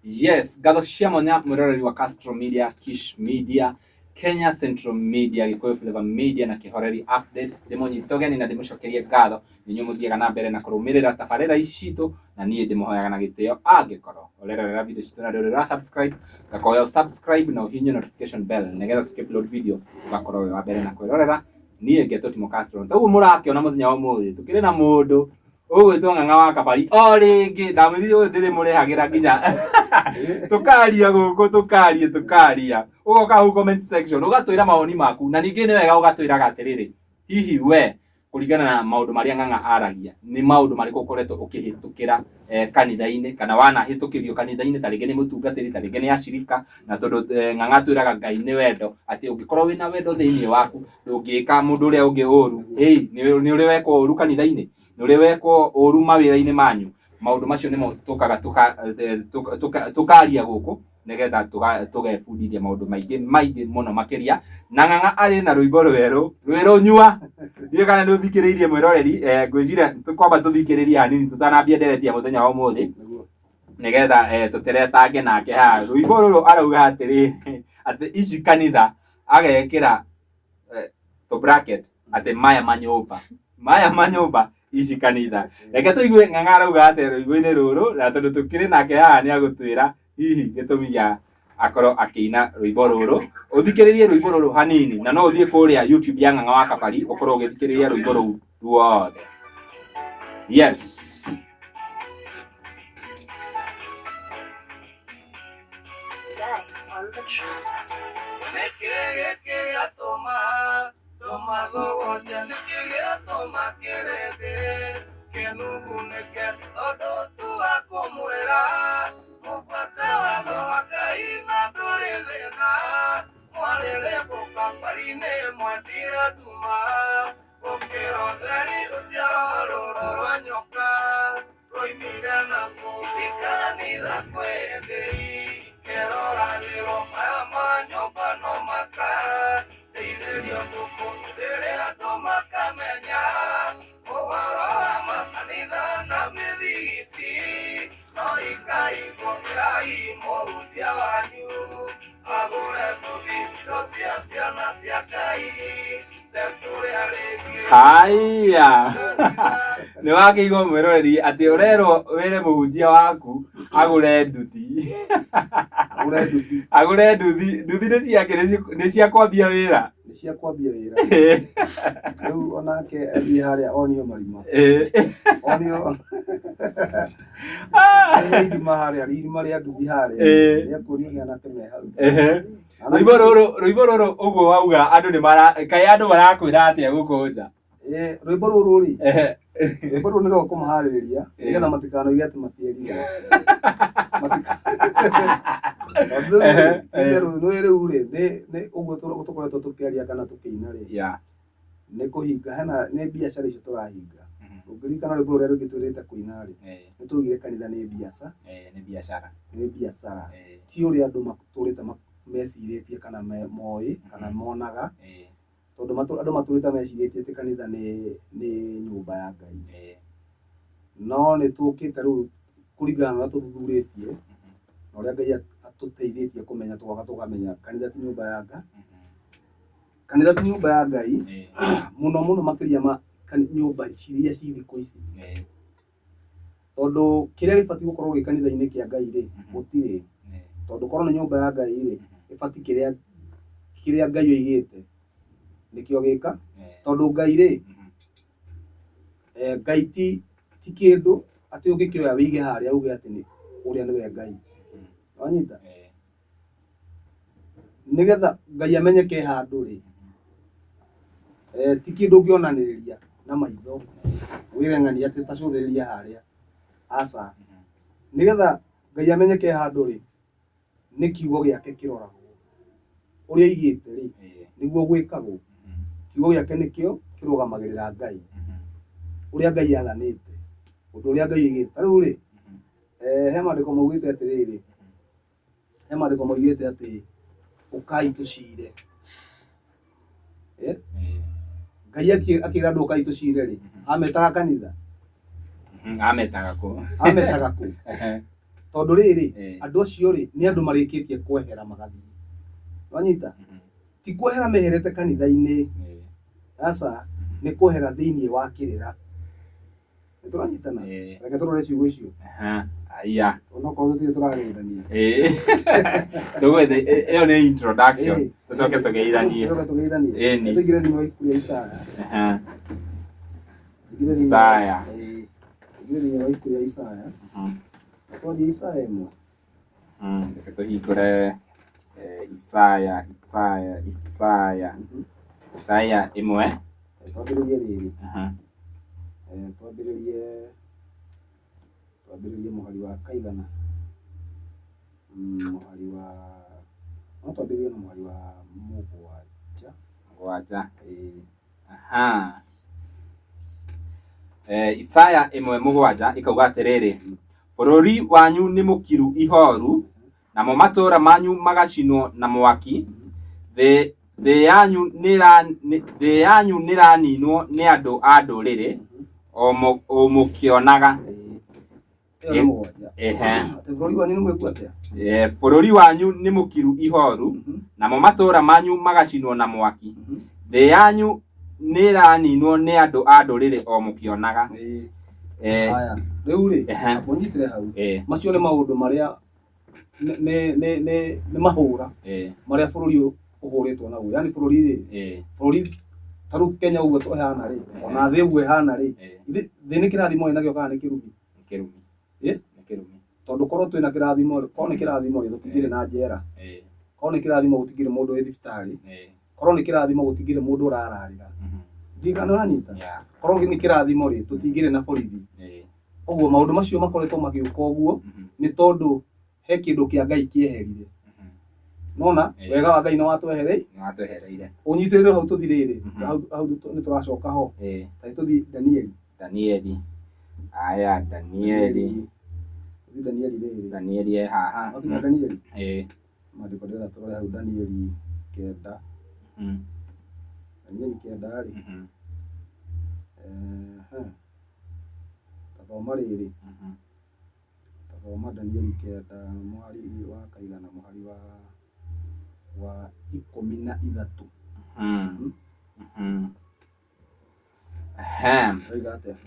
Yes, ngatho cia mwanya mwiroreri wa Castro Media, Kish Media, Kenya Central Media, Gikuyu Flavor Media na Kihoreri Updates. Ndimunyitogeni na ndimucokerie ngatho ninyu muthiaga na mbere na kurumirira tabarira ici citu, na nie ndimuhoyaga na gitio angikorwo urerorera video citu na rurira subscribe gakoya subscribe na uhinye notification bell nigetha tukiupload video ugakorwo wa mbere na kwirorera. Nie ngeto Timo Castro taguo murakiona muthenya wa muthi tukiri na mundu ugwitwo Ng'ang'a wa Kabari o ringi ndamwithire uyu ndiri murehagira nginya tukaria guku tukaria ugoka hu comment section ugatwira maoni maku, na ningi ni wega ugatwira gatiriri hihi we kuringana na maundu maria Ng'ang'a aragia ni maundu mariko ukoretwo ukihitukira kanitha-ini kana wana hitukirio kanitha-ini, taringi ni mutungatiri taringi ni ashirika, na tondu Ng'ang'a twiraga Ngai ni wendo ati ungikorwo wina wendo thiini waku ndungika mundu uria ungi uru ni uri weko uru kanitha-ini, ni uri weko uru mawira-ini manyu. Maundu macio nimo tukaga tukaria guku nigetha tugebundithia maundu maingi muno makiria, na Ng'ang'a ari na rwimbo rweru nyua ndiye kana nduthikiririe mwiroreri ngwiciria tukwamba tuthikiririe hanini tutanambia nderetia muthenya wa umuthi nigetha tuteretange nake ha rwimbo ruru arauga atiri ati ici kanitha agekira to bracket ati maya manyumba ici kanitha. Reke tuigue Ng'ang'a arauga ati rwimbo-ini ruru, na tondu tukiri nake haha ni agutwira hihi gitumi gia akorwo akiina rwimbo ruru. Uthikiririe rwimbo ruru hanini, na no uthie kuria YouTube ya Ng'ang'a wa Kabari ukorwo ugithikiriria rwimbo ruru ruothe. Yes. Guys on the track. Haya ni wakiigwa mwiroreri ati urerwo wire muhunjia waku agure nduthi agure nduthi ni cia kwambia wira riu onake athi haria onio marima onio irima haria irima ria nduthi haria niakuria na tene hau rwimbo ruru uguo wauga andu ni kai andu marakwira atia guku nja rwimbo ruru ri rwimbo ruru niro kumuhaririria nigetha matikanoige ati matieria rwiru ri ni uguo tukoretwo tukiaria kana tukiina ri ni kuhinga hena ni biacara icio turahinga. Ungirikana rwimbo ruria rungi twirite kuina ri ni tugire kanitha ni biacara ti uria andu maturite meciritie kana moi kana monaga, tondu andu maturite meciritie ati kanitha ni nyumba ya Ngai, no ni tukite riu kuringana na tuthuthuritie na uria Ngai atuteithitie kumenya tukamenya kanitha ti nyumba ya Ngai, kanitha ti nyumba ya Ngai muno makiria ma nyumba ciria ci thiku ici, tondu kiria gibati gukorwo gi kanitha-ini kia Ngai ri gutiri, tondu korwo ni nyumba ya Ngai ri ibati kiria Ngai oigite nikio gika, tondu Ngai ri Ngai ti kindu ati ungikioya wige haria uge ati ni uria niwe Ngai wanyita nigetha Ngai amenyeke handu ri ti kindu ungionaniriria na maitho wire ng'ani ati tacuthiriria haria aca, nigetha Ngai amenyeke handu ri ni kiugo giake kiroragwo uria igite ri niguo gwikagwo. Kiugo giake nikio kirugamagirira Ngai uria Ngai athanite, undu uria Ngai igite riu ri he mandiko maugite atiriri, he mandiko maugite ati ukai tucire Ngai akira andu ukai tucire ri ametaga kanitha ametaga ku tondu riri Eh. andu acio ri ni andu marikitie kwehera magathii wanyita ti kwehera meherete kanitha-ini asa ni kwehera thiini wa kirira nituranyitana reke turore ciugo icio aya ona ko tutire turageithania tugwethe iyo ni introduction tucoke tugeithanie tugeithanie tugire thimu wa ibuku ria Isaya Isaya tugire thimu wa ibuku ria Isaya twathie Isaya imwe reke tuhingure Isaya imwe twambĩrĩrie rĩrĩ twambĩrĩrie mũhari wa kaigana mũhari wa no twambĩrĩrie na mũhari wa mũgwanja Isaya imwe mũgwanja ikauga atĩrĩrĩ, bũrũri wanyu nĩ mũkiru ihoru, namo matũũra manyu magacinwo na mwaki, thĩ yanyu nĩraninwo nĩ andũ a ndũrĩrĩ o mũkĩonaga. Bũrũri wanyu nĩ mũkiru ihoru, namo matũũra manyu magacinwo na mwaki, thĩ yanyu nĩraninwo nĩ andũ a ndũrĩrĩ o mũkĩonaga. Rĩu rĩ mũnyitire hau macio nĩ maũndũ marĩa nĩ mahũra marĩa bũrũri ũhũrĩtwo naguo, yani bũrũri taru Kenya ũguo tũhana rĩ ona thĩ ũguo ĩhana rĩ thĩ nĩ kĩrathimo ĩnakĩo kana nĩ kĩrumi? Nĩ kĩrumi tondũ korwo twĩna kĩrathimo korwo nĩ kĩrathimo rĩ tũtingĩrĩ na njera, korwo nĩ kĩrathimo gũtingĩrĩ mũndũ wĩ thibitarĩ, korwo nĩ kĩrathimo gũtingĩrĩ mũndũ ũrararĩra ndigana ũranyita, korwo nĩ kĩrathimo rĩ tũtingĩrĩ na borithi. Ũguo maũndũ macio makoretwo magĩũka ũguo nĩ tondũ he kĩndũ kĩa Ngai kĩeherire. Nona wega wa Ngai nĩ watwehereire ũnyitĩrĩre hau tũthirĩrĩ hau nĩ tũracoka ho ta tũthi Danieli aya Danieli haha maandĩko ndĩrenda tũrore hau Danieli 9 Danieli 9 rĩ tathoma rĩrĩ tathoma Danieli 9 mũhari wa kaigana mũhari wa 13.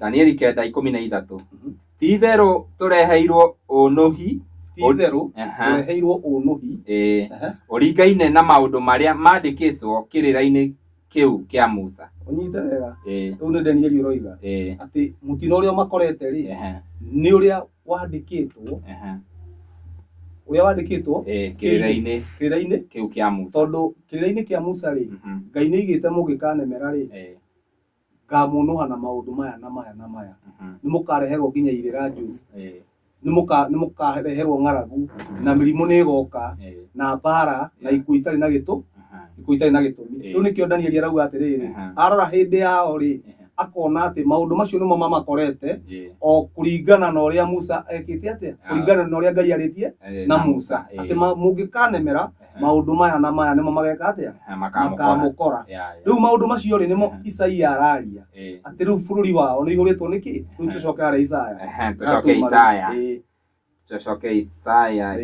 Danieli 9:13 ti-itherũ tũreheirwo ũnũhi ũringaine na maũndũ marĩa mandĩkĩtwo kĩrĩra-inĩ kĩu kĩa Musa. Ũnyite wega rĩu nĩ Danieli ũroiga atĩ mũtino ũrĩa makorete rĩ nĩ ũrĩa wandĩkĩtwo kĩrĩra-inĩ kĩu kĩa Musa, tondũ kĩrĩra-inĩ kĩa Musa rĩ Ngai nĩ igĩte mũngĩkanemera rĩ ngamũnũha na maũndũ maya na maya na maya, nĩ mũkareherwo nginya irĩra njũru, nĩ mũkareherwo ng'aragu na mĩrimũ nĩ ĩgoka na mbara na ikuũ itarĩ na gĩtũmi. Rĩu nĩkĩo Danieli arauga atĩrĩrĩ arora hĩndĩ yao rĩ akona atĩ maũndũ macio nĩmo mamakorete o kũringana na ũrĩa Musa ekĩte atĩa, kũringana na ũrĩa Ngai arĩtie na Musa atĩ mũngĩkanemera maũndũ maya na maya nĩmo mageka atĩa makamũkora. Rĩu maũndũ macio rĩ nĩmo Isaia araria atĩ rĩu bũrũri wao nĩ ihũrĩtwo nĩkĩ. Rĩu tũcoke harĩ Isaya tucoke Isaya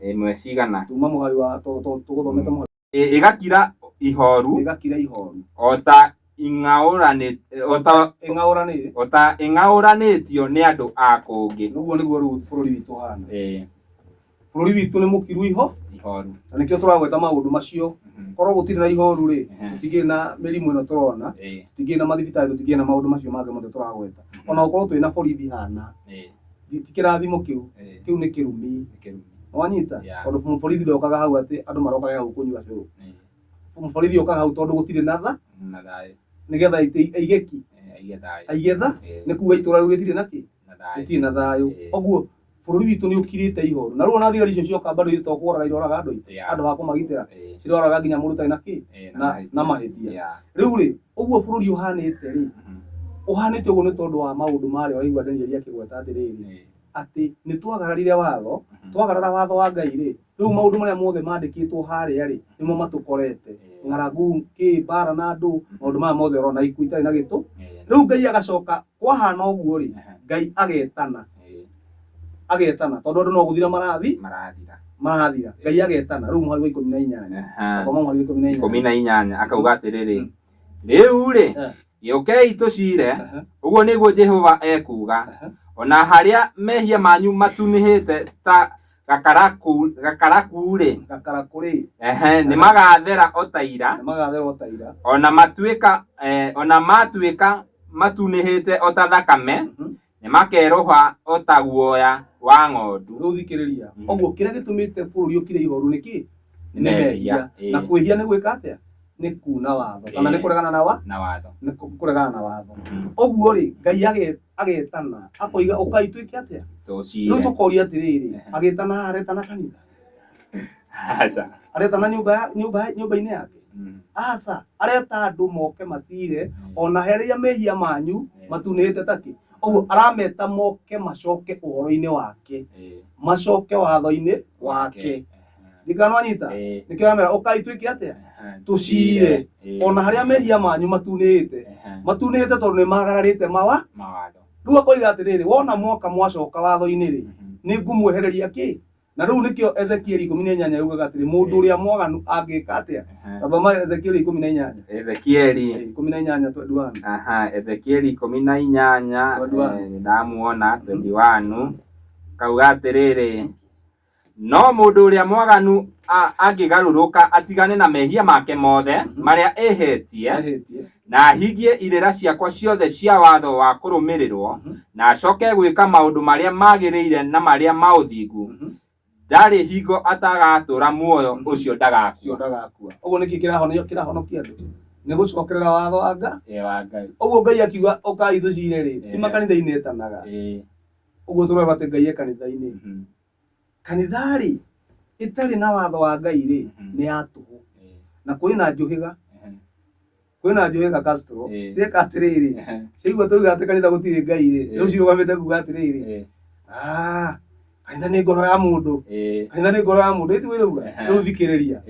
ĩmwe cigana tuma mũhari wa tũgũthomete mũhari ĩgakira ihoru ota ĩng'aũranĩtio nĩ andũ a kũngĩ. Ũguo nĩguo rĩu bũrũri witũ ũhana. Bũrũri witũ nĩ mũkiru ihoru na nĩkĩo tũragweta maũndũ macio. Korwo gũtirĩ na ihoru rĩ tũtingĩrĩ na mĩrimũ ĩno tũrona, tũtingĩrĩ na mathibitarĩ, tũtingĩrĩ na maũndũ macio mangĩ mothe tũragweta. Ona gũkorwo twĩna borithi hana ti kĩrathimo kĩu nĩ kĩrumi. Wanyita tondũ mũborithi ndokaga hau atĩ andũ marokaga hau kũnyua cũrũ. Mũborithi okaga hau tondũ gũtirĩ na tha nĩgetha aige tha nĩ kuga itũra rĩu rĩtirĩ na thayũ. Ũguo bũrũri witũ nĩ ũkirĩte ihoru, na rĩu ona thigari icio cioka bado itokũraga iroraga andũ ha kũmagitĩra, ciroraga nginya mũndũ ũtarĩ na mahĩtia. Rĩu rĩ ũguo bũrũri ũhanĩte rĩ ũhanĩte ũguo nĩ tondũ wa maũndũ marĩa ũraigua Danieli akĩgweta atĩrĩrĩ atĩ nĩ twagararire watho, twagarara watho wa Ngai rĩ rĩu maũndũ marĩa mothe mandĩkĩtwo harĩa rĩ nĩmo matũkorete, ng'aragu mbara na andũ, maũndũ maya mothe ũrona ikuũ itarĩ na gĩtũ. Rĩu Ngai agacoka kwahana ũguo rĩ Ngai agetana agetana tondu andu no guthira marathira Ngai agetana riu mweri wa 18 akoma mweri wa 18 akauga atiriri riu ri giukei tucire uguo niguo Jehova ekuga ona haria mehia manyu matunihite ta gakaraku ri ni magathera otaira ona matuika matunihite ota thakame ni makeroha ota guoya wa ng'ondu. Riu thikiriria oguo kiria gitumite bururi ukire ihoru niki ni mehia na kwihia ni gwika atia ni kuna watho kana ni kuregana na watho ni kuregana na watho. Oguo ri Ngai agetana akoiga ukaituike atia riu tukoria atiriri agetana aretana kanitha aretana nyumba-ini yake asa areta andu moke macire ona heria mehia manyu matunihite taki. Oguo arameta moke macoke uhoro-ini wake macoke watho-ini wake ndikananyita nikio aramera ukaituike atia tucire ona haria mehia manyu matunihite tondu ni magararite mawatho. Riu akoiga atiriri wona mwoka mwacoka watho-ini ri ni ngumwehereria ki na riu nikio Ezekiel 18 yugaga atiri mundu uria mwaganu angika atia thoma Ezekiel 18 Ezekiel 18 Ezekiel 18 ndamuona 21 kauga atiriri no mundu uria mwaganu angigaruruka atigane na mehia make mothe maria ehetie na ahingie irira ciakwa ciothe cia watho wa kurumirirwo na acoke gwika maundu maria magiriire na maria mauthingu ndari hingo atagatura muoyo ucio ndagakua. Oguo niki kirahonokia andu ni gucokerera watho wa Ngai. Oguo Ngai akiuga ukai tucire ri ti makanitha-ini etanaga oguo tureba ati Ngai kanitha-ini kanitha ri itari na watho wa Ngai ri ni ya tuhu na kwina njuhiga Castro cieka atiriri ciigua tuiga ati kanitha gutiri Ngai ri riu cirugamite kuga atiriri kanitha ni ngoro ya mundu itu wiruga riu thikiriria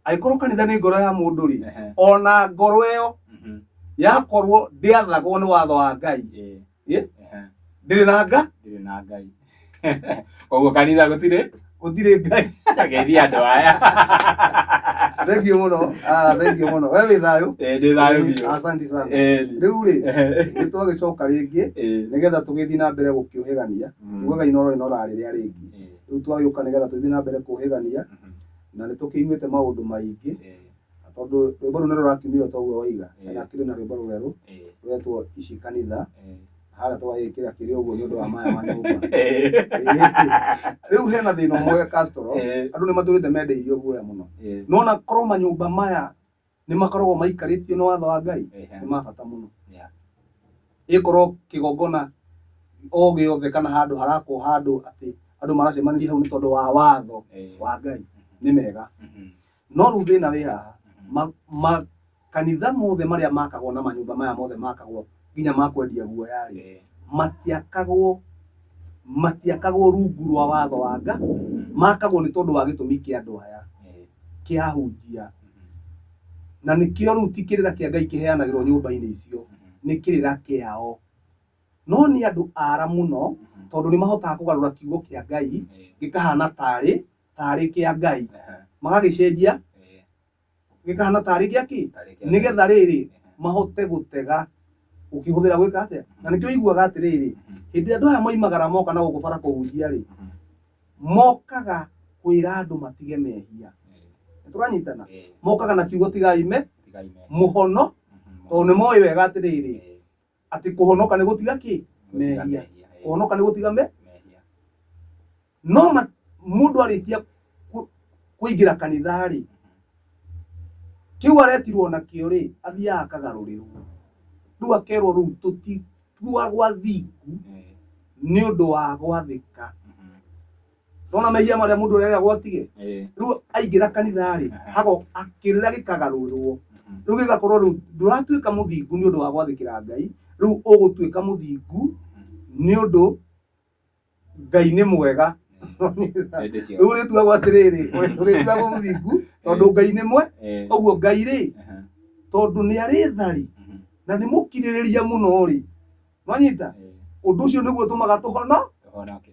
aikorwo kanitha ni ngoro ya mundu ri ona ngoro iyo yakorwo ndiathagwo ni watho wa Ngai ndiri na Ngai oguo kanitha gutiri Ngai geithia andu aya thank you muno we wi thayu ndi thayu biu asante sana riu ri nitwagicoka ringi nigetha tugithii na mbere gukiuhigania tugaga inoro riria ringi riu twagiuka nigetha tuthii na mbere kuhigania na nitukiiguite maundu maingi tondu rwimbo ru nirurakiumire toguo waiga na kiri na rwimbo rweru rwetwo ici kanitha haria twagikira kiri uguo ni undu wa maya ma nyumba riu hena thina umwe Castro andu ni maturite mendeirio guoya muno nona korwo manyumba maya ni makoragwo maikaritio ni watho wa Ngai ni mabata muno ikorwo kigongona o giothe kana handu harakwo handu ati andu maracemanirie hau ni tondu wa watho wa Ngai ni mega no riu thina wi haha makanitha mothe maria makagwo na manyumba maya mothe makagwo nginya makwendia guoya ri matiakagwo rungu rwa watho wa Ngai makagwo ni tondu wa gitumi kia andu aya kiahunjia na nikio riu ti kirira kia Ngai kiheanagirwo nyumba-ini icio ni kirira kiao no ni andu ara muno tondu ni mahotaga kugarura kiugo kia Ngai gikahana tari kia Ngai magagicenjia gikahana tari kia ki nigetha riri mahote gutega ukihuthira gwika atia na nikio iguaga atiriri hindi andu aya moimagara moka na gukubara kuhunjia ri mokaga kwira andu matige mehia turanyitana mokaga na kiugo tigai muhono tondu ni moi wega atiriri ati kuhonoka ni gutiga ki mehia kuhonoka ni gutiga mehia no mundu arikia kuingira kanitha ri kiu aretirwo na kio ri athia akagarurirwo riu akerwo riu tutigua gwathiku ni undu wa gwathika nona mehia maria mundu aria gwatige riu aingira kanitha ri hago akirira gikagarurwo riu gigakorwo riu nduratuika muthingu ni undu wa gwathikira Ngai riu ugutuika muthingu ni undu Ngai ni mwega riu rituagwo atiriri urituagwo muthingu tondu Ngai ni mwe oguo Ngai ri tondu ni ari thari na ni mukiririria muno ri mwanyita undu ucio niguo tumaga tuhonoke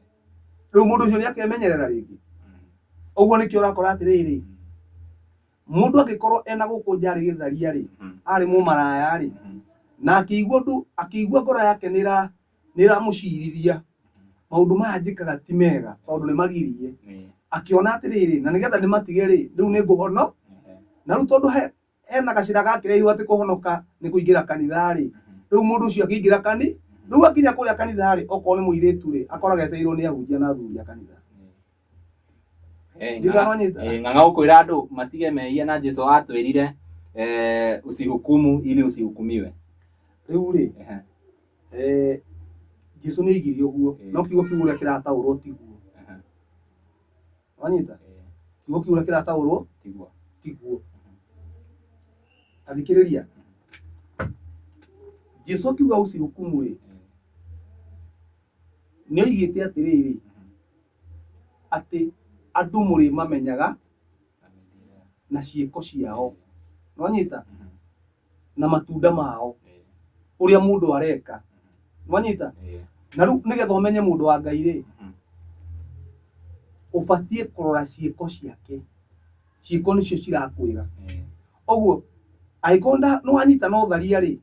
riu mundu ucio ni akemenyerera ringi uguo nikio urakora atiriri mundu angikorwo ena guku njari githaria ri ari mumaraya ri na akigua ngoro yake nira mucirithia maundu maya njikaga ti mega tondu ni magirie akiona atiriri na nigetha ni matige ri riu ni nguhono na riu tondu hena gacira gakiraihu ati kuhonoka ni kuingira kanitha ri riu mundu ucio akiingira riu akinya kuria kanitha ri okorwo ni muiritu ri akoraga eteirwo ni ahunjia na athuri a kanitha ng'ang'a ukwira andu matige mehia na Jesu atwirire usihukumu ili usihukumiwe. Riu ri Jesu ni igiri uguo no kiugo kiu uria kirataurwo tiguo wanyita kiugo kiu uria kirataurwo tiguo athikiriria Jesu akiuga usihukumu ri ni oigite atiriri ati andu muri mamenyaga na ciiko ciao nwanyita na matunda mao uria mundu areka nwanyita na riu nigetha umenye mundu wa Ngai ri ubatie kurora ciiko ciake ciiko nicio cirakwira oguo aikonda no wanyita no tharia ri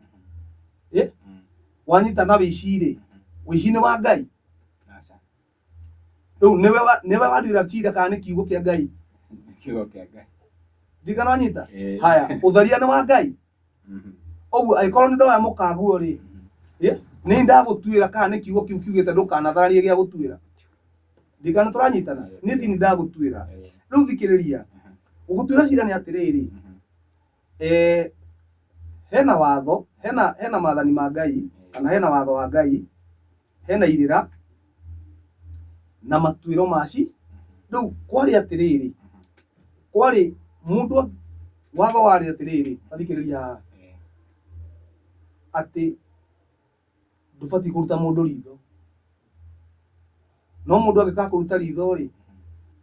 wanyita na wici ri wici ni wa Ngai riu niwe wathira cira kana ni kiugo kia Ngai ndika nwanyita haya utharia ni wa Ngai oguo aikorwo ni ndoya mukaguo ri ni ndagutwira kana ni kiugo kiu kiugite ndukanatharie gia gutwira ndika ni turanyitana ni ti ni ndagutwira riu thikiriria ugutwira cira ni atiriri hena watho hena maathani ma Ngai kana hena watho wa Ngai hena irira na matwiro maci riu kwari atiriri kwari mundu watho wari atiriri athikiriria ati ndubati kuruta mundu ritho no mundu agika kuruta ritho ri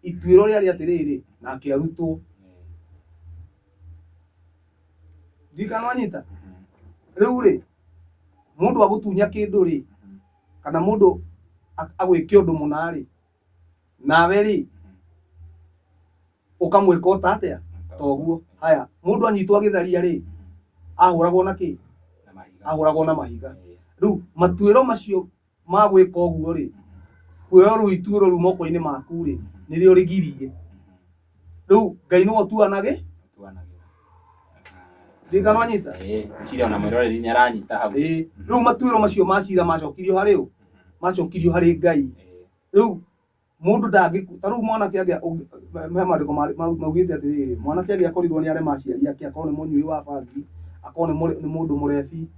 itwiro riari atiriri nake arutwo ndika nwanyita riu ri mundu agutunya kindu ri kana mundu agwike undu munari nawe ri ukamwika utatia toguo haya mundu anyitwa githaria ri ahuragwo na ki ahuragwo na mahiga riu matwiro macio magwika uguo ri kuoya ru itwiro ru moko-ini maku ri nirio rigirie riu Ngai no tuanage ndika nwanyita cira ona mwiroreri ni aranyita hau riu matwiro macio macira macokirio hari macokirio hari Ngai riu mundu ta riu mwanake agia mandiko maugite atiriri mwanake agia akorirwo ni arema aciari ake akorwo ni munyui wa bangi akorwo ni mundu murebi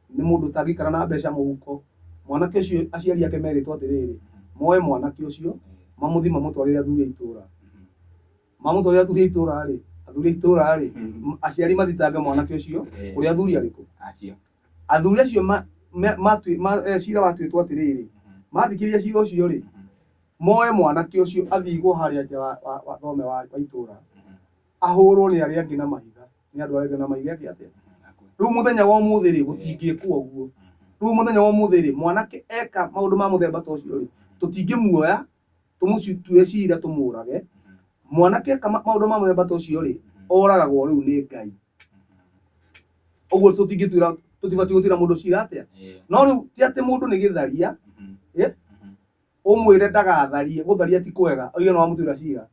ni mundu tangikara na mbeca muhuko mwanake ucio aciari ake meritwo atiriri moe mwanake ucio mamuthi mamutwarire athuri a itura mamutwarire athuri a itura ri athuri a itura ri aciari mathitange mwanake ucio uri athuri ariku acio athuri acio cira watwitwo atiriri mathikiria cira ucio ri moe mwanake ucio athigwo haria nja wa thome wa itura ahurwo ni aria angi na mahiga ni andu aria na mahiga atia riu muthenya wa umuthi ri gutingikwo uguo riu muthenya wa umuthi ri mwanake eka maundu ma muthemba ta ucio ri tutingimuoya tumucitue cira tumurage mwanake eka maundu ma muthemba ta ucio ri oragagwo riu ni Ngai uguo tutingitwira tutibati gutira mundu cira atia no riu ti ati mundu ni githaria umwire ndagatharie gutharia ti kwega oige no amutwira cira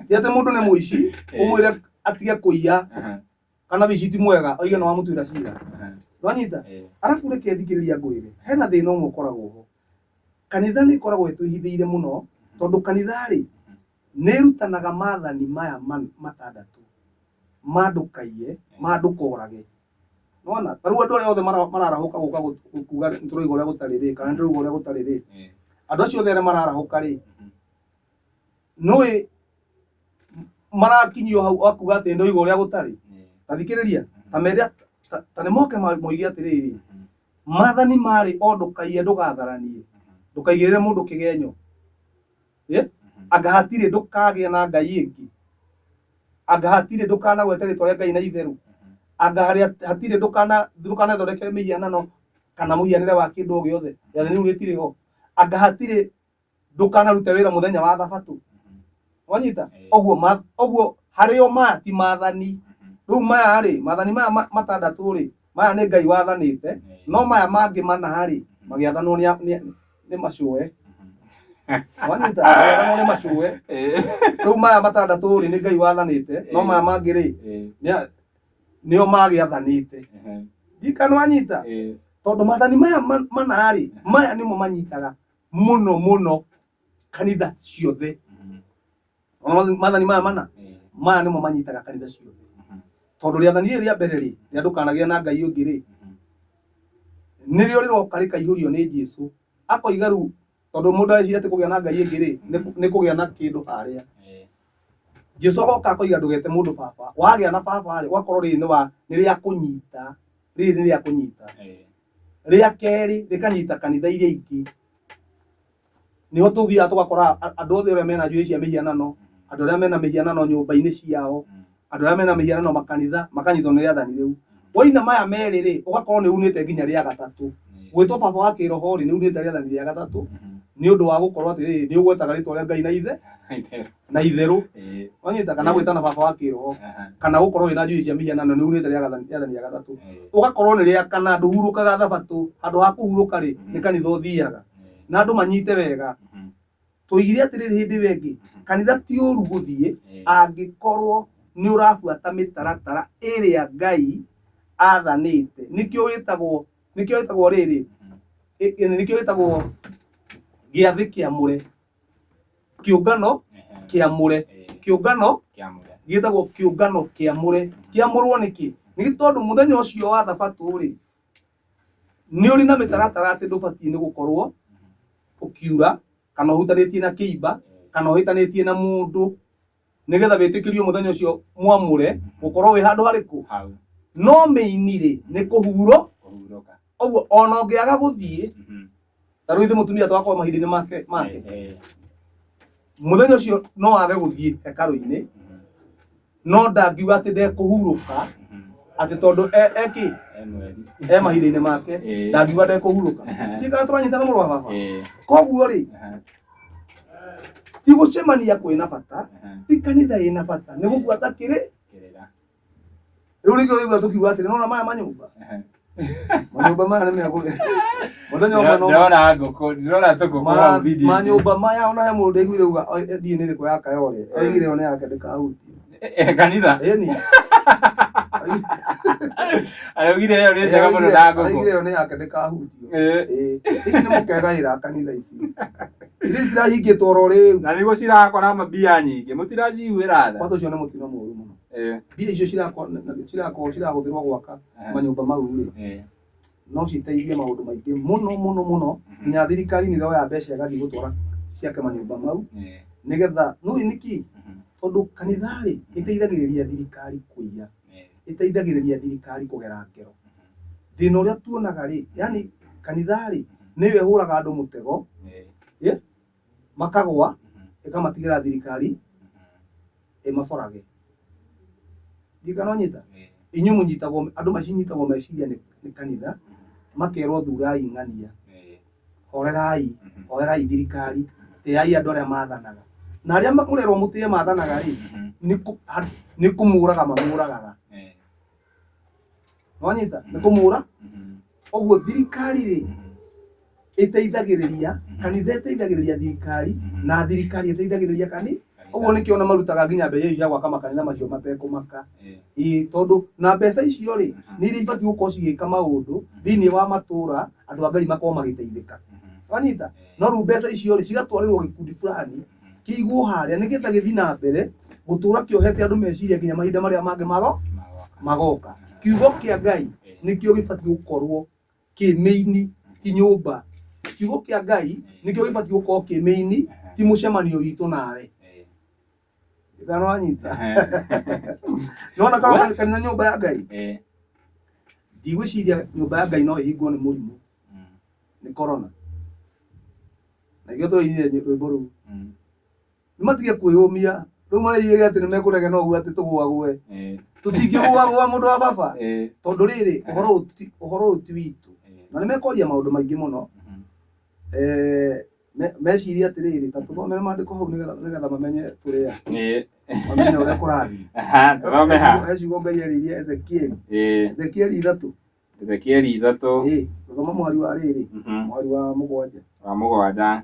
ti ati mundu ni muici umwire atige kuiya kana wici ti mwega oige no amutwira cira nwanyita arafu reke thikiriria ngwire hena thina umwe ukoragwo ho kanitha ni ikoragwo itwihithiire muno tondu kanitha ri ni irutanaga maathani maya matandatu mandukaie mandukorage nona taru andu aria othe mararahuka guka kuga nturoiga uria gutari ri kana nturoiga uria gutari ri andu acio othe aria mararahuka ri nui marakinyio hau akuga ati ndoiga uria gutari tathikiriria tameria tani moke moige atiriri maathani mari o ndukaie ndugatharanie ndukaigirire mundu kigenyo anga hatire ndukagie na Ngai ingi anga hatire ndukanagwete ritwa ria Ngai na itheru anga hatire ndukanethondekere mihianano kana muhianire wa kindu o giothe yaani riu ritire ho anga hatire ndukanarute wĩra mũthenya wa thabatũ. Wanyita oguo harĩo maya ti maathani. Rĩu maya rĩ, maathani maya matandatũ rĩ, maya nĩ Ngai wathanĩte, no maya mangĩ mana rĩ magĩathanwo nĩ macũe. Wanyita magĩathanwo nĩ macũe. Rĩu maya matandatũ rĩ nĩ Ngai wathanĩte, no maya mangĩ rĩ nĩo magĩathanĩte. Ndikana wanyita tondũ maathani maya mana rĩ, maya nĩmo manyitaga mũno kanitha ciothe. Maathani maya mana maya nĩmo manyitaga kanitha ciothe. Tondũ rĩathani rĩrĩ rĩa mbere rĩ, rĩa ndũkanagĩe na ngai ũngĩ rĩ, nĩrĩo rĩroka rĩkaihũrio nĩ Jesũ. Akoiga rĩu tondũ mũndũ areciria atĩ kũgĩa na ngai ĩngĩ rĩ nĩ kũgĩa na kĩndũ harĩa. Jesũ agoka akoiga ndũgete mũndũ baba. Wagĩa na baba rĩ, ũgakorwo rĩrĩ nĩ rĩa kũnyita. Rĩrĩ nĩ rĩa kũnyita. Rĩa kerĩ rĩkanyita kanitha iria ingĩ. Nĩho tũthiaga tũgakora andũ othe arĩa mena njuĩrĩ cia mĩhianano, andũ arĩa mena mĩhianano nyũmba-inĩ ciao, andũ arĩa mena mĩhianano makanitha makanyitwo nĩ rĩathani rĩu. Woina maya merĩ rĩ, ũgakorwo nĩ unĩte nginya rĩa gatatũ. Gwĩtwo baba wa kĩroho rĩ nĩ unĩte rĩathani rĩa gatatũ, nĩ ũndũ wa gũkorwo atĩrĩrĩ nĩ ũgwetaga rĩtwa rĩa Ngai na itherũ. Wanyita kana gwĩtana baba wa kĩroho kana gũkorwo wĩna njuĩrĩ cia mĩhianano nĩ unĩte rĩathani rĩa gatatũ. Ũgakorwo nĩ rĩa kana ndũhurũkaga thabatũ, handũ ha kũhurũka rĩ nĩ kanitha ũthiaga. Na andũ manyite wega. Tũigire atĩrĩrĩ hĩndĩ wengĩ kanitha ti ũru gũthiĩ angĩkorwo nĩ ũrabuata mĩtaratara ĩrĩa Ngai athanĩte. Nĩkĩo wĩtagwo rĩrĩ, nĩkĩo wĩtagwo gĩathĩ kĩamũre, kĩũngano kĩamũre, kĩũngano gĩtagwo kĩũngano kĩamũre. Kĩamũrwo nĩkĩ? Nĩ tondũ mũthenya ũcio wa thabatũ rĩ nĩ ũrĩ na mĩtaratara atĩ ndũbatiĩ nĩ gũkorwo ũkiura kana ũhutanĩtie na kĩimba kana ũhĩtanĩtie na mũndũ, nĩgetha wĩtĩkĩrio mũthenya ũcio mwamũre gũkorwo wĩ handũ harĩkũ. No mĩini rĩ nĩ kũhurũka. Ũguo ona ũngĩaga gũthiĩ, ta rĩu ithe mũtumia twakorwo mahinda-inĩ make mũthenya ũcio no age gũthiĩ hekarũ-inĩ, no ndangiuga atĩ ndekũhurũka atĩ tondũ mahinda-inĩ make ndangiuga ndekũhurũka. Ndikana tũranyitana mũrũ wa baba. Koguo rĩ ti gũcemania kwĩna bata, ti kanitha ĩna bata, nĩ gũbuata kĩrĩra. Rĩu nĩkĩo ũiguaga tũkiuga atĩrĩ nona maya manyũmba maya nĩ mĩagũre ndĩrona ngũkũ, ndĩrona tũkũkũ hau video. Manyũmba maya ona he mũndũ ndaiguire uga thiĩ nĩ ĩrĩkũ ya Kayole, oigire yo nĩ yake ndĩkahutio kanitha. Ĩni araugire yo nĩ njega mũno na ngũkũ, oigire yo nĩ yake ndĩkahutio. Ici nĩ mũkegaĩra kanitha ici. Ici cirahingĩtwo oro rĩu na nĩguo cirakora mbia nyingĩ mũtiraciguĩra tha. Watu ũcio nĩ mũtino mũũru mũno. Mbia icio cirahũthĩrwo gwaka manyũmba mau rĩ no citeithie maũndũ maingĩ mũno nginya thirikari nĩ roya mbeca ĩgathiĩ gũtwara ciake manyũmba mau, nĩgetha nũĩ nĩkĩ tondũ kanitha rĩ ĩteithagĩrĩria thirikari kũiya, ĩteithagĩrĩria thirikari kũgera ngero. Thĩna ũrĩa tuonaga rĩ, yani kanitha rĩ nĩyo ĩhũraga andũ mũtego makagwa, ĩkamatigĩra thirikari ĩmaborage. Ndikana nyita inyuĩ mũnyitagwo, andũ macinyitagwo meciria nĩ kanitha, makerwo thurai ng'ania, horerai thirikari, tĩai andũ arĩa mathanaga. Na arĩa mũrerwo mũtĩe mathanaga rĩ nĩ kũmũraga mamũragaga. Wanyita nĩ kũmũra. Ũguo thirikari rĩ ĩteithagĩrĩria, kanitha ĩteithagĩrĩria thirikari na thirikari ĩteithagĩrĩria kanitha. Ũguo nĩkĩo ona marutaga nginya mbeca cia gwaka makanitha macio matekũmaka. Tondũ na mbeca icio rĩ nĩ iria ibatiĩ gũkorwo cigĩka maũndũ thĩinĩ wa matũra, andũ a Ngai makorwo magĩteithĩka. Wanyita no rĩu mbeca icio rĩ cigatwarĩrwo gĩkundi fulani kĩigwo harĩa nĩgetha gĩthiĩ na mbere gũtũra kĩohete andũ meciria nginya mahinda marĩa mangĩ magoka. Kiugo kĩa Ngai nĩkĩo gĩbatiĩ gũkorwo kĩ main, ti nyũmba. Kiugo kĩa Ngai nĩkĩo gĩbatiĩ gũkorwo kĩ main, ti mũcemanio witũ nawe. Ndano wanyita. Nona kama kanitha nyũmba ya Ngai. Ndigwĩciria nyũmba ya Ngai no ĩhingwo nĩ mũrimũ, nĩ corona. Na igĩo tũrĩinire rwĩmbo rũu. Nĩmatige kwĩyũmia. Rĩu marĩigĩre atĩ nĩmekũrega no ũguo atĩ tũgũagũe. Tũtingĩgũagũa mũndũ wa baba. Tondũ rĩrĩ ũhoro ũyũ ti witũ. Na nĩmekoria maũndũ maingĩ mũno. meciria atiriri ta tuthomere maandiko hau nigetha mamenye turia ĩ mamenye uria kurathi tũthome ha ecigo Ngai arĩirie Ezekieli ĩ Ezekieli 3 Ezekieli 3 tuthoma mũhari wa rĩrĩ mũhari wa mũgwanja wa mũgwanja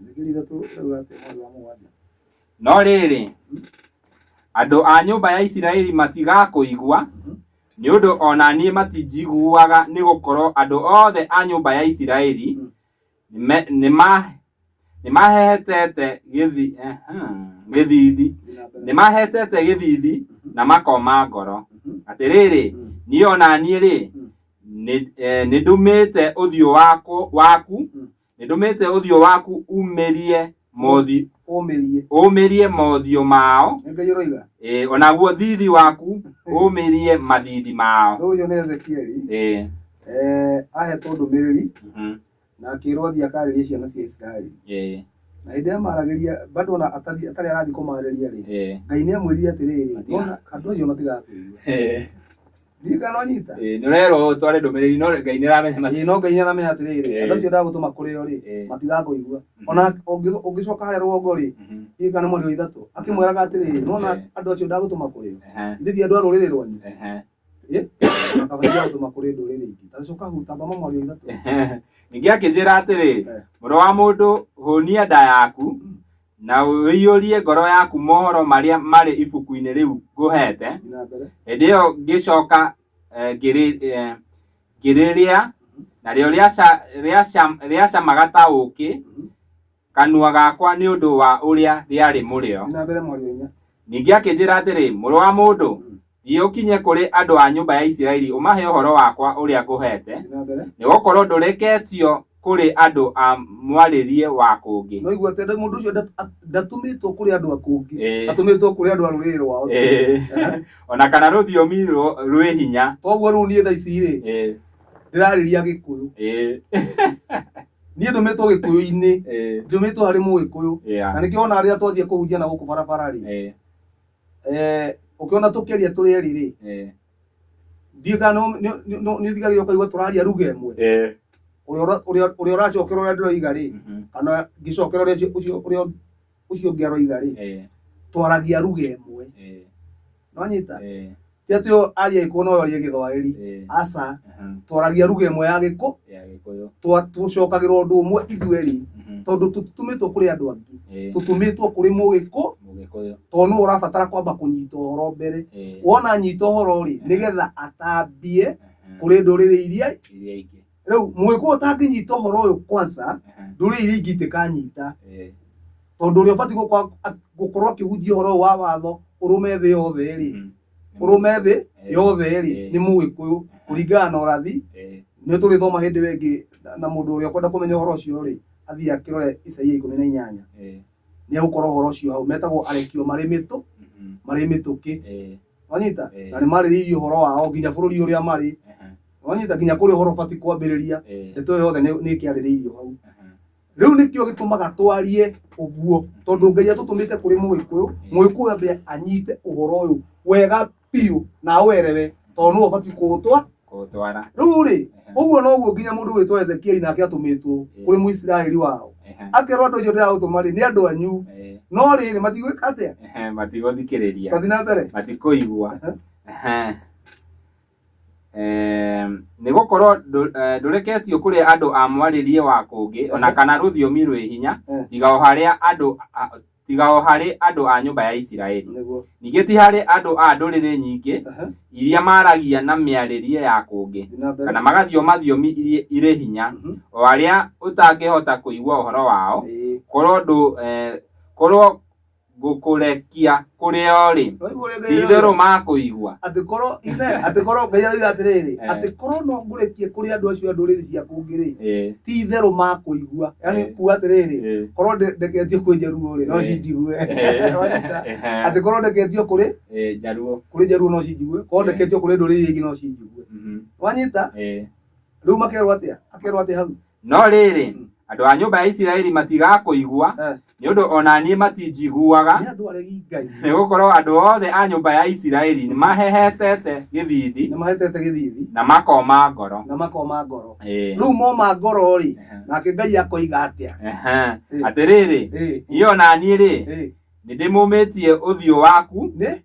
Ezekieli 3 rĩu atĩ mũhari wa mũgwanja no rĩrĩ andũ a nyũmba ya Isiraeli matigakũigua nĩ ũndũ ona niĩ matinjiguaga nĩ gũkorwo andũ othe a nyũmba ya Isiraeli nĩ mahetete gĩthithi nĩ mahetete gĩthithi na makoma ngoro atĩrĩrĩ niĩ ona niĩ rĩ nĩ ndũmĩte ũthiũ waku umĩrie mothiũ mao onaguo thithi waku umĩrie mathithi mao. Ũyũ nĩ Ezekieli ahetwo ndũmĩrĩri na akĩrwo athiĩ akarĩrie ciana cia Isiraeli na hĩndĩ ĩrĩa maragĩria bado ona atarĩ arathiĩ kũmarĩria rĩ Ngai nĩ amwĩrire atĩrĩrĩ ona andũ acio matigakũigua ndirikana wanyita nĩ ũrerwo ũtware ndũmĩrĩri no Ngai nĩ aramenya no Ngai nĩ aramenya atĩrĩrĩ andũ acio ndagũtũma kũrĩ o rĩ matigakũigua ona ũngĩcoka harĩa rũgongo rĩ ndirikana mweri wa ithatũ akĩmwĩraga atĩrĩrĩ nona andũ acio ndagũtũma kũrĩ o ithe andũ a rũrĩrĩ rwanyu akabatia gũtũma kũrĩ ndũrĩrĩ ingĩ tacoka huta thoma mweri wa ithatũ ningĩ akĩnjĩra atĩrĩ mũrũ wa mũndũ hũnia nda yaku na ũiyũrie ngoro yaku mohoro marĩa marĩ ibuku-inĩ rĩu ngũhete hĩndĩ ĩyo ngĩcoka ngĩrĩrĩa narĩo rĩacamaga ta ũũkĩ kanua gakwa nĩ ũndũ wa ũrĩa rĩarĩ mũrĩo. Ningĩ akĩnjĩra atĩrĩ mũrũ wa mũndũ thiĩ ũkinye kũrĩ andũ a nyũmba ya Isiraeli ũmahe ũhoro wakwa ũrĩa ngũhete nĩgũkorwo ndũreketio kũrĩ andũ a mwarĩrie wa kũngĩ. No igua atĩ mũndũ ũcio ndatũmĩtwo kũrĩ andũ a kũngĩ atũmĩtwo kũrĩ andũ a rũrĩrĩ rwao ona kana rũthiomi rwĩ hinya. Toguo rĩu niĩ thaa ici rĩ ndĩrarĩria Gĩkũyũ niĩ ndũmĩtwo Gĩkũyũ-inĩ ndũmĩtwo harĩ Mũgĩkũyũ na nĩkĩo ona arĩa twathiĩ kũhunjia na gũkũ barabara rĩ ũkĩona tũkĩaria tũrĩ erĩ rĩ ndirikana nĩ ũthigagĩrĩria ũkaigua tũraria lugha ĩmwe ũrĩa ũracokera ũrĩa ndĩroiga rĩ kana ngĩcokera ũrĩa ũcio ũngĩ aroiga rĩ twaragia lugha ĩmwe nĩwanyita ti atĩ ũyũ aria Gĩkũyũ na ũyũ arie Gĩthwaĩri aca twaragia lugha ĩmwe ya Gĩkũyũ tũcokagĩra ũndũ ũmwe ithuĩ erĩ tondũ tũtũmĩtwo kũrĩ andũ angĩ tũtũmĩtwo kũrĩ Mũgĩkũyũ tondũ nĩwe ũrabatara kwamba kũnyita ũhoro mbere wona nyita ũhoro rĩ nĩgetha atambie kũrĩ ndũrĩrĩ iria ingĩ. Rĩu Mũgĩkũyũ ũtangĩnyita ũhoro ũyũ kwanza ndũrĩrĩ iria ingĩ itikanyita tondũ ũrĩa ũbatiĩ gũkorwo akĩhunjia ũhoro ũyũ wa watho ũrũme thĩ yothe rĩ ũrũme thĩ yothe rĩ nĩ Mũgĩkũyũ kũringana na ũrathi nĩ tũrĩthoma hĩndĩ ĩngĩ na mũndũ ũrĩa ũkwenda kũmenya ũhoro ũcio rĩ athiĩ akĩrore Isaia 18 nĩ agũkorwo ũhoro ũcio hau metagwo arekio marĩ mĩtũkĩ wanyita na nĩ marĩrĩirie ũhoro wao nginya bũrũri ũrĩa marĩ wanyita nginya kũrĩ ũhoro ũbatiĩ kwambĩrĩria ndeto yothe nĩ ĩkĩarĩrĩirio hau. Rĩu nĩkĩo gĩtũmaga twarie ũguo tondũ Ngai atũtũmĩte kũrĩ Mũgĩkũyũ ambe anyite ũhoro ũyũ wega biũ na awerewe tondũ nĩwe ũbatiĩ kũũtwara. Rĩu rĩ ũguo noguo nginya mũndũ wĩtwo Ezekieli nake atũmĩtwo kũrĩ Mũisiraeli wao akerwo andũ acio ndĩragũtũma rĩ nĩ andũ anyu no rĩrĩ matigwĩka atĩa matigũthikĩrĩria twathi na mbere matikũigua nĩ gũkorwo ndũreketio kũrĩ andũ a mwarĩrie wa kũngĩ ona kana rũthiomi rwĩ hinya tiga o harĩ andũ a nyũmba ya Isiraeli. Ningĩ ti harĩ andũ a ndũrĩrĩ nyingĩ iria maragia na mĩarĩrie ya kũngĩ kana magathio thiomi irĩ hinya o arĩa ũtangĩhota kũigua ũhoro wao korwo gũkũrekia kũrĩ o rĩ ti-itherũ makũigua. Atĩkorwo Ngai arauga atĩrĩrĩ atĩkorwo no ngũrekie kũrĩ andũ acio a ndũrĩrĩ cia kũngĩ rĩ ti-itherũ makũigua. Yani kuga atĩrĩrĩ korwo ndeketio kwĩ Jaruo rĩ no cinjigue atĩkorwo ndeketio kũrĩ Jaruo no cinjigue korwo ndeketio kũrĩ ndũrĩrĩ ingĩ no cinjigue wanyita. Rĩu makerwo atĩa hau no rĩrĩ Andũ a nyũmba ya Isiraeli matigakũigua nĩ ũndũ ona niĩ matinjiguaga nĩ andũ aregi Ngai nĩ gũkorwo andũ othe a nyũmba ya Isiraeli nĩ mahehetete gĩthithi nĩ mahetete gĩthithi na makoma ngoro. Rĩu moma ngoro rĩ nake Ngai akoiga atĩa? Atĩrĩrĩ, iyo na niĩ rĩ nĩ ndĩmũmĩtie ũthiũ waku, nĩ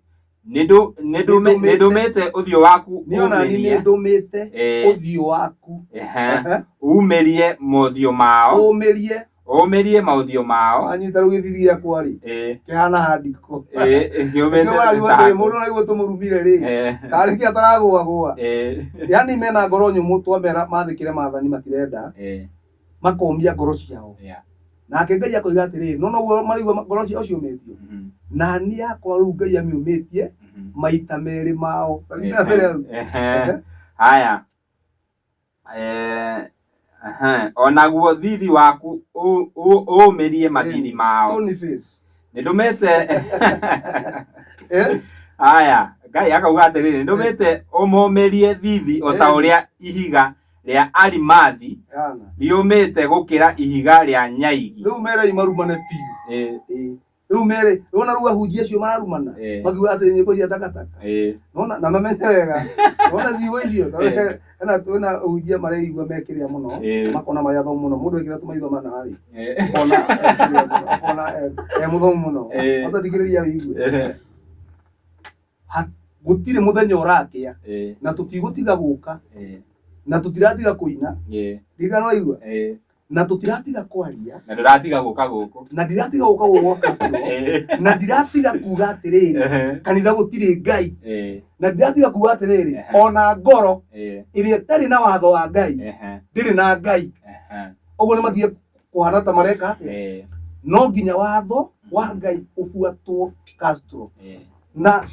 ndũmĩte ũthiũ waku nĩ ndũmĩte ũthiũ waku umĩrie maũthiũ mao, ũmĩrie maũthiũ mao. Anyita rĩu gĩthithi gĩakwa rĩ kĩhana handiko mũndũ naiguo tũmũrumire rĩ tarĩkia ataragũagũa, yani mena ngoro nyũmũ, twamera mathĩkĩre maathani matirenda makomia ngoro ciao. Nake Ngai akoiga atĩrĩrĩ, no noguo marigua ngoro ciao ciũmĩtio, na niĩ yakwa rĩu Ngai amiumĩtie maita merĩ mao. Haya, onaguo thithi waku ũmĩrie mathiri mao. Nĩ ndũmĩte haya, Ngai akauga atĩrĩrĩ, nĩ ndũmĩte ũmũmĩrie thithi o ta ũrĩa ihiga rĩa Arimathi riumĩte gũkĩra ihiga rĩa nyaigi. Rĩu mere marumane biũ. Rĩu mere rĩona rĩu ahunjia acio mararumana makiuga atĩ nyĩmbo cia takataka. Nona na mamenye wega nona ciugo icio kana twĩna ahunjia mareigua mekĩrĩa mũno makona marĩa thomu mũno, mũndũ ekĩra tũmaitho mana rĩ ona mũthomu mũno ũtathikĩrĩria wĩigue. Gũtirĩ mũthenya ũrakĩa na tũtigũtiga gũka na tũtiratiga kũina ndiga no igua na tũtiratiga kwaria na ndĩratiga gũka gũkũ na ndiratiga gũka gũkũ na ndiratiga kuga atĩrĩrĩ kanitha gũtirĩ Ngai na ndiratiga kuga atĩrĩrĩ ona ngoro ĩrĩa ĩtarĩ na watho wa Ngai ndĩrĩ na Ngai. Ũguo nĩ mathiĩ kũhana ta mareka no nginya watho wa Ngai ũbuatwo Castro. Na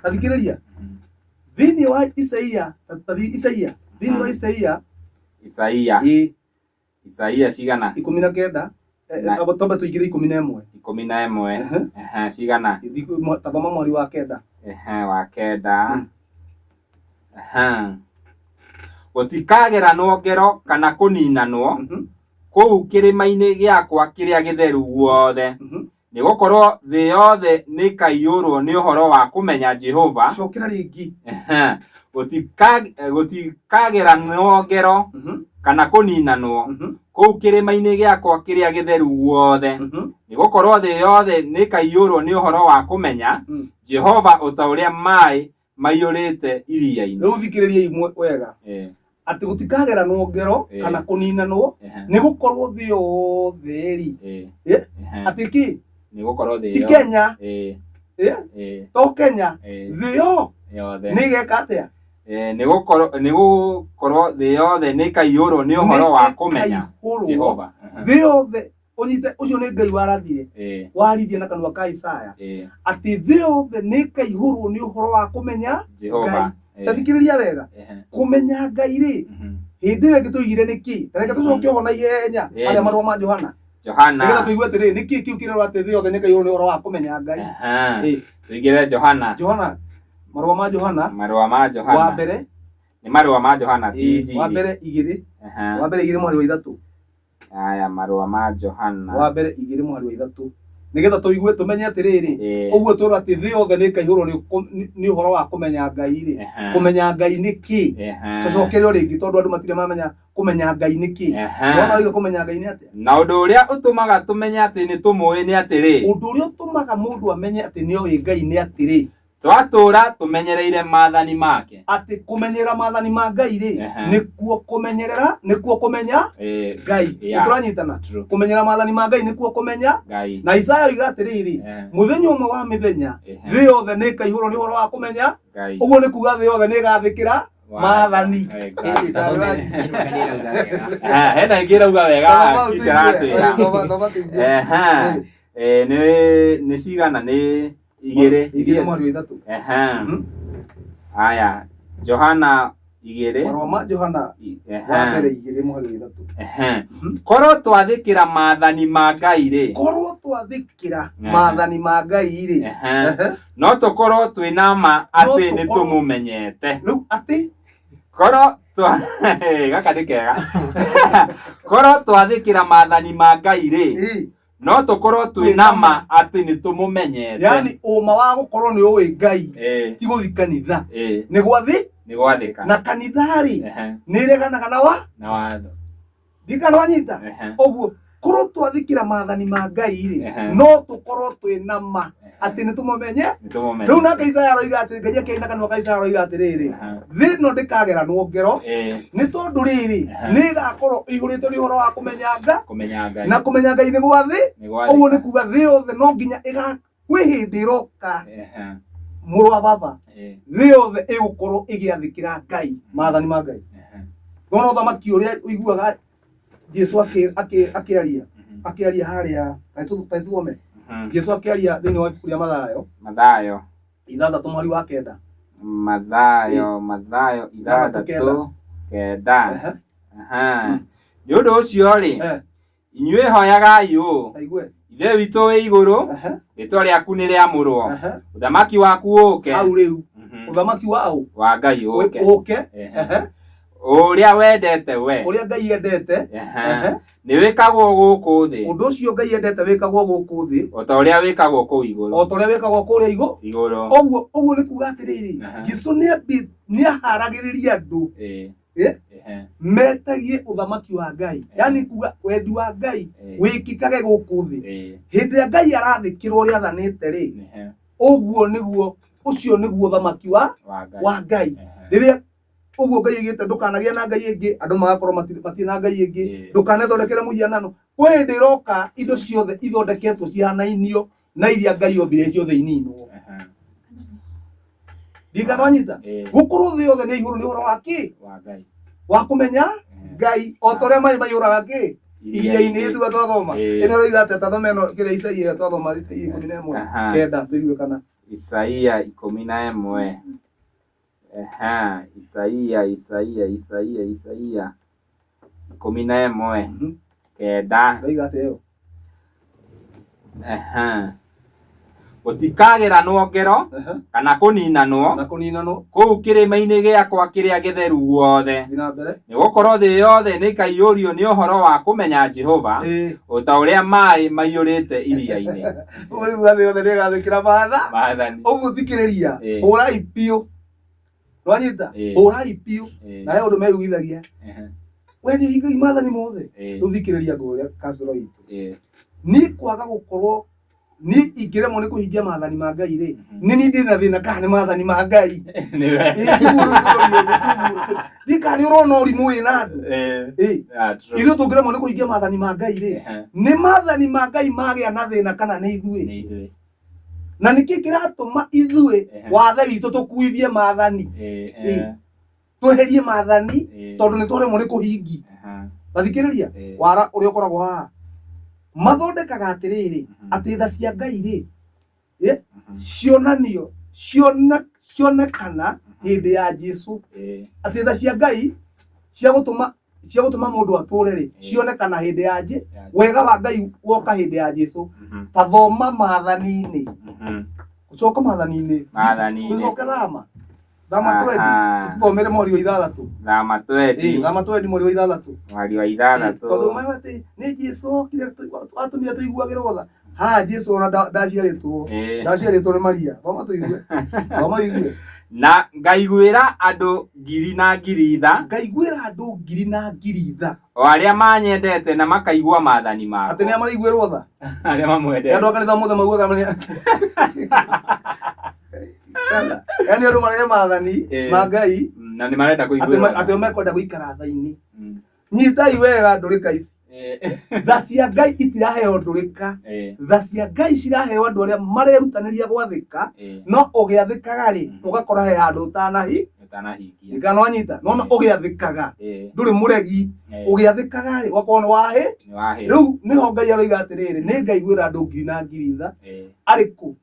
tathikĩrĩria thĩinĩ wa Isaia thĩinĩ wa Isaia cigana 19 Tomba tuingĩre 11 cigana tathoma mweri wa kenda wa kenda. Gũtikageranwo ngero kana kũninanwo kũu kĩrĩma-inĩ gĩakwa kĩrĩa gĩtheru guothe, nĩ gũkorwo thĩ yothe nĩ kaiyũrwo nĩ ũhoro wa kũmenya Jehova. Cokera rĩngĩ gũtikageranwo ngero kana kũninanwo kũu kĩrĩma-inĩ gĩakwa kĩrĩa gĩtheru guothe, nĩ gũkorwo thĩ yothe nĩ kaiyũrwo nĩ ũhoro wa kũmenya Jehova o ta ũrĩa maaĩ maiyũrĩte iria-inĩ. Rĩu thikĩrĩriai wega atĩ gũtikageranwo ngero kana kũninanwo nĩ gũkorwo thĩ yothe rĩ atĩ kĩ nĩ gũkorwo thĩ ti Kenya to Kenya thĩ yothe nĩ geka atĩa nĩ gũkorwo thĩ yothe nĩ kaiyũrwo nĩ ũhoro wa kũmenya Jehova. Thĩ yothe ũnyite ũcio nĩ Ngai warathire waririe na kanua ka Isaya atĩ thĩ yothe nĩ kaiyũrwo nĩ ũhoro wa kũmenya Jehova. Tathikĩrĩria wega kũmenya Ngai rĩ hĩndĩ ĩyo ĩngĩ nĩkĩ reke tũcoke ho na ihenya arĩa marũa ma Johana nĩgetha tũigue atĩrĩ nĩkĩ kĩu kĩrerwo atĩ thĩ yothe nĩ kaiyũrwo nĩ ũhoro wa kũmenya Ngai. Tũingĩre Johana marũa ma Johana wa mbere nĩ marũa ma Johana TG wa mbere 2 mweri wa 3. Haya, marũa ma Johana wa mbere 2 mweri wa 3 nĩgetha tũigue tũmenye atĩrĩrĩ ũguo tũrũ atĩ thĩ yothe nĩ kaiyũrwo nĩ ũhoro wa kũmenya Ngai rĩ kũmenya Ngai nĩkĩ. Tũcokerio rĩngĩ tondũ andũ matirĩ mamenya kũmenya Ngai nĩkĩ. Wona rĩu kũmenya Ngai nĩ atĩa na ũndũ ũrĩa ũtũmaga tũmenye atĩ nĩ tũmũĩ nĩ atĩrĩ ũndũ ũrĩa ũtũmaga mũndũ amenye atĩ nĩ oĩ Ngai nĩ atĩrĩ twatũra tũmenyereire maathani make. Atĩ kũmenyera maathani ma Ngai rĩ nĩkuo kũmenyerera nĩkuo kũmenya Ngai. Tũranyitana kũmenyera maathani ma Ngai nĩkuo kũmenya Ngai. Na Isaya oiga atĩrĩrĩ mũthenya ũmwe wa mĩthenya thĩ yothe nĩ kaiyũrwo nĩ ũhoro wa kũmenya Ngai. Ũguo nĩ kuga thĩ yothe nĩ ĩgathĩkĩra maathani. Hena ingĩ rauga wega icaratwĩra nĩ cigana nĩ 2 mweri wa 3. Haya, Johana 2 marũa ma Johana wa mbere 2 mweri wa 3. Korwo twathĩkĩra maathani ma Ngai rĩ korwo twathĩkĩra maathani ma Ngai rĩ no tũkorwo twĩna ma atĩ nĩ tũmũmenyete. Rĩu atĩ Koro twa gaka nĩ kega. Koro twathĩkĩra maathani ma Ngai rĩ, no tũkorwo twĩna ma atĩ nĩ tũmũmenyete. Yani ũma wa gũkorwo nĩ ũĩ Ngai ti gũthi kanitha nĩ gwathĩka, na kanitha rĩ nĩ ĩreganaga na watho. Ndikana wanyita ũguo korwo twathĩkĩra maathani ma Ngai rĩ no tũkorwo twĩna ma atĩ nĩ tũmũmenye. Rĩu nake Isaya aroiga atĩ Ngai akĩina kanua ka Isaya aroiga atĩrĩrĩ, thĩ ĩno ndĩkageranwo ngero nĩ tondũ rĩrĩ nĩ ĩgakorwo ĩihũrĩtwo nĩ ũhoro wa kũmenya Ngai, na kũmenya Ngai nĩ gwathĩ. Ũguo nĩ kuga thĩ yothe no nginya kwĩ hĩndĩ ĩroka mũrũ wa baba, thĩ yothe ĩgũkorwo ĩgĩathĩkĩra Ngai, maathani ma Ngai. Nona ũthamaki ũrĩa ũiguaga Jesu akĩaria harĩa taituome Jesu akĩaria thĩinĩ wa ibuku rĩa Mathayo 6:9. Mathayo 6:9. Nĩ ũndũ ũcio rĩ, inyuĩ hoyagai ũũ: Ithe witũ wĩ igũrũ, rĩĩtwa rĩaku nĩ rĩamũrwo, ũthamaki waku ũũke. Hau rĩu ũthamaki wa Ngai ũũke, ũrĩa wendete we, ũrĩa Ngai endete nĩ wĩkagwo gũkũ thĩ. Ũndũ ũcio Ngai endete wĩkagwo gũkũ thĩ o ta ũrĩa wĩkagwo kũu igũrũ, o ta ũrĩa wĩkagwo kũrĩa igũrũ. Ũguo nĩ kuga atĩrĩrĩ, Jesũ nĩ aharagĩrĩria andũ metagie ũthamaki wa Ngai, yani kuga wendi wa Ngai wĩkĩkage gũkũ thĩ. Hĩndĩ ĩrĩa Ngai arathĩkĩrwo ũrĩa athanĩte rĩ, ũcio nĩguo ũthamaki wa Ngai. Rĩrĩa ũguo Ngai augĩte ndũkanagĩe na Ngai ĩngĩ, andũ magakorwo matirĩ na Ngai ĩngĩ, ndũkanethondekere mũhianano. Kwĩ hĩndĩ ĩroka indo ciothe ithondeketwo cihanainio na iria Ngai ombire ciothe ininwo. Ndikana wanyita gũkorwo thĩ yothe nĩ igũrũ nĩ ũhoro wa kĩ? Wa kũmenya Ngai, o ta ũrĩa maĩ maiyũraga kĩ? Iria-inĩ. Ithuĩ twathoma ĩno ĩroiga atĩ tathoma ĩno kĩrĩa Isaia twathoma Isaia 11:9 tũigue kana Isaia 11. Isaia 11:9. Ndoiga atĩ ĩyo gũtikageranwo ngero kana kũninanwo kũu kĩrĩma-inĩ gĩakwa kĩrĩa gĩtheru guothe, nĩ gũkorwo thĩ yothe nĩ ĩkaiyũrio nĩ ũhoro wa kũmenya Jehova, o ta ũrĩa maĩ maiyũrĩte iria-inĩ. Thĩ yothe nĩ ĩgathĩkĩra maathani. Ũguo thikĩrĩria, hũrai piũ. Nwanyita hũrai piũ, na he ũndũ meugithagia, we nĩ hingai maathani mothe. Rũthikĩrĩria ngũrĩa kasoro itũ nĩ kwaga gũkorwo ni ingĩremwo nĩ kũhingia maathani ma Ngai rĩ, nĩ niĩ ndĩ na thĩna kana nĩ maathani ma Ngai. Ndikari ũrona ũrimũ wĩ na andũ. Ithuĩ tũngĩremwo nĩ kũhingia maathani ma Ngai rĩ, nĩ maathani ma Ngai magĩa na thĩna kana nĩ ithuĩ? Na nĩkĩ kĩratũma ithuĩ wathe witũ tũkuithie maathani, tweherie maathani tondũ nĩ twaremwo nĩ kũhingi? Gathikĩrĩria, wara ũrĩa ũkoragwo haha mathondekaga atĩrĩrĩ, atĩ tha cia Ngai rĩ cionekana hĩndĩ ya Jesũ, atĩ tha cia Ngai cia gũtũma mũndũ atũre rĩ cionekana hĩndĩ ya wega wa Ngai woka hĩndĩ ya Jesũ. Ta thoma maathani-inĩ, gũcoka maathani-inĩ, gũcoka Rama 20 tuthomere mweri wa 6. Rama 20 mweri wa 6 tondũ mawe atĩ nĩ Jesũ okire atũmire tũiguagĩrwo tha. Jesũ ona ndaciarĩtwo nĩ Maria. Thoma tũigue. Na ngaiguĩra andũ ngiri na ngiri tha, o arĩa manyendete na makaigua maathani makwa. Atĩ nĩ amaraiguĩrwo tha arĩa mamwendete. Andũ a kanitha mothe maugaga yani andũ marere maathani ma Ngai na nĩ marenda kũiguĩra, atĩ mekwenda gũikara tha-inĩ. Nyitai wega ndũrĩka ici. Tha cia Ngai itiraheo ndũrĩka, tha cia Ngai ciraheo andũ arĩa marerutanĩria gwathĩka. No ũgĩathĩkaga rĩ ũgakora he handũ ũtanahingia. Nganwanyita no ũgĩathĩkaga ndũrĩ mũregi, ũgĩathĩkaga rĩ ũgakorwo nĩ wahĩ. Rĩu nĩho Ngai aroiga atĩrĩrĩ, nĩ ngaiguĩra andũ ngiri na ngiri tha arĩkũ?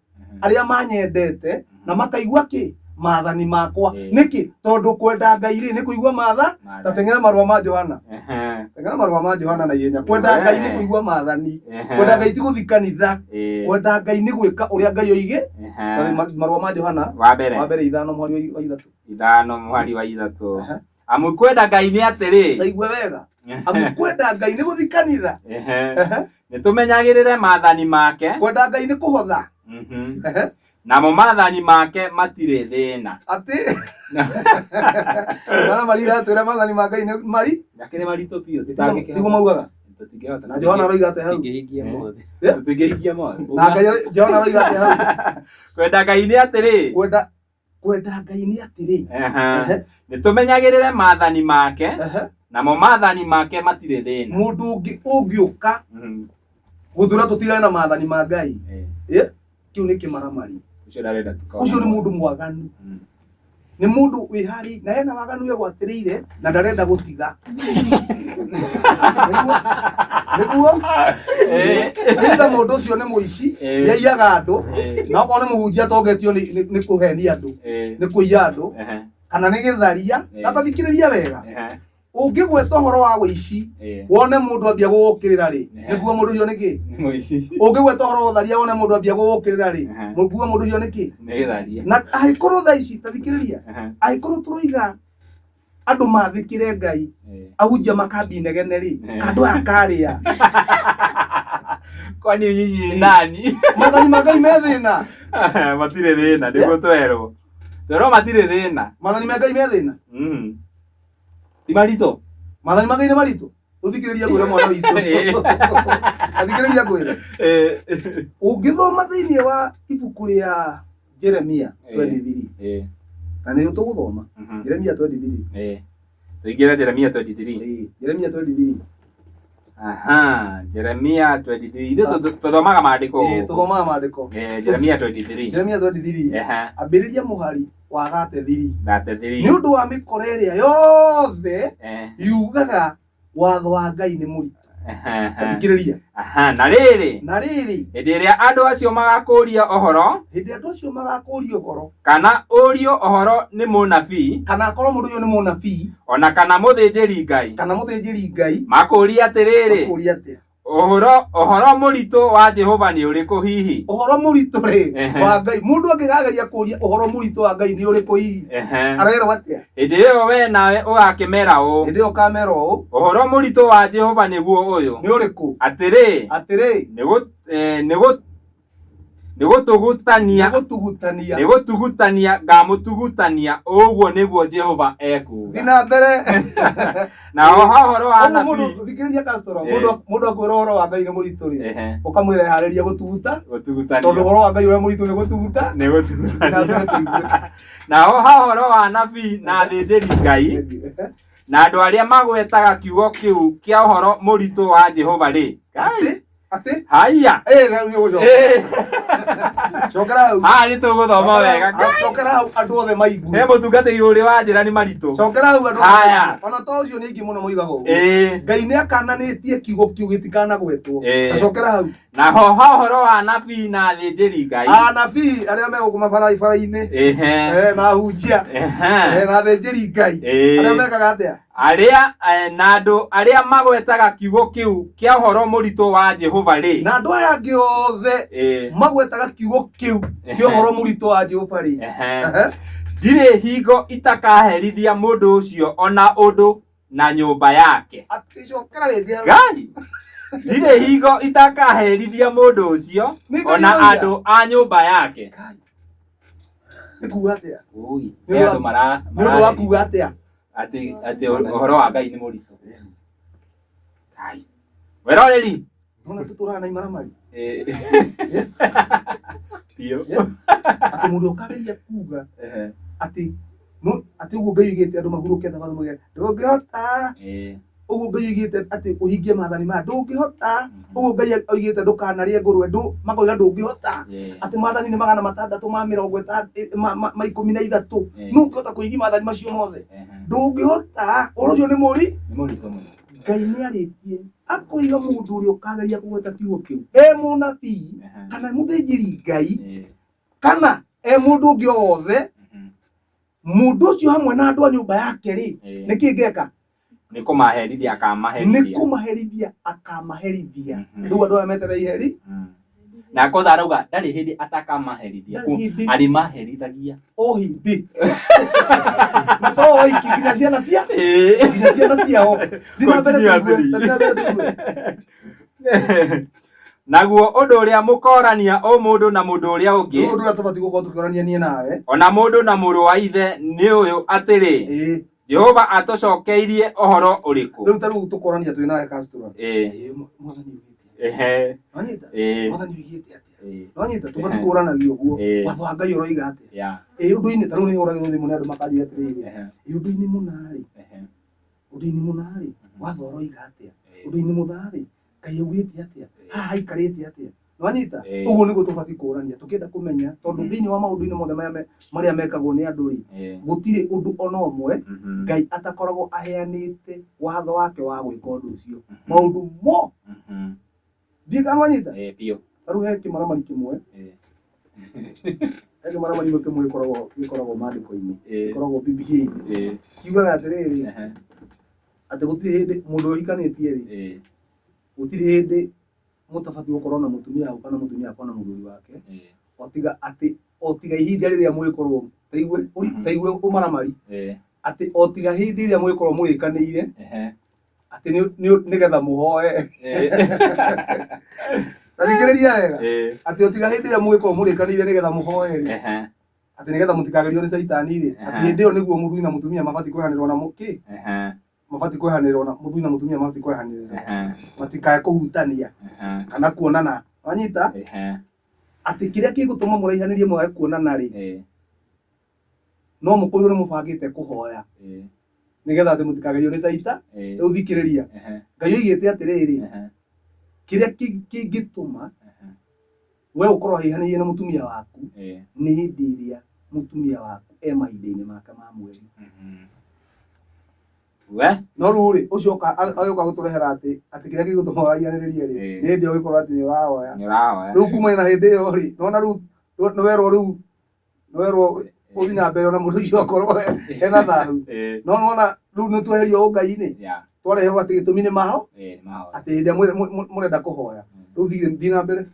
Arĩa manyendete na makaigua kĩ? Maathani makwa. Nĩkĩ? Tondũ kwenda Ngai rĩ nĩ kũigua maatha. Ta teng'era marũa ma Johana, na ihenya. Kwenda Ngai nĩ kũigua maathani. Kwenda Ngai ti gũthi kanitha. Kwenda Ngai nĩ gwĩka ũrĩa Ngai oige. Marũa ma Johana wa mbere 5:3. Amukwenda Ngai nĩ atĩrĩ. Ndaigua wega. Amukwenda Ngai nĩ gũthi kanitha. Nĩtũmenyagĩrĩre maathani make. Kwenda Ngai nĩ kũhotha. Namo maathani make matirĩ thĩna. Atĩ na marira twĩra maathani ma Ngai nĩ mari Lakini maritũ biũ tiguo maugaga. Na Johana roiga atĩ hau. Tũtingĩhingia mothe. Na Ngai Johana roiga atĩ hau. Kwenda Ngai nĩ atĩrĩ. Kwenda Ngai nĩ atĩrĩ. Nĩtũmenyagĩrĩre maathani make. Namo maathani make matirĩ thĩna. Mũndũ ũngĩũka gũthura tũtigane na maathani ma Ngai. Kĩu nĩ kĩmaramari. Ũcio nĩ mũndũ mwaganu. Nĩ mũndũ wĩ hari na hena waganu we gwatĩrĩire na ndarenda gũtiga. Nĩguo nĩgetha mũndũ ũcio nĩ mũici yaiyaga andũ na okorwo nĩ mũhunjia atongetio nĩ kũhenia andũ nĩ kũiya andũ kana nĩ gĩtharia na tathikĩrĩria wega. Ũngĩgweta ũhoro wa ũici wone mũndũ ambia gũgũkĩrĩra rĩ nĩguo mũndũ ũcio nĩkĩ nĩ mũici. Ũngĩgweta ũhoro wa ũtharia wone mũndũ ambia gũgũkĩrĩra rĩ nĩguo mũndũ ũcio nĩkĩ nĩ gĩtharia. Na angĩkorwo thaa ici tathikĩrĩria angĩkorwo tũroiga andũ mathikĩre Ngai ahunjia makambi negene rĩ andũ aya karĩa kwani nyinyi nani? Maathani ma Ngai me thĩna. Matirĩ thĩna nĩguo twerwo matirĩ thĩna. Maathani ma Ngai me thĩna. Ti maritũ. Maathani ma Ngai nĩ maritũ. Ũthikĩrĩria gwĩra mwana witũ. Athikĩrĩria gwĩra. Ũngĩthoma thĩinĩ wa ibuku rĩa Jeremia 23. Na nĩ tũgũthoma Jeremia 23. Tũingĩre Jeremia 23. Jeremia 23. Jeremia 23. Ithuĩ tũthomaga maandĩko. Tũthomaga maandĩko. Jeremia 23. Jeremia 23. Ambĩrĩria mũhari wa gatethiri. Gatethiri. Nĩ ũndũ wa mĩkora ĩrĩa yothe yugaga watho wa Ngai nĩ mũritũ. Athikĩrĩria. Na rĩrĩ. Hĩndĩ ĩrĩa andũ acio magakũria ũhoro. Kana ũrio ũhoro nĩ mũnabii. Kana akorwo mũndũ ũyũ nĩ mũnabii. Ona kana mũthĩnjĩri Ngai. Makũria atĩrĩrĩ. Ũhoro mũritũ wa Jehova nĩ ũrĩkũ hihi? Ũhoro mũritũ rĩ wa Ngai. Mũndũ angĩgageria kũria ũhoro mũritũ wa Ngai nĩ ũrĩkũ hihi? Arerwo atĩa? Hĩndĩ ĩyo we nawe ũgakĩmera ũũ. Hĩndĩ ĩyo ũkamera ũũ. Ũhoro mũritũ wa Jehova nĩguo ũyũ. Nĩ ũrĩkũ? Atĩrĩ. Nĩgũtugutania ngamũtugutania ũguo nĩguo Jehova ekuga. Thina mbere. Na ũhoro wa anabii. Thikĩrĩria Castro. Mũndũ akwĩra ũhoro wa Ngai nĩ mũritũ rĩ ũkamwĩra harĩria gũtugutania. Tondũ ũhoro wa Ngai ũrĩa mũritũ nĩ gũtugutania. Na ũhoro wa anabii na athĩnjĩri Ngai na andũ arĩa magwetaga kiugo kĩu kĩa ũhoro mũritũ wa Jehova rĩ. Ate? Haya. Chokera hau. Nĩ tũgũthoma wega. Chokera hau andũ othe maigue. He mũtungatĩri ũrĩ wa njĩra nĩ maritũ. Chokera hau andũ. Haya. Ona to ũcio nĩ aingĩ mũno moigaga ũguo. Ngai nĩ akananĩtie kiugo kĩu gĩtikanagwetwo. Chokera hau. Na ũhoro wa anabii na athĩnjĩri Ngai. Anabii arĩa megũkuma barabara-inĩ. Na ahunjia. Na athĩnjĩri Ngai. Arĩa mekaga atĩa? Na andũ arĩa magwetaga kiugo kĩu kĩa ũhoro mũritũ wa Jehova rĩ. Na andũ aya angĩ othe magwetaga kiugo kĩu kĩa ũhoro mũritũ wa Jehova rĩ. Ndirĩ hingo itakaherithia mũndũ ũcio ona ũndũ na nyũmba yake. Atĩcokera rĩngĩ. Ngai. Ndirĩ hingo itakaherithia mũndũ ũcio ona andũ a nyũmba yake. Nĩ kuuga atĩa? Nĩ andũ mara. Nĩ ũndũ wa kuuga atĩa? Atĩ ũhoro wa Ngai nĩ mũritũ. Ngai. Weroreri. Ona tũtũraga na imaramari. Tio. Atĩ mũndũ ũkarĩria kuuga atĩ ũguo Ngai oigĩte andũ mahurũke thabatũ mũgeni. Ndũngĩhota. Ũguo Ngai oigĩte atĩ ũhingie maathani maya ndũngĩhota. Ũguo Ngai oigĩte ndũkanarĩe ngũrwe makoiga ndũngĩhota. Atĩ maathani nĩ 600 ma 13. Ndũngĩhota kũhingia maathani macio mothe. Ndũngĩhota. Ũhoro ũcio nĩ mũritũ mũno. Ngai nĩ arĩtie akũiga mũndũ ũrĩa ũkageria kũgweta kiugo kĩu mũnabii kana mũthĩnjĩri Ngai kana mũndũ ũngĩ o wothe. Mũndũ ũcio hamwe na andũ a nyũmba yake rĩ nĩkĩ ngeka? Nĩ kũmaherithia akamaherithia. Rĩu andũ aya metereire iheri na kotha arauga ndari hindi atakamaherithia alimaherithagia o hindi no iki ngina ciana ciao naguo undu uria mukorania o mundu na mundu uria ungi undu uria tubati gukorwo tukiorania nie nawe ona mundu na muru wa ithe ni uyu atiri Jehova atocokeirie ohoro uriku riu taru tukorania twi nawe Castro mwathani mwathani ugite atia nonyita tubati kuranagio guo watho wa Ngai uroiga atia undu-ini taru ni uragio thimu ni andu makajuga atiriri undu-ini munari watho uroiga atia undu-ini muthari Ngai ugite atia haha ikarite atia nonyita uguo niguo tubati kurania tukienda kumenya tondu thiini wa maundu-ini mothe maria mekagwo ni andu ri gutiri undu ona umwe Ngai atakoragwo aheanite watho wake wa gwika undu ucio maundu mo ndika nonyita pio taru he kimaramari kimwe he kimaramari kimwe gikoragwo mandiko-ini gikoragwo Biblia kiugaga atiriri ati gutiri hindi mundu uhikanitie ri gutiri hindi mutabati gukorwo na mutumia au kana mutumia akona muthuri wake otiga ihinda riria mwikorwo taigue umaramari ati otiga hindi riria mwikorwo murikanire ati nigetha muhoe tarigiriria wega ati otiga hindi riria mwikorwo murikanire nigetha muhoe ati nigetha mutikagerio ni saitani ri ati hindi iyo niguo muthuri na mutumia mabati kwehanirwo na muki mabati kwehanirwo na muthuri na mutumia mabati kwehanirwo matikae kuhutania kana kuonana wanyita ati kiria kigutuma muraihanirie mwae kuonana ri no mukoiro ni mubangite kuhoya nigetha ati mutikagerio ni saita uthikiriria Ngai oigite atiriri kiria kingituma we ukorwo hihanĩirie na mutumia waku ni hindi iria mutumia waku mahinda-ini make ma mweri no ruri ucio agioka guturehera ati kiria gigutuma waihanĩrĩrie ri ni hindi ugikorwo ati ni urahoya riu kuma na hindi iyo ri nona riu niwerwo uthi na mbere ona mundu ucio akorwo ena thahu no nona riu nitweherio Ngai-ini twareherwo ati gitumi ni maho ati hindi murenda kuhoya riu thiĩ na mbere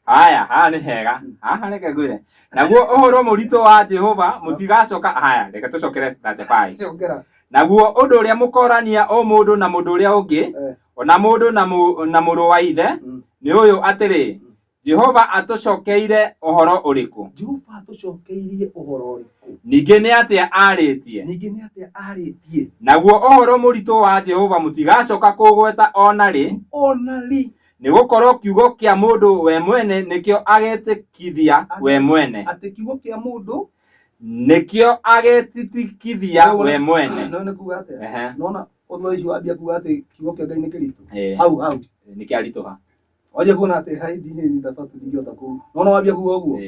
haya haha ni hega haha reke ngwire naguo uhoro murito wa Jehova mutigacoka haya reke tucokere 35 naguo undu uria mukorania o mundu na mundu uria ungi ona mundu na muru wa ithe ni uyu atiri Jehova atucokeire ohoro uriku Jehova atucokeirie ohoro uriku ningi ni atia aritie naguo ohoro murito wa Jehova mutigacoka kugweta ona ri ni gukorwo kiugo kia mundu we mwene nikio agetikithia we mwene ati kiugo kia mundu nikio agetitikithia we mwene no ne kuga ate nona odwa icio ambia kuga ati kiugo kia Ngai ni kiritu hau nikiaritoha waje kuona ati haidi ni thafatu ndingĩhota ku nona wambia kuga uguo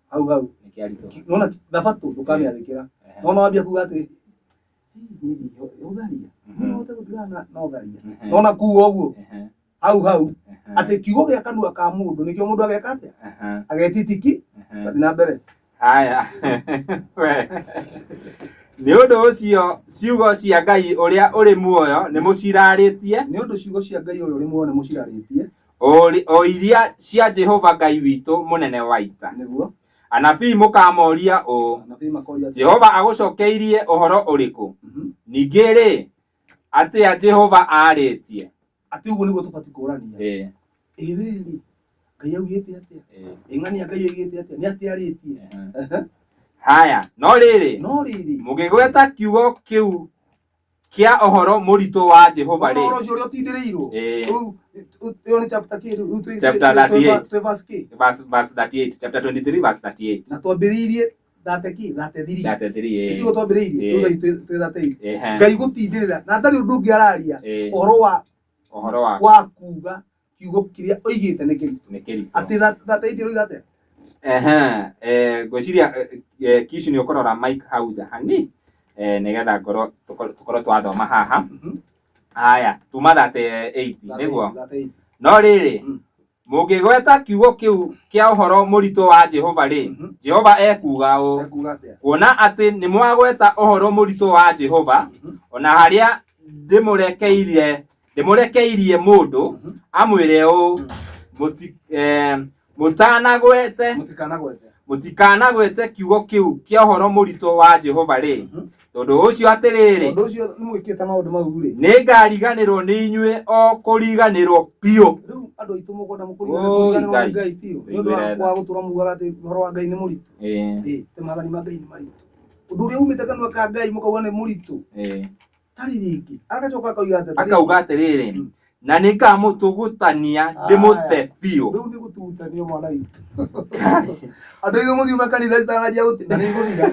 hau nikiaritoha nona thafatu ndukamiathikira nona wambia kuga ati utharia nota gutigana na utharia nona kuga uguo hau ati kiugo gia kanua ka mundu nikio mundu ageka atia agetitiki bathi na mbere haya ni undu ucio ciugo cia Ngai uria uri muoyo ni muciraritie ni undu ciugo cia Ngai uria uri muoyo ni muciraritie o iria cia Jehova Ngai witu munene wa ita niguo anabii mukamoria Jehova agucokeirie ohoro uriku ningi ri atia Jehova aritie ati uguo niguo tubati kurania weri Ngai augite atia ing'ania Ngai augite atia ni atia aritie haya no riri mugigweta kiugo kiu kia ohoro murito wa Jehova ri ohoro uria utindirirwo iyo ni chapter 38 chapter 23 verse 38 na twambiriirie 33 ndio twambiriirie twi 38 Ngai gutindirira na ndari undu ungi araria ohoro wa kuga kiugo kiria oigite ni kiritu ati 38 oiga atia ngwiciria Kish ni ukorora mic hau jahani nigetha ngoro tukorwo twathoma haha haya tuma 38 niguo no riri mugigweta kiugo kiu kia ohoro murito wa Jehova ri Jehova ekuga u kuona ati ni mwagweta ohoro murito wa Jehova ona haria ndimurekeirie mundu amwire u mutanagwete kiugo kiu kia horo murito wa Jehova ri tondu ucio atiriri ni mwikite maundu mau ri ni ngariganirwo ni inyue o kuriganirwo piu riu andu aitu mugonda mukuriganirwo ngai piu ni undu wa gutura mugaga ati horo wa ngai ni muritu te mathani ma ngai ni maritu undu uria umite kanua ka ngai mukauga ni muritu tari ringi agacoka akauga atiriri na nikamutugutania ndimute biu riu ni gututania mwana itu andu aitu muthiuma kanitha citanajia gutina ni guthira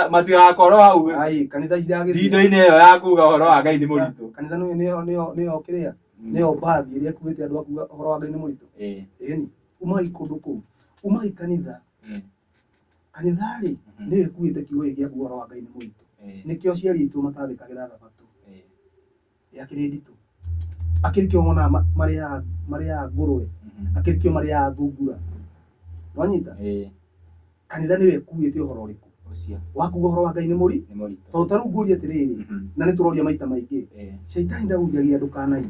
matigakorwo hau ai kanitha ciagithira ndindo-inĩ ĩyo ya kuga ũhoro wa Ngai nĩ mũritũ. Kanitha nĩyo kĩrĩa nĩyo mbathi ĩrĩa ĩkuĩte andũ akuga ũhoro wa Ngai nĩ mũritũ. Ĩni umai kũndũ kũu umai kanitha kanitha rĩ nĩyo ĩkuĩte kiugo gĩa kuga ũhoro wa Ngai nĩ mũritũ. Nĩkĩo aciari aitũ matathĩkagĩra thabatũ yakĩrĩ nditũ akĩrĩkĩo mona marĩaga ngũrwe akĩrĩkĩo marĩaga thungura wanyita kanitha nĩwe ĩkuĩte ũhoro ũrĩkũ ũcio wa kuga ũhoro wa Ngai nĩ mũritũ tondũ ta rĩu ngũria atĩrĩrĩ na nĩ tũroria maita maingĩ Shaitani ndagũthagia ndũkanaiye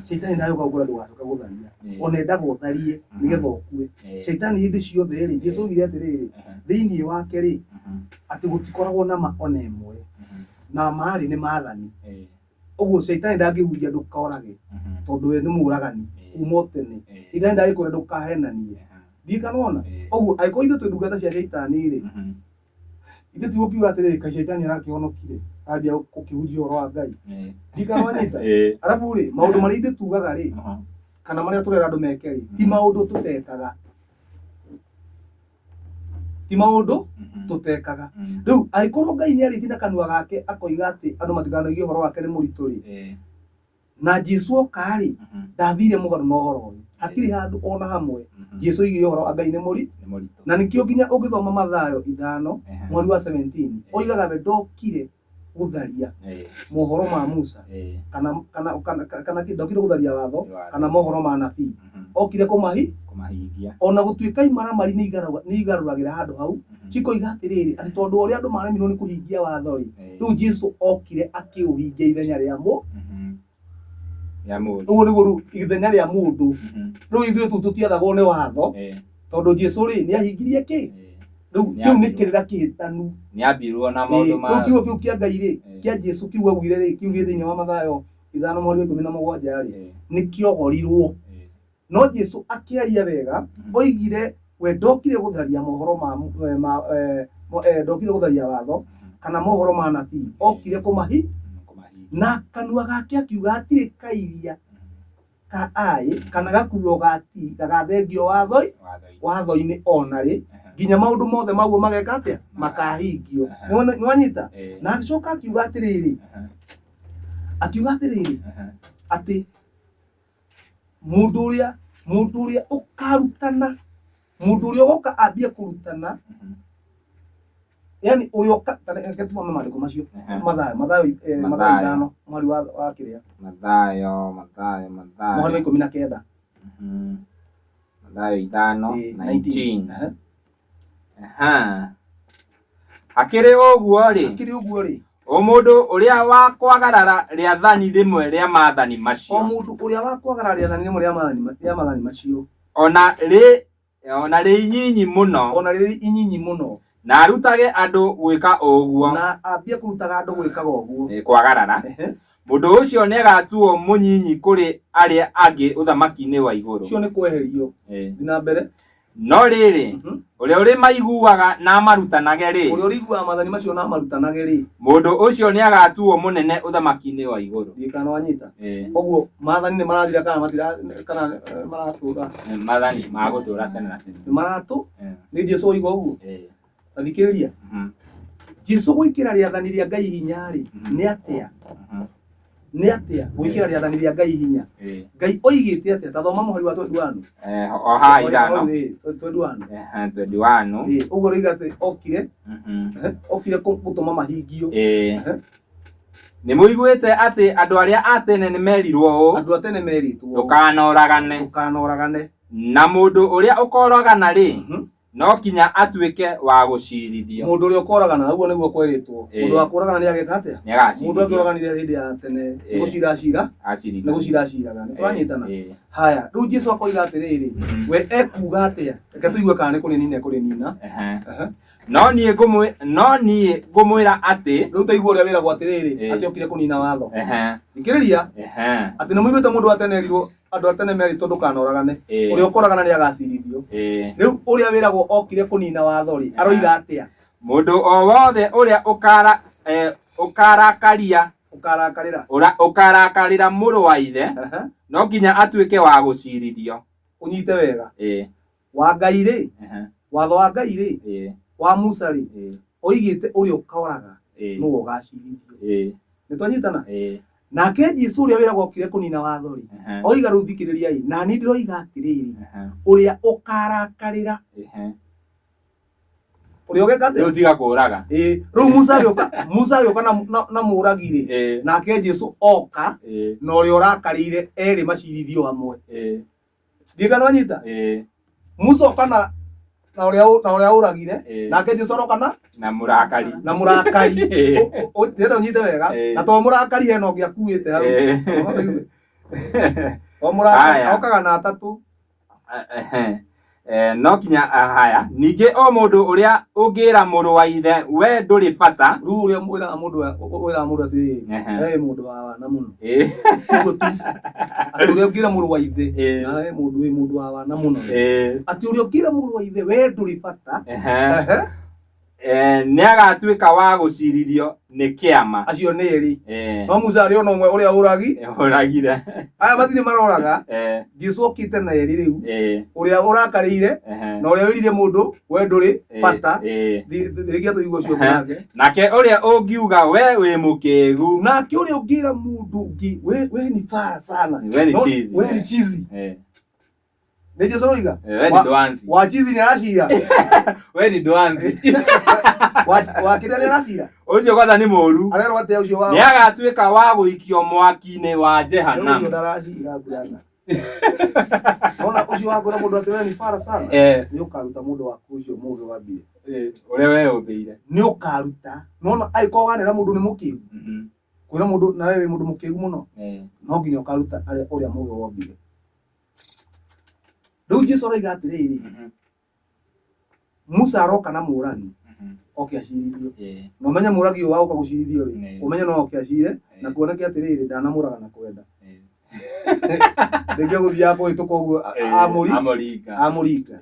Shaitani ndagũkagũra ndũgacoka gũtharia ona endaga ũtharie nĩgetha ũkue Shaitani hĩndĩ ciothe rĩ Jesũ oigire atĩrĩrĩ thĩinĩ wake rĩ atĩ gũtikoragwo na ma ona ĩmwe na marĩ nĩ maathani ũguo Shaitani ndangĩhunjia ndũkorage tondũ we nĩ mũũragani kuma tene Shaitani ndagĩkwĩra ndũkahenanie ndikanona ũguo angĩkorwo ithuĩ twĩ ndungata cia Shaitani rĩ ithuĩ tigũkiuga atĩrĩrĩ kaĩ Shaitani arakĩhonokire ambia gũkĩhunjia ũhoro wa Ngai ndikanonyita arabu rĩ maũndũ marĩa ithuĩ tugaga rĩ kana marĩa tũrera andũ meke rĩ ti maũndũ tũtekaga rĩu angĩkorwo Ngai nĩ arĩtie na kanua gake akoiga atĩ andũ matikanagie ũhoro wake nĩ mũritũ rĩ na Jesũ oka rĩ ndathire mũgarũ na ũhoro ũyũ hatirĩ handũ ona hamwe Jesũ oigire ũhoro wa Ngai nĩ mũritũ na nĩkĩo nginya ũngĩthoma Mathayo 5 mweri wa 17 oigaga we ndokire gũtharia mohoro ma Musa kana ndokire gũtharia watho kana mohoro ma nabii okire kũmahingia ona gũtuĩka imaramari nĩ igarũragĩra handũ hau cikoiga atĩrĩrĩ atĩ tondũ ũrĩa andũ maremirwo nĩ kũhingia watho rĩ rĩu Jesũ okire akĩũhingia ithenya rĩa ũguo nĩguo rĩu ithenya rĩa mũndũ rĩu ithuĩ tũtiathagwo nĩ watho tondũ Jesũ rĩ nĩ ahingirie kĩ rĩu kĩu nĩ kĩrĩra kĩhĩtanu nĩ ambirwo na maũndũ ma rĩu kiugo kĩu kĩa Ngai rĩ kĩa Jesũ kiugo augire rĩ kiugo thĩinĩ wa Mathayo 5 mweri wa 17 rĩ nĩ kĩogorirwo no Jesũ akĩaria wega oigire we ndokire gũtharia mohoro ndokire gũtharia watho kana mohoro ma nabii okire kũmahi na kanua gake akiuga atirĩ kairia ka ai kana gakuo gagathengio watho-inĩ ona rĩ nginya maũndũ mothe maguo mageka atĩa makahingio nĩ wanyita na agĩcoka akiuga atĩrĩrĩ atĩ mũndũ ũrĩa ũkarutana mũndũ ũrĩa ũgoka ambie kũrutana yani ũrĩa ũka tumame maandĩko macio Mathayo 5 mweri wa kĩrĩa Mathayo mweri wa 19 Mathayo 5:19 akĩrĩ ũguo rĩ mũndũ ũrĩa wa kwagarara rĩathani rĩmwe rĩa maathani macio mũndũ ũrĩa wa kwagarara rĩathani rĩmwe rĩa maathani macio ona rĩ inyinyi mũno na arutage andũ gwĩka ũguo na ambie kũrutaga andũ gwĩkaga ũguo kwagarara mũndũ ũcio nĩ agatuo mũnyinyi kũrĩ arĩa angĩ ũthamaki-inĩ wa igũrũ ũcio nĩ kweherio na mbere no rĩrĩ ũrĩa ũrĩ maiguaga na marutanage rĩ ũrĩa ũrĩiguaga maathani macio na marutanage rĩ mũndũ ũcio nĩ agatuo mũnene ũthamaki-inĩ wa igũrũ ndikana wanyita ũguo maathani nĩ marathira kana maratũra maathani ma gũtũra tene na tene nĩ maratũ nĩ Jesũ oiga ũguo athikĩrĩria Jesũ gwĩkĩra rĩathani rĩa Ngai hinya rĩ nĩ atĩa gwĩkĩra rĩathani rĩa Ngai hinya Ngai oigĩte atĩa tathoma mũhari wa 21 21 ũguo rĩiga atĩ okire gũtũma mahingio nĩ mũiguĩte atĩ andũ arĩa a tene nĩ merirwo ũũ andũ a tene meritwo ndũkanoragane na mũndũ ũrĩa ũkoragana rĩ no kinya atuike wa gucirithio. Mundu uria ukoragana naguo niguo kweritwo. Mundu wa kuragana ni ageka atia? Ni agacirithio. Mundu akuraganire hindi ya tene ni guciracira, acirithio. ni guciraciraga. Ni twanyitana. Haya, riu Jesu akoiga atiriri, we ekuga atia? Reke tuigue kana ni kuninina kuninina. No nie ngumwira ati riu taigua uria wiragwo atiriri ati okire kunina watho. Thikiriria ati ni muiguite mundu atenerirwo, andu atene meri tondu kanoragane, uria ukoragana ni agacirithio. Riu uria wiragwo okire kunina watho ri aroiga atia? Mundu o wothe uria ukarakarira muru wa ithe no nginya atuike wa gucirithio. Unyite wega. Wa Ngai ri, watho wa Ngai ri, wa Musa ri, oigite uria ukoraga no ugacirithio. Ni twanyitana? Nake Jesu uria wiragwo okire kunina watho ri, oiga riu thikiririai, na ni ndiroiga atiriri, uria ukarakarira uria ugekate riu tiga kuraga. Riu Musa agioka na muragire, nake Jesu oka na uria urakarire eri macirithio hamwe. Ndiga nwanyita? Musa oka na uria uragire, nake Jesu aroka na murakari. Ndenda unyite wega, na to murakari eno ngi akuite hau. O murakari okaga na atatu. No kinya haya ningi o mundu uria ungira muru wa ithe we nduri bata. Riu uria mwira mundu ati mundu wa na muno. Ati uria ungira muru wa ithe na mundu wa na muno. Ati uria ungira muru wa ithe we nduri bata. Ni agatuika wa gucirithio ni kiama. Acio ni eri. No Musa ari ono mwe uria uragire. Aya matiri maroraga. Jesu okite na eri riu. Uria urakarire na uria wirire mundu we nduri bata. Ndiregia tuigua cio munake. Nake uria ungiuga we wi mukigu. Nake uria ungira mundu ngi we ni fara sana. We ni cheese. We ni cheese. Ni Jesu roiga. We ni dwanzi. Wa cheese ni aracira. We ni dwanzi. Wa kida ni aracira. Ucio kwanza ni muru. Arero ate ucio wa. Ni agatuika wa guikio mwaki-ini wa Jehannam. Ucio ndaracira bwana. Ona ucio wa ngora mundu ati we ni fara sana. Ni ukaruta mundu waku ucio muge wambire. Uria we umbire. Ni ukaruta. Nona aiko ganira mundu ni mukigu. Kwira mundu na wewe mundu mukigu muno. No nginya ukaruta aria uria muge wambire. Riu Jesu aroiga atiriri, Musa aroka na muragi oke acirithio. No menye muragi wa uka gucirithio ri, umenye no oke acire na kuoneke atiriri ndanamuraga na kwenda. Ndio guthia kuhituka uguo amurika.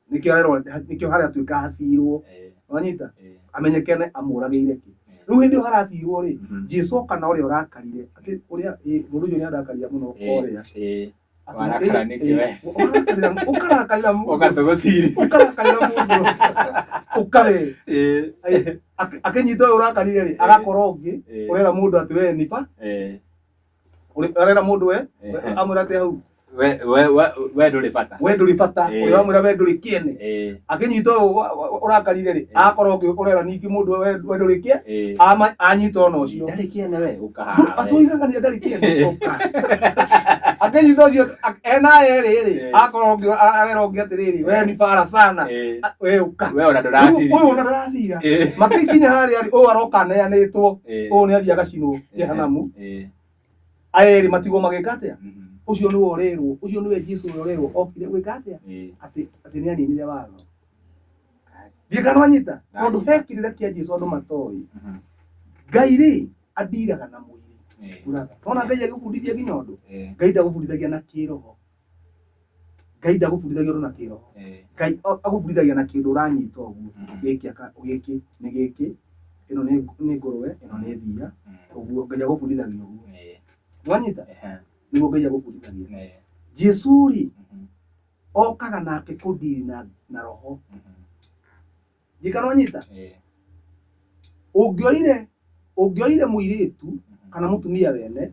Nikio haria tuika acirwo. Wanyita? Amenyekene amurageire ki. Riu hindi haracirwo ri, Jesu oka na uria urakarire. Ati uria mundu ucio ni andakaria muno oria. Warakara nikiwe. Ukarakarira mundu. Ukatugociri. Ukarakarira mundu. Ukare. Akenyito urakarire ri, agakora ungi, urera mundu ati we nipa. Urera mundu we, amwira ati hau. We nduri bata. We nduri bata. Uria amwira we nduri kiene. Akenyito urakarire ri, agakora ungi urera ningi mundu we nduri kie. Anyito no cio. Ndari kiene we ukahara. Atuigangania ndari kiene. Akenyito cio ena eri akora ungi arera ungi atiriri we ni fara sana. We uka. We ona nduracira. We ona nduracira. Makikinya haria ri o aroka neanitwo. O ni athia gacinwo Jehanamu. Aeri matigo magikatia. Ucio ni worerwo, ucio ni we Jesu worerwo okire gwikatia. Ati ni aninire watho. Ndikanwanyita tondu hekirire kia Jesu andu matoi. Ngai ri andiraga na mwiri. Ona Ngai agifundithia nginya undu. Ngai ndagufundithagia na kiroho. Ngai ndagufundithagia na kiroho. Ngai agufundithagia na kindu uranyita uguo. Giki ni giki. Ino ni ngurwe, ino ni thia. Uguo Ngai agufundithagia uguo. Wanyita? Niguo Ngai agufundithagia. Jesu ri okaga nake kudiri na roho. Ndikanwanyita? Ungioire muiritu kana mutumia wene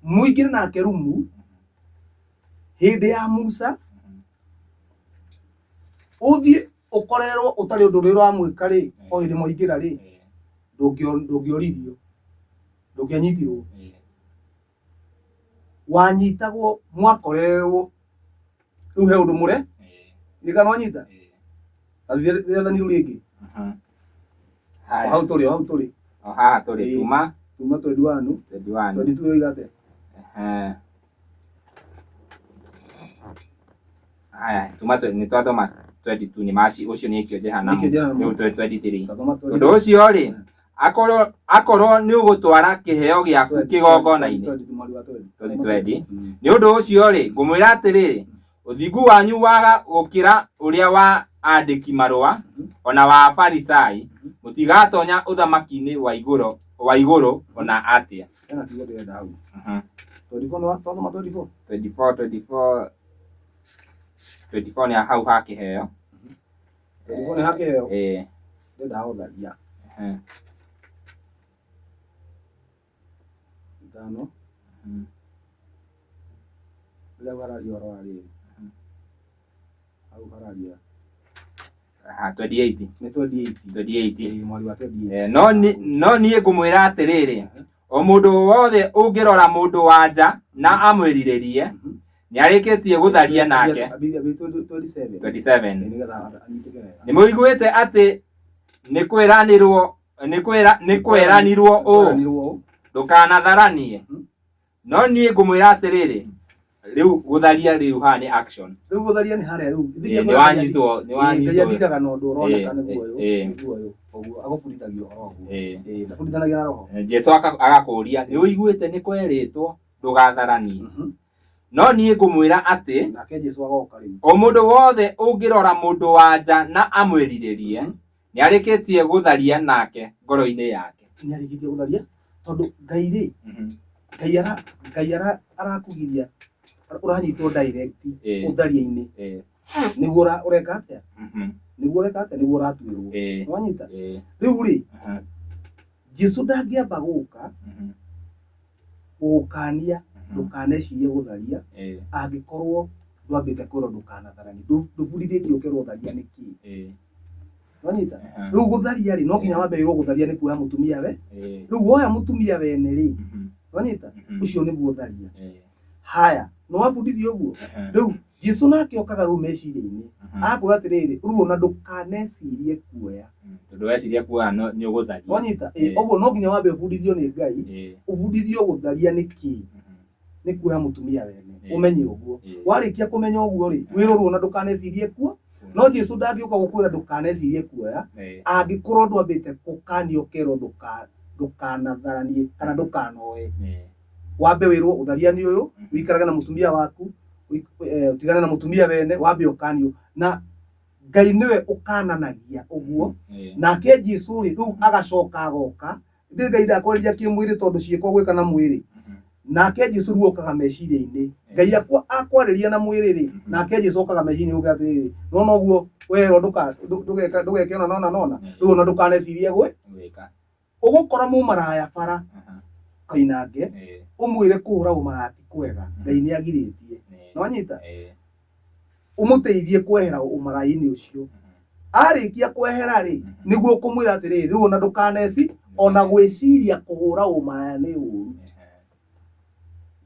muingire nake rumu hindi ya Musa uthie ukorerwo utari undu uri uramwika ri o hindi muingira ri ndungioririo ndungianyitirwo wanyitagwo mwakorerwo riu he undu Ndikana wanyita athire ni rũrĩngĩ hau tũrĩ haha tũrĩ tuma 21 22 roigate haya tuma nĩ twathoma 22 nĩ maci ũcio nĩ kĩonje hana rĩu 23 ũndũ ũcio rĩ akorwo nĩ ũgũtwara kĩheo gĩaku kĩgongona-inĩ nĩ ũndũ ũcio rĩ ngũmwĩra atĩrĩrĩ ũthingu wanyu waga gũkĩra ũrĩa wa andĩki marũa ona wa Farisai mũtigatonya ũthamaki-inĩ wa igũrũ ona atĩa. 24 nĩ hau ha kĩheo. 24 nĩ ha kĩheo. Ndenda gũtharia. Ithano. Rĩu hararia ũhoro wa rĩrĩ. Hau hararia. 28. Nĩ 28. Mwari wa 28. No niĩ ngũmwĩra atĩrĩrĩ o mũndũ wothe ũngĩrora mũndũ wa nja na amwĩrirĩrie nĩ arĩkĩtie gũtharia nake. 27. Nĩ mũiguĩte atĩ nĩ kwĩranirwo ũũ ndũkanatharanie. No niĩ ngũmwĩra atĩrĩrĩ rĩu gũtharia rĩu haha nĩ action. Rĩu gũtharia nĩ harĩa rĩu. Nĩ wanyitwo. Ngai athiraga na ũndũ ũroneka nĩ guoyo. Ũguo agũbundithagia ũhoro ũguo. Ndabundithanagia na roho. Jesu agakũria nĩ ũiguĩte nĩ kwerĩtwo ndũgatharanie. No niĩ ngũmwĩra atĩ nake Jesu agoka rĩu o mũndũ wothe ũngĩrora mũndũ wa nja na amwĩrirĩrie nĩ arĩkĩtie gũtharia nake ngoro-inĩ yake. Nĩ arĩkĩtie gũtharia tondũ Ngai rĩ Ngai arakũgiria ũranyitwo direct ũtharia-inĩ nĩguo ũreka atĩa nĩguo ũratuĩrwo wanyita rĩu rĩ Jesu ndangĩamba gũka gũkania ndũkanecirie gũtharia angĩkorwo ndwambĩte kwĩrwo ndũkanatharanie ndũbundithĩtio ũkerwo tharia nĩkĩ wanyita rĩu gũtharia rĩ no nginya wambe wĩrwo gũtharia nĩ kuoya mũtumia we rĩu woya mũtumia wene rĩ wanyita ũcio nĩguo tharia haya no wabundithio ũguo rĩu Jesu nake okaga rĩu meciria-inĩ akwĩra atĩrĩrĩ rĩu ona ndũkanecirie kuoya tondũ weciria kuoya nĩ ũgũtharia wanyita ũguo no nginya wambe ũbundithio nĩ Ngai ũbundithio gũtharia nĩkĩ nĩ kuoya mũtumia wene ũmenye ũguo warĩkia kũmenya ũguo rĩ wĩrwo ona ndũkanecirie kuo no Jesu ndangĩũka gũkwĩra ndũkanecirie kuoya angĩkorwo ndwambĩte gũkanio kerwo ndũkanatharanie kana ndũkanoe wambe wĩrwo ũtharia nĩ ũyũ wĩikarage na mũtumia waku ũtigane na mũtumia wene wambe ũkanio na Ngai nĩwe ũkananagia ũguo nake Jesu rĩ rĩu agacoka agoka ndĩ Ngai ndakwarĩria kĩmwĩrĩ tondũ ciĩko gwĩka na mwĩrĩ nake Jesu rĩu okaga meciria-inĩ Ngai akwarĩria na mwĩrĩ rĩ nake Jesu okaga meciria-inĩ ũgĩa atĩrĩrĩ nona ũguo werwo ndũgeke nona rĩu ona ndũkanecirie gwĩka ũgũkora mũmaraya bara kainange ũmwĩre kũhũra ũmaraya ti kwega Ngai nĩ agirĩtie nĩ wanyita ũmũteithie kwehera ũmaraya-inĩ ũcio arĩkia kwehera rĩ nĩguo ũkũmwĩra atĩrĩrĩ rĩu ona ndũkaneci ona gwĩciria kũhũra ũmaraya nĩ ũru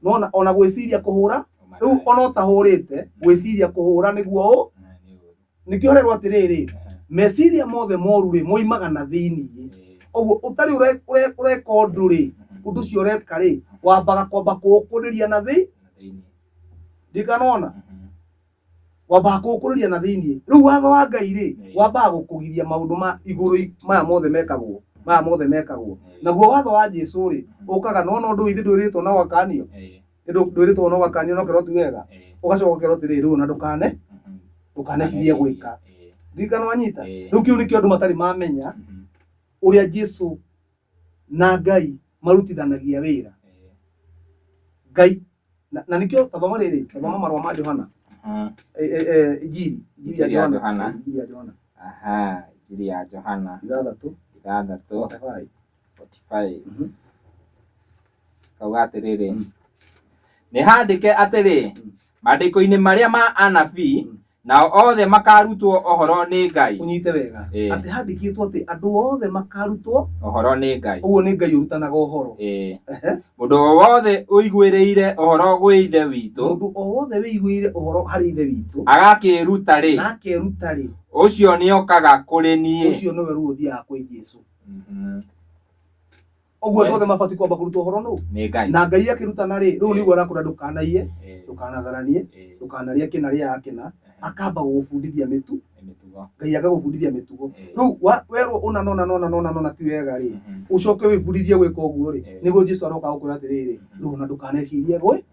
nona ona gwĩciria kũhũra rĩu ona ũtahũrĩte gwĩciria kũhũra nĩguo nĩkĩo rerwo atĩrĩrĩ meciria mothe moru rĩ moimaga na thĩinĩ ũguo ũtarĩ ũreka ũndũ rĩ ũndũ ũcio ũreka rĩ wambaga kwamba kũũkũrĩria na thĩ ndikanona wambaga kũũkũrĩria na thĩinĩ rĩu watho wa Ngai rĩ wambaga gũkũgiria maũndũ ma igũrũ maya mothe mekagwo naguo watho wa Jesu rĩ ũkaga nona ũndũ ithe ndwĩrĩtwo na ũgakanio ndwĩrĩtwo na ũgakanio no kerwo ti wega ũgacoka ũkerwo atĩrĩrĩ rĩu ona ndũkanecirie gwĩka ndirikana wanyita rĩu kĩu nĩkĩo andũ matarĩ mamenya ũrĩa Jesu na Ngai marutithanagia wĩra Ngai na nĩkĩo tathoma rĩrĩ tathoma marũa ma Johana injiri ya Johana injiri ya Johana 6:45 kauga atĩrĩrĩ nĩ handĩke atĩrĩ maandĩko-inĩ marĩa ma anabii nao othe makarutwo ohoro nĩ Ngai. Unyite wega. Eh. Ati handikitwo ati andu othe makarutwo Ohoro nĩ Ngai. uguo ni Ngai urutanaga uhoro. Mũndũ o wothe ũiguĩrĩire ohoro gwĩ ithe witũ, Mundu o wothe wĩiguire uhoro harĩ ithe witũ agakĩruta rĩ, na akeruta rĩ, ũcio nĩokaga kũrĩ niĩ. ucio niwe rĩu ũthiaga kwĩ Jesu. Uguo andũ othe mabatiĩ kwamba kũruta uhoro nũ? Nĩ Ngai. Na Ngai akĩrutana rĩ, rĩu nĩguo arakũra ndũkanaiye, ndũkanatharanie, ndũkanarĩe kĩna rĩa akĩna, akamba gũgũbundithia mĩtugo. Ngai agagũbundithia mĩtugo. Rĩu werwo ũna nona ti wega rĩ, ucoke wĩbundithie gwĩka ũguo rĩ, nĩguo Jesu aroka gũkwĩra atĩrĩrĩ, rĩu ona ndũkanecirie gwĩ.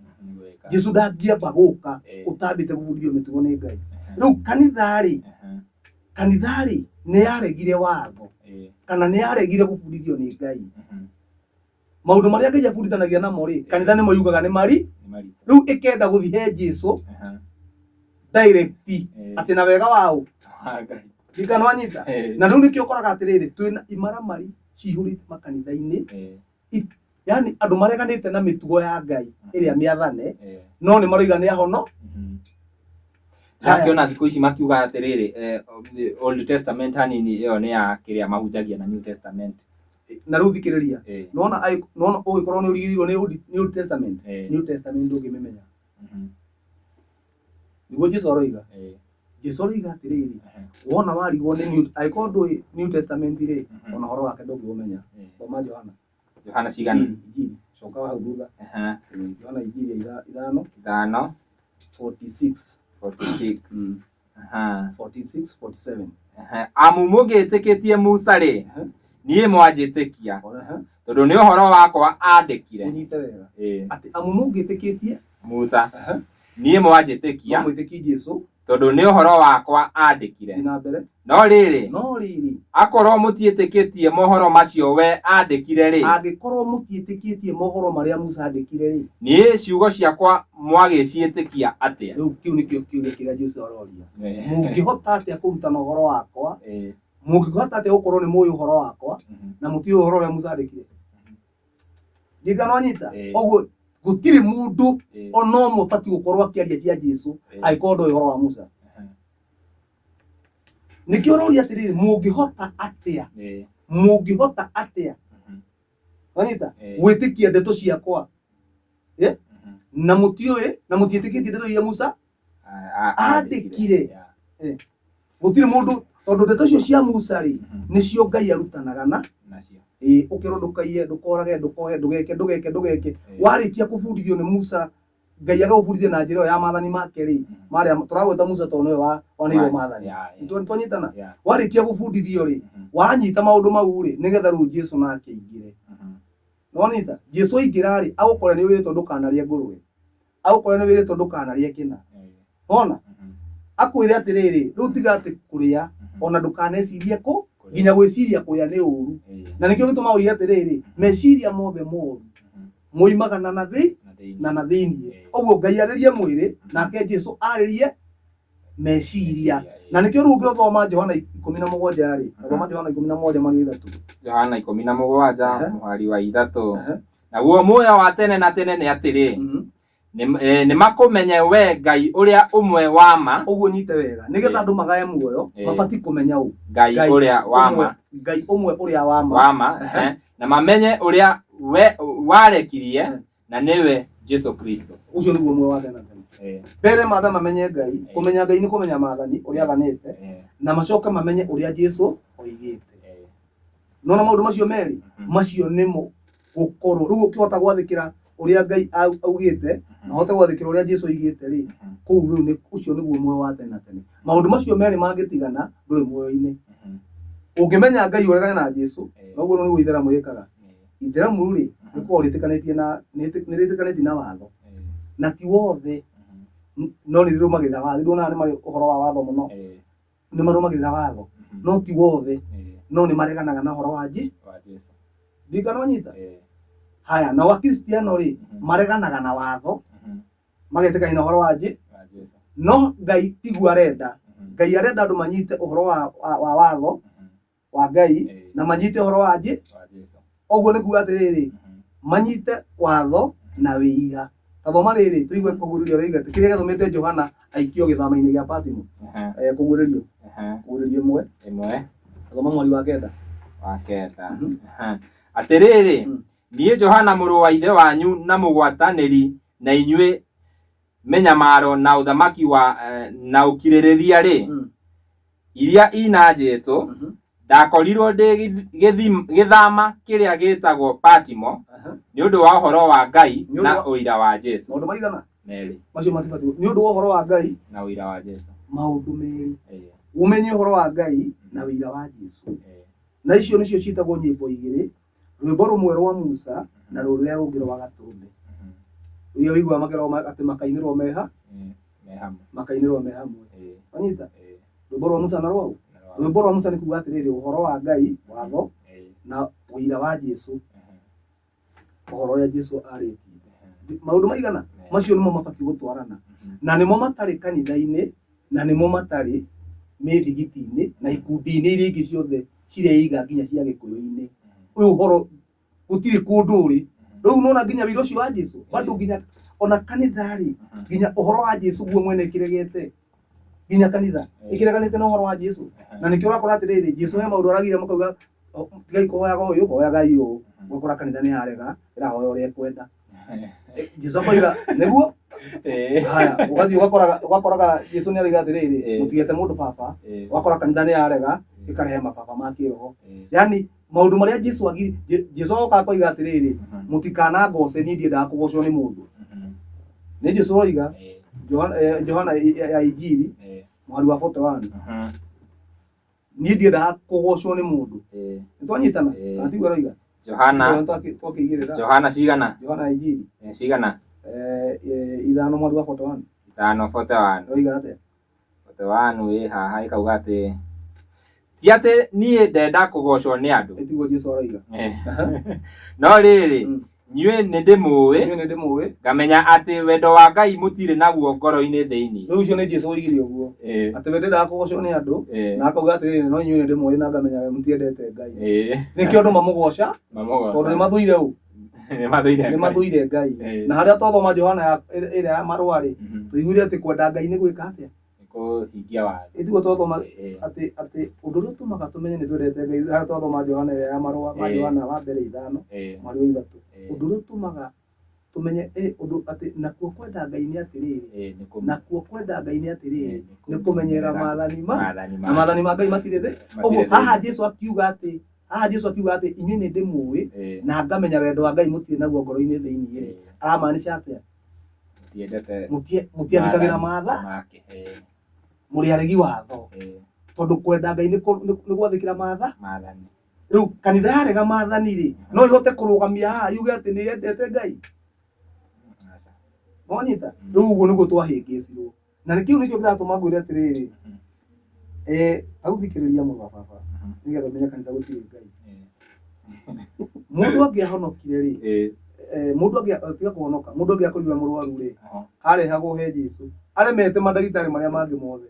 Jesu ndangĩamba gũka ũtambĩte gũbundithio mĩtugo nĩ Ngai. Rĩu kanitha rĩ nĩ yaregire watho kana nĩ yaregire gũbundithio nĩ Ngai. Maũndũ marĩa Ngai abundithanagia namo rĩ, kanitha nĩ moigaga nĩ mari. Rĩu ĩkenda gũthiĩ he Jesu direct atĩ na wega wao ndikano anyita. Na rĩu nĩkĩo ũkoraga atĩrĩrĩ, twĩna imaramari cihũrĩte makanitha-inĩ, yani andũ mareganĩte na mĩtugo ya Ngai ĩrĩa mĩathane, no nĩ maroiga nĩ ahono. Nakĩona thikũ ici makiuga atĩrĩrĩ, Old Testament hanini ĩyo nĩ ya kĩrĩa mahunjagia na New Testament. Na rĩu thikĩrĩria, nona ũgĩkorwo nĩ ũrigĩrĩirwo nĩ Old Testament, New Testament ndũngĩmĩmenya. Nĩguo Jesu aroiga. Jesu aroiga atĩrĩrĩ, wona warigwo nĩ angĩkorwo ndũĩ New Testament rĩ, ona ũhoro wake ndũngĩũmenya. Thoma Johana cigana? Injili. Coka hau thutha. Johana Injili 5:46. 46:47. Amu mũngĩtĩkĩtie Musa rĩ, niĩ mwanjĩtĩkia, tondũ nĩ ũhoro wakwa andĩkire. Unyite wega. Ati amu mũngĩtĩkĩtie Musa, niĩ mwanjĩtĩkia, mwĩtĩki Jesu, tondũ nĩ ũhoro wakwa andĩkire. na mbere. No rĩrĩ, akorwo mũtiĩtĩkĩtie mohoro macio we andĩkire rĩ, angĩkorwo mũtiĩtĩkĩtie mohoro marĩa Musa andĩkire rĩ, niĩ ciugo ciakwa mwagĩciĩtĩkia atĩa? Rĩu kĩu nĩkĩo kiugo kĩrĩa Jesu aroria. Mũngĩhota atĩa kũrutana ũhoro wakwa? Mũngĩhota atĩa gũkorwo nĩ mũĩ ũhoro wakwa na mũtiũĩ ũhoro ũrĩa Musa andĩkire? Ndikano anyita. Ũguo gũtirĩ mũndũ ona ũmwe ũbatiĩ gũkorwo akĩaria cia Jesu angĩkorwo ndoĩ ũhoro wa Musa. Nĩkĩo ũroria atĩrĩrĩ, mũngĩhota atĩa wanyita gwĩtĩkia ndeto ciakwa na mũtiũĩ na mũtiĩtĩkĩtie ndeto iria Musa andĩkire. Gũtirĩ mũndũ, tondũ ndeto icio cia Musa rĩ, nĩcio Ngai arutanaga nacio. Ũkĩrwo ndũkaiye, ndũkorage, ndũkohe, ndũgeke. Warĩkia kũbundithio nĩ Musa, Ngai agagũbundithia na njĩra ya maathani make rĩ, marĩa tũragweta Musa tondũ nĩwe wanĩirwo maathani. Twanyitana. Warĩkia gũbundithio rĩ, wanyita maũndũ mau rĩ, nĩgetha rĩu Jesu nake aingĩre. Nĩwanyita? Jesu aingĩra rĩ, agũkora nĩ wĩrĩtwo ndũkanarĩe ngũrwe, agũkora nĩ wĩrĩtwo ndũkanarĩe kĩna. Ona akwĩre atĩrĩrĩ, rĩu tiga atĩ kũrĩa, ona ndũkanecirie nginya gwĩciria kũrĩa nĩ ũru. Na nĩkĩo gĩtũmaga oige atĩrĩrĩ, meciria mothe moru moimaga na thĩinĩ. Ũguo Ngai arĩrie mwĩrĩ, nake Jesu arĩrie meciria. Na nĩkĩo rĩu ũngĩthoma Johana 17 rĩ, thoma Johana 11:3. Johana 17 mũhari wa 3. Naguo muoyo wa tene na tene nĩ atĩrĩ, nĩ makũmenye we Ngai ũrĩa ũmwe wa ma. Ũguo nyite wega, nĩgetha andũ magae muoyo mabatiĩ kũmenya ũ Ngai ũrĩa wa ma, Ngai ũmwe ũrĩa wa ma, na mamenye ũrĩa we warekirie na nĩwe Jesu Kristo. Ũcio nĩguo muoyo wa tene na tene. Mbere matha mamenye Ngai, kũmenya Ngai nĩ kũmenya maathani ũrĩa athanĩte, na macoke mamenye ũrĩa Jesu oigĩte. Nona maũndũ macio merĩ, macio nĩmo gũkorwo rĩu ũkĩhota gwathĩkĩra ũrĩa Ngai augĩte na hote gwathĩkĩra ũrĩa Jesu oigĩte rĩ, kũu rĩu ũcio nĩguo muoyo wa tene na tene. Maũndũ macio merĩ mangĩtigana ndũrĩ muoyo-inĩ. Ũngĩmenya Ngai ũregane na Jesu, noguo nĩguo itheramu rĩkaga. Itheramu rĩ, nĩkuo rĩtĩkanĩtie na watho. Na ti wothe no nĩ rĩrũmagĩrĩra watho. Ndũona nĩ marĩ ũhoro wa watho mũno, nĩ marũmagĩrĩra watho, no ti wothe, no nĩ mareganaga na ũhoro wa Jesu. Ndikano nyita. Haya, na Wakristiano rĩ, mareganaga na watho, magetĩkania na ũhoro wa Jesu. No Ngai tiguo arenda. Ngai arenda andũ manyite ũhoro wa watho wa Ngai na manyite ũhoro wa Jesu. Ũguo nĩ kuuga atĩrĩrĩ, manyite watho na wĩira. Tathoma rĩrĩ tuigue kũguũrĩrio rĩiga kĩrĩa gĩtũmĩte Johana aikio gĩthama-inĩ gĩa Patimo. Kũguũrĩrio ĩmwe tathoma mweri wa kenda atĩrĩrĩ niĩ Johana mũrũ wa ithe wanyu na mũgwatanĩri na inyuĩ menyamaro na ũthamaki wa na ũkirĩrĩria rĩ iria ina Jesu ndakorirwo ndĩ gĩthama kĩrĩa gĩtagwo Patimo nĩ ũndũ wa ũhoro wa Ngai na ũira wa Jesu. Maũndũ maigana merĩ macio matibatiĩ nĩ ũndũ wa ũhoro wa Ngai na ũira wa Jesu. Maũndũ merĩ umenye ũhoro wa Ngai na ũira wa Jesu. Na icio nĩcio ciĩtagwo nyĩmbo igĩrĩ, rwĩmbo rũmwe rwa Musa na rũrĩa rũngĩ rwa Gatũrũme. Iyo wĩigua magerwo atĩ makainĩrwo me hamwe. Wanyita rwĩmbo rwa Musa na rwao. Rwĩmbo rwa Musa nĩ kuuga atĩrĩrĩ ũhoro wa Ngai watho na ũira wa Jesu. Ũhoro ũrĩa Jesu arĩtie. Maũndũ maigana macio nĩmo mabatiĩ gũtwarana na nĩmo matarĩ kanitha-inĩ na nĩmo matarĩ mĩthigiti-inĩ na ikundi-inĩ iria ingĩ ciothe cireiga nginya cia Gĩkũyũ-inĩ. Ũyũ ũhoro gũtirĩ kũndũ ũrĩ. Rĩu nona nginya wĩra ũcio wa Jesu bado nginya ona kanitha rĩ nginya ũhoro wa Jesu guo mwene kĩregete nginya kanitha ĩkĩreganĩte na ũhoro wa Jesu. Na nĩkĩo ũrakora atĩrĩrĩ Jesu he maũndũ aragire makauga tigai kũhoyaga ũyũ hoyaga ũyũ. Ũgakora kanitha nĩ yarega ĩrahoya ũrĩa ekwenda. Jesu akoiga nĩguo haya ũgathiĩ ũgakoraga Jesu nĩ arauga atĩrĩrĩ mũtigete mũndũ baba. Ũgakora kanitha nĩ yarega ĩkarehe mababa ma kĩroho. Yani maũndũ marĩa Jesu agiri Jesu akoiga atĩrĩrĩ mũtikanangoce niĩ ndiendaga kũgocwo nĩ mũndũ. Nĩ Jesu oiga Johana ya Injili mwari wa 41 niĩ ndiendaga kũgocwo nĩ mũndũ. Nĩtwanyitana na tiguo oiga Johana cigana Johana ya Injili cigana ithano mwari wa 41 oiga atĩa 41 haha ikauga atĩ ti atĩ niĩ ndenda kũgocwo nĩ andũ. Nĩtiguo Jesu oiga no rĩrĩ nyuĩ nĩ ndĩmũĩ ngamenya atĩ wendo wa Ngai mũtirĩ naguo ngoro-inĩ thĩinĩ. Rĩu ũcio nĩ Jesu oigire ũguo atĩ we ndendaga kũgocwo nĩ andũ na akauga atĩrĩrĩ no inyuĩ nĩ ndĩmũĩ na ngamenya we mũtiendete Ngai. Nĩkĩo andũ mamũgoca tondũ nĩ mathũire ũũ nĩ mathũire Ngai. Na harĩa twathoma Johana ĩrĩa ya marũa rĩ tũiguire atĩ kwenda Ngai nĩ gwĩka atĩa kũhingia watho. Ĩtiguo twathoma atĩ ũndũ ũrĩa ũtũmaga tũmenye nĩ twendete Ngai harĩa twathoma Johana ĩrĩa ya marũa ma Johana wa mbere 5 mweri wa 3. Ũndũ ũrĩa ũtũmaga tũmenye ũndũ atĩ nakuo kwenda Ngai nĩ atĩrĩrĩ nakuo kwenda Ngai nĩ atĩrĩrĩ nĩ kũmenyera maathani na maathani ma Ngai matirĩ thĩ. Ũguo haha Jesu akiuga atĩ inyuĩ nĩ ndĩmũĩ na ngamenya wendo wa Ngai mũtirĩ naguo ngoro-inĩ thĩinĩ. Aramaanisha atĩa? Mũtiathĩkagĩra maatha make mũrĩ aregi watho tondũ kwenda Ngai nĩ gwathĩkĩra maathani. Rĩu kanitha yarega maathani rĩ no ihote kũrũgamia haha yuge atĩ nĩ yendete Ngai. Mwanyita rĩu ũguo nĩguo twahĩngĩcirwo na nĩkĩo nĩkĩo kĩratũma ngwĩre atĩrĩrĩ tarĩu thikĩrĩria mũno baba nĩgetha ũmenye kanitha gũtirĩ Ngai. Mũndũ angĩahonokire rĩ mũndũ angĩtiga kũhonoka mũndũ angĩakorirwo mũrwaru rĩ arehagwo he Jesu aremete mandagĩtarĩ marĩa mangĩ mothe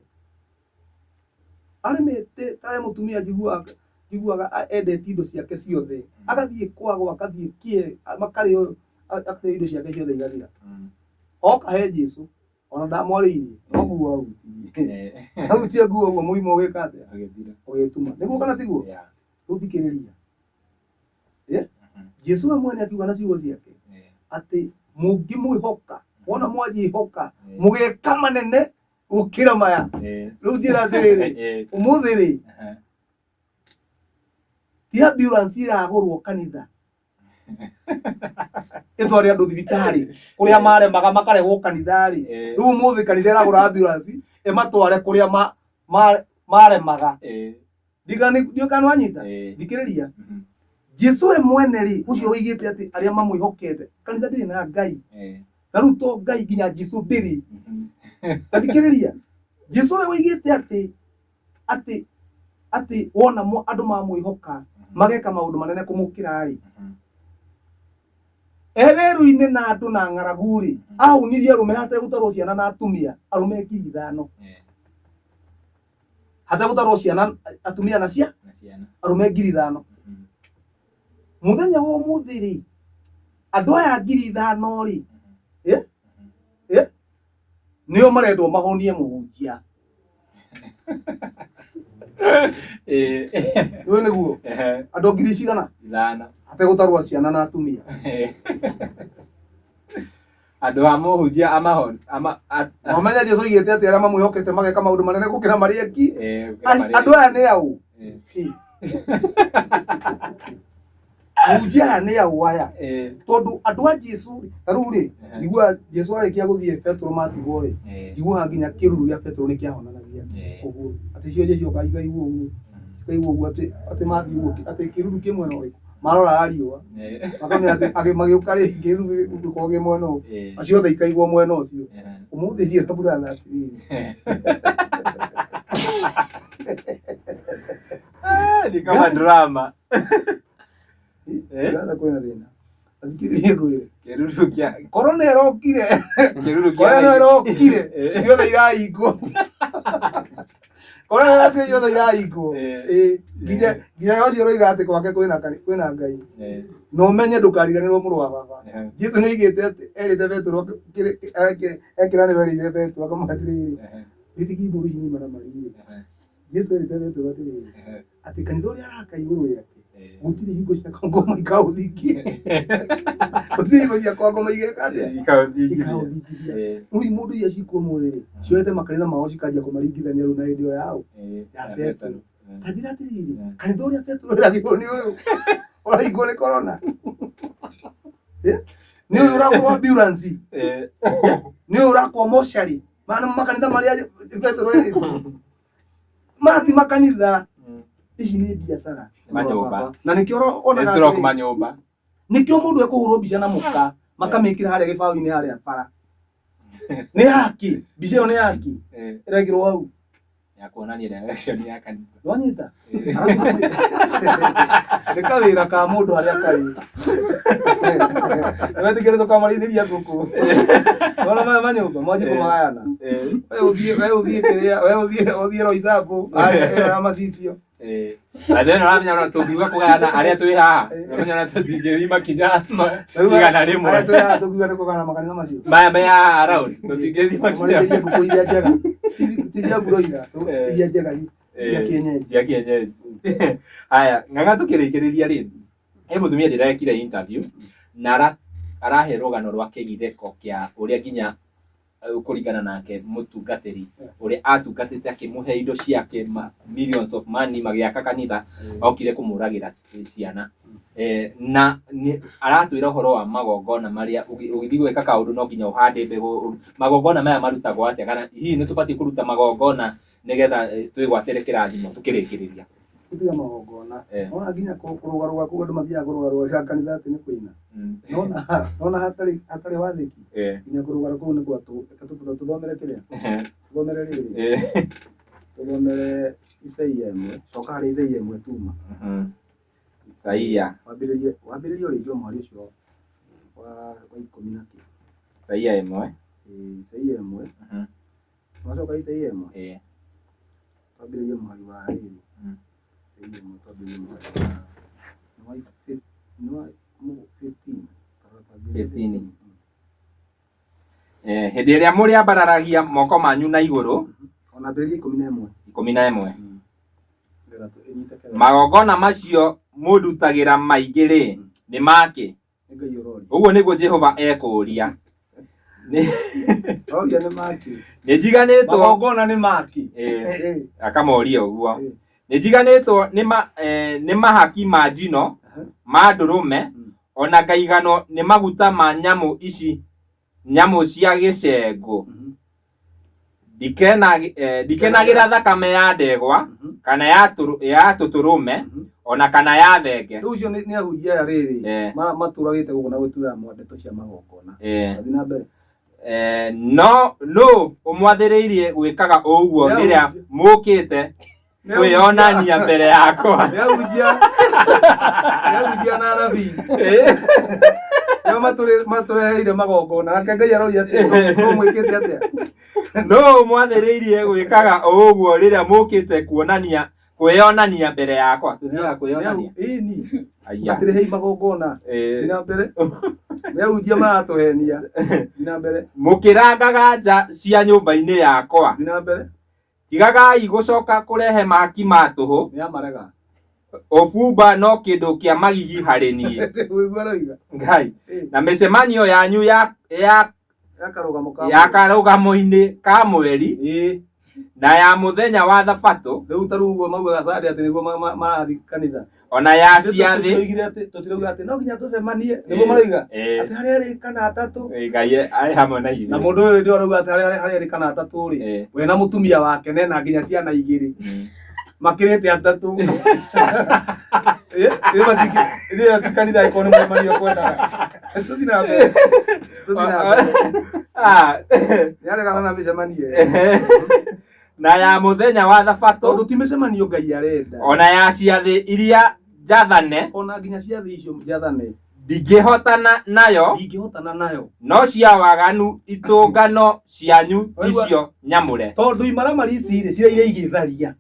aremete tawe mũtumia njiguaga endete indo ciake ciothe agathiĩ kwagwo akathiĩ kie makarĩ indo ciake ciothe igathira oka he Jesu ona ndamwarĩirie no nguo ahutirie ahutie nguo ũguo mũrimũ ũgĩka atĩa ũgĩtuma nĩguo kana tiguo ũthikĩrĩria Jesu we mwene akiuga na ciugo ciake atĩ mũngĩmwĩhoka wona mwanjĩhoka mũgeka manene gũkĩra maya. Rĩu njĩra atĩrĩrĩ ũmũthĩ rĩ ti ambulance iragũrwo kanitha ĩtware andũ thibitarĩ kũrĩa maremaga makarehwo kanitha rĩ. Rĩu ũmũthĩ kanitha ĩragũra ambulance ĩmatware kũrĩa maremaga. Ndiũkana wanyita thikĩrĩria Jesu we mwene rĩ ũcio oigĩte atĩ arĩa mamwĩhokete kanitha ndĩrĩ na Ngai na rĩu to Ngai nginya Jesu ndĩrĩ. Thikĩrĩria Jesu we oigĩte atĩ wona andũ mamwĩhoka mageka maũndũ manene kũmũkĩra rĩ werũ-inĩ na andũ na ng'aragu rĩ ahũnirie arũme hategũtarwo ciana na atumia arũme 5,000 hategũtarwo ciana atumia na arũme 5,000. Mũthenya wa ũmũthĩ rĩ andũ aya 5,000 rĩ nio marendwo mahonie mũhunjia we nĩguo andũ ngiri cigana ategũtarwo ciana na atumia andũ a mũhunjia amahon Wamenya Jesũ oigĩte atĩ arĩa mamwĩhokete mageka maũndũ manene gũkĩra marĩa eki. Andũ aya nĩ aũ? Ahunjia aya nĩ aũ aya? Tondũ andũ a Jesũ ta rĩu rĩ, njigua Jesũ arĩkia gũthiĩ Petro matigwo rĩ, njiguaga nginya kĩruru gĩa Petro nĩ kĩahonanagia ũguo atĩ cionje cioka ikaigwo ũguo cikaigwo ũguo atĩ mathiĩ ũguo atĩ kĩruru kĩmwe no rĩkũ marora riũa makamenya atĩ magĩũka rĩ kĩruru gĩkorwo kĩ mwena ũyũ acio othe ikaigwo mwena ũcio ũmũthĩ ndirĩ tabura na atĩrĩrĩ ni kama drama ndio kwenda thĩna athikĩrĩrie ngwĩre kĩruru kĩa korona ĩrokire kĩruru korona ĩrokire ciothe irahingwo korona ĩrokire ciothe irahingwo nginya yocio roiga atĩ gwake kwĩna Ngai no ũmenye ndũkariganĩrwo mũrũ wa baba Jesũ nĩ oigĩte atĩ erĩte Petro ekĩranĩro erĩire Petro akamwĩra atĩrĩrĩ wĩtĩkĩ mbũrũ ici nĩima na marĩ Jesũ erĩte Petro atĩrĩrĩ atĩ kanitha ũrĩa araka igũrũ rĩake gũtirĩ hingo cia ngoma ikaũthingia gũtirĩ hingo cia ngoma igeka atĩa ikaũthingia rĩu mũndũ iria cikwo mũthĩ rĩ cioete makanitha mao cikanjia kũmaringithania rĩu na hĩndĩ ĩyo yao ya Petro tanjĩra atĩrĩrĩ kanitha ũrĩa Petro eragĩrwo nĩ ũyũ ũrahingwo nĩ korona nĩ ũyũ ũrakwo ambulance nĩ ũyũ ũrakwo mocarĩ makanitha marĩa Petro erĩtwo mati makanitha ici nĩ biacara manyũmba na nĩkĩo onaga stroke manyũmba nĩkĩo mũndũ ekũhũrwo mbica na mũka makamĩkĩra harĩa gĩbaũ-inĩ harĩa bara nĩ haki mbica ĩyo nĩ haki ĩrekĩrwo hau ya kuonania direction ya kanitha wanyita nĩ kawĩra ka mũndũ harĩa karĩ wetĩkĩre tũkamarĩithĩria ngũkũ ona maya manyũmba mwanjie kũmagayana we ũthiĩ Roysambu macicio Adeno ramenya na tugiwa kugana arĩa twĩ haha ramenya na tutingĩthima kinya igana rĩmwe arĩa twĩ haha tugiwa kugana makanitha macio maya around tutingĩthima kinya ngũkũ iria njega tija buroira iria njega cia kienyeji haya ng'ang'a tukĩrĩkĩrĩria rĩ mũtumia ndĩrekire interview na arahe rũgano rwa kĩgitheko kĩa ũrĩa nginya kũringana nake mũtungatĩri ũrĩa atungatĩte akĩmũhe indo ciake millions of money magĩaka kanitha okire kũmũragĩra ciana na aratwĩra ũhoro wa magongona marĩa ũgĩthiĩ gwĩka kaũndũ no nginya ũhande mbegũ magongona maya marutagwo atĩa kana hihi nĩ tũbatiĩ kũruta magongona nĩgetha twĩgwatĩre kĩrathimo tukĩrĩkĩrĩria kutiga magongona ona nginya kũrũgarũga kũu andũ mathiaga kũrũgarũga kanitha atĩ nĩ kũina nona hatarĩ wathĩki nginya kũrũgarũga kũu nĩ gwatũ tũthomere kĩrĩa tũthomere rĩrĩ tũthomere Isaia 1 coka harĩ Isaia 1 tuma Isaia wambĩrĩrie ũrĩithio mwari ũcio wa 10 na kĩ Isaia 1 Isaia 1 wacoka Isaia 1 wambĩrĩrie mwari wa 2 15 hĩndĩ ĩrĩa mũrĩ ambararagia moko manyu na igũrũ ona mbĩrĩrie 11 magongona macio mũndutagĩra maingĩ rĩ nĩ make ũguo nĩguo Jehova ekũria nĩ njiganĩtwo magongona nĩ make akamoria ũguo nĩ njiganĩtwo nĩ mahaki ma njino ma ndũrũme ona ngaigano nĩ maguta ma nyamũ ici nyamũ cia gĩcengo ndikenagĩra thakame ya ndegwa kana ya tũtũrũme ona kana ya thenge rĩu ucio nĩ ahunjia aya rĩrĩ matũragĩte gũkũ na gũtura ndeto cia magongona athi na mbere no ũmwathĩrĩirie gwĩkaga ũguo rĩrĩa mũkĩte kwĩonania mbere yakwa nĩ ahunjia na anabii nĩo matũreheire magongona nake Ngai aroria atĩ no mwĩkĩte atĩa no ũmwathĩrĩirie gwĩkaga ũguo rĩrĩa mũkĩte kwĩonania mbere yakwa tũthiaga kwĩonania Aya. Atire hei magongona. Ina mbere. Nĩ unjia maratuhenia. Ina mbere. Mukirangaga nja cia nyumba-inĩ yakwa. Ina mbere. Tigagai gucoka kurehe maki matuhu. Nĩ amarega. Ofumba no kindu kia magigi harĩ niĩ. Wĩigua roiga. Ngai. Na mĩcemanio yanyu ya karũgamo-inĩ ka mweri na ya muthenya wa Thabatũ. Rĩu ta rĩu maugaga Sunday atĩ nĩguo marathi kanitha. Ona ya ciathĩ. Tũtirauga atĩ no nginya tũcemanie. Nĩguo marauga. Atĩ harĩa arĩ kana atatũ. Ngai arĩ hamwe na ithuĩ. Na mũndũ ũyũ ndio arauga atĩ harĩa arĩ kana atatũ rĩ. We na mũtumia wake na nginya ciana igĩrĩ. Makirĩte atatũ. Ĩrĩa kanitha ĩkorwo nĩ mũcemanio kwendaga. Tũthina mbere. Nĩaregana na mĩcemanio. Na ya muthenya wa Thabatũ. Tondũ ti mĩcemanio Ngai arenda. Ona ya ciathĩ iria njathane. Ona nginya ciathĩ icio njathane. Ndingĩhotana nayo. No cia waganu itũngano cianyu icio nyamũre. Tondũ imaramari ici rĩ, ciria igĩtharia.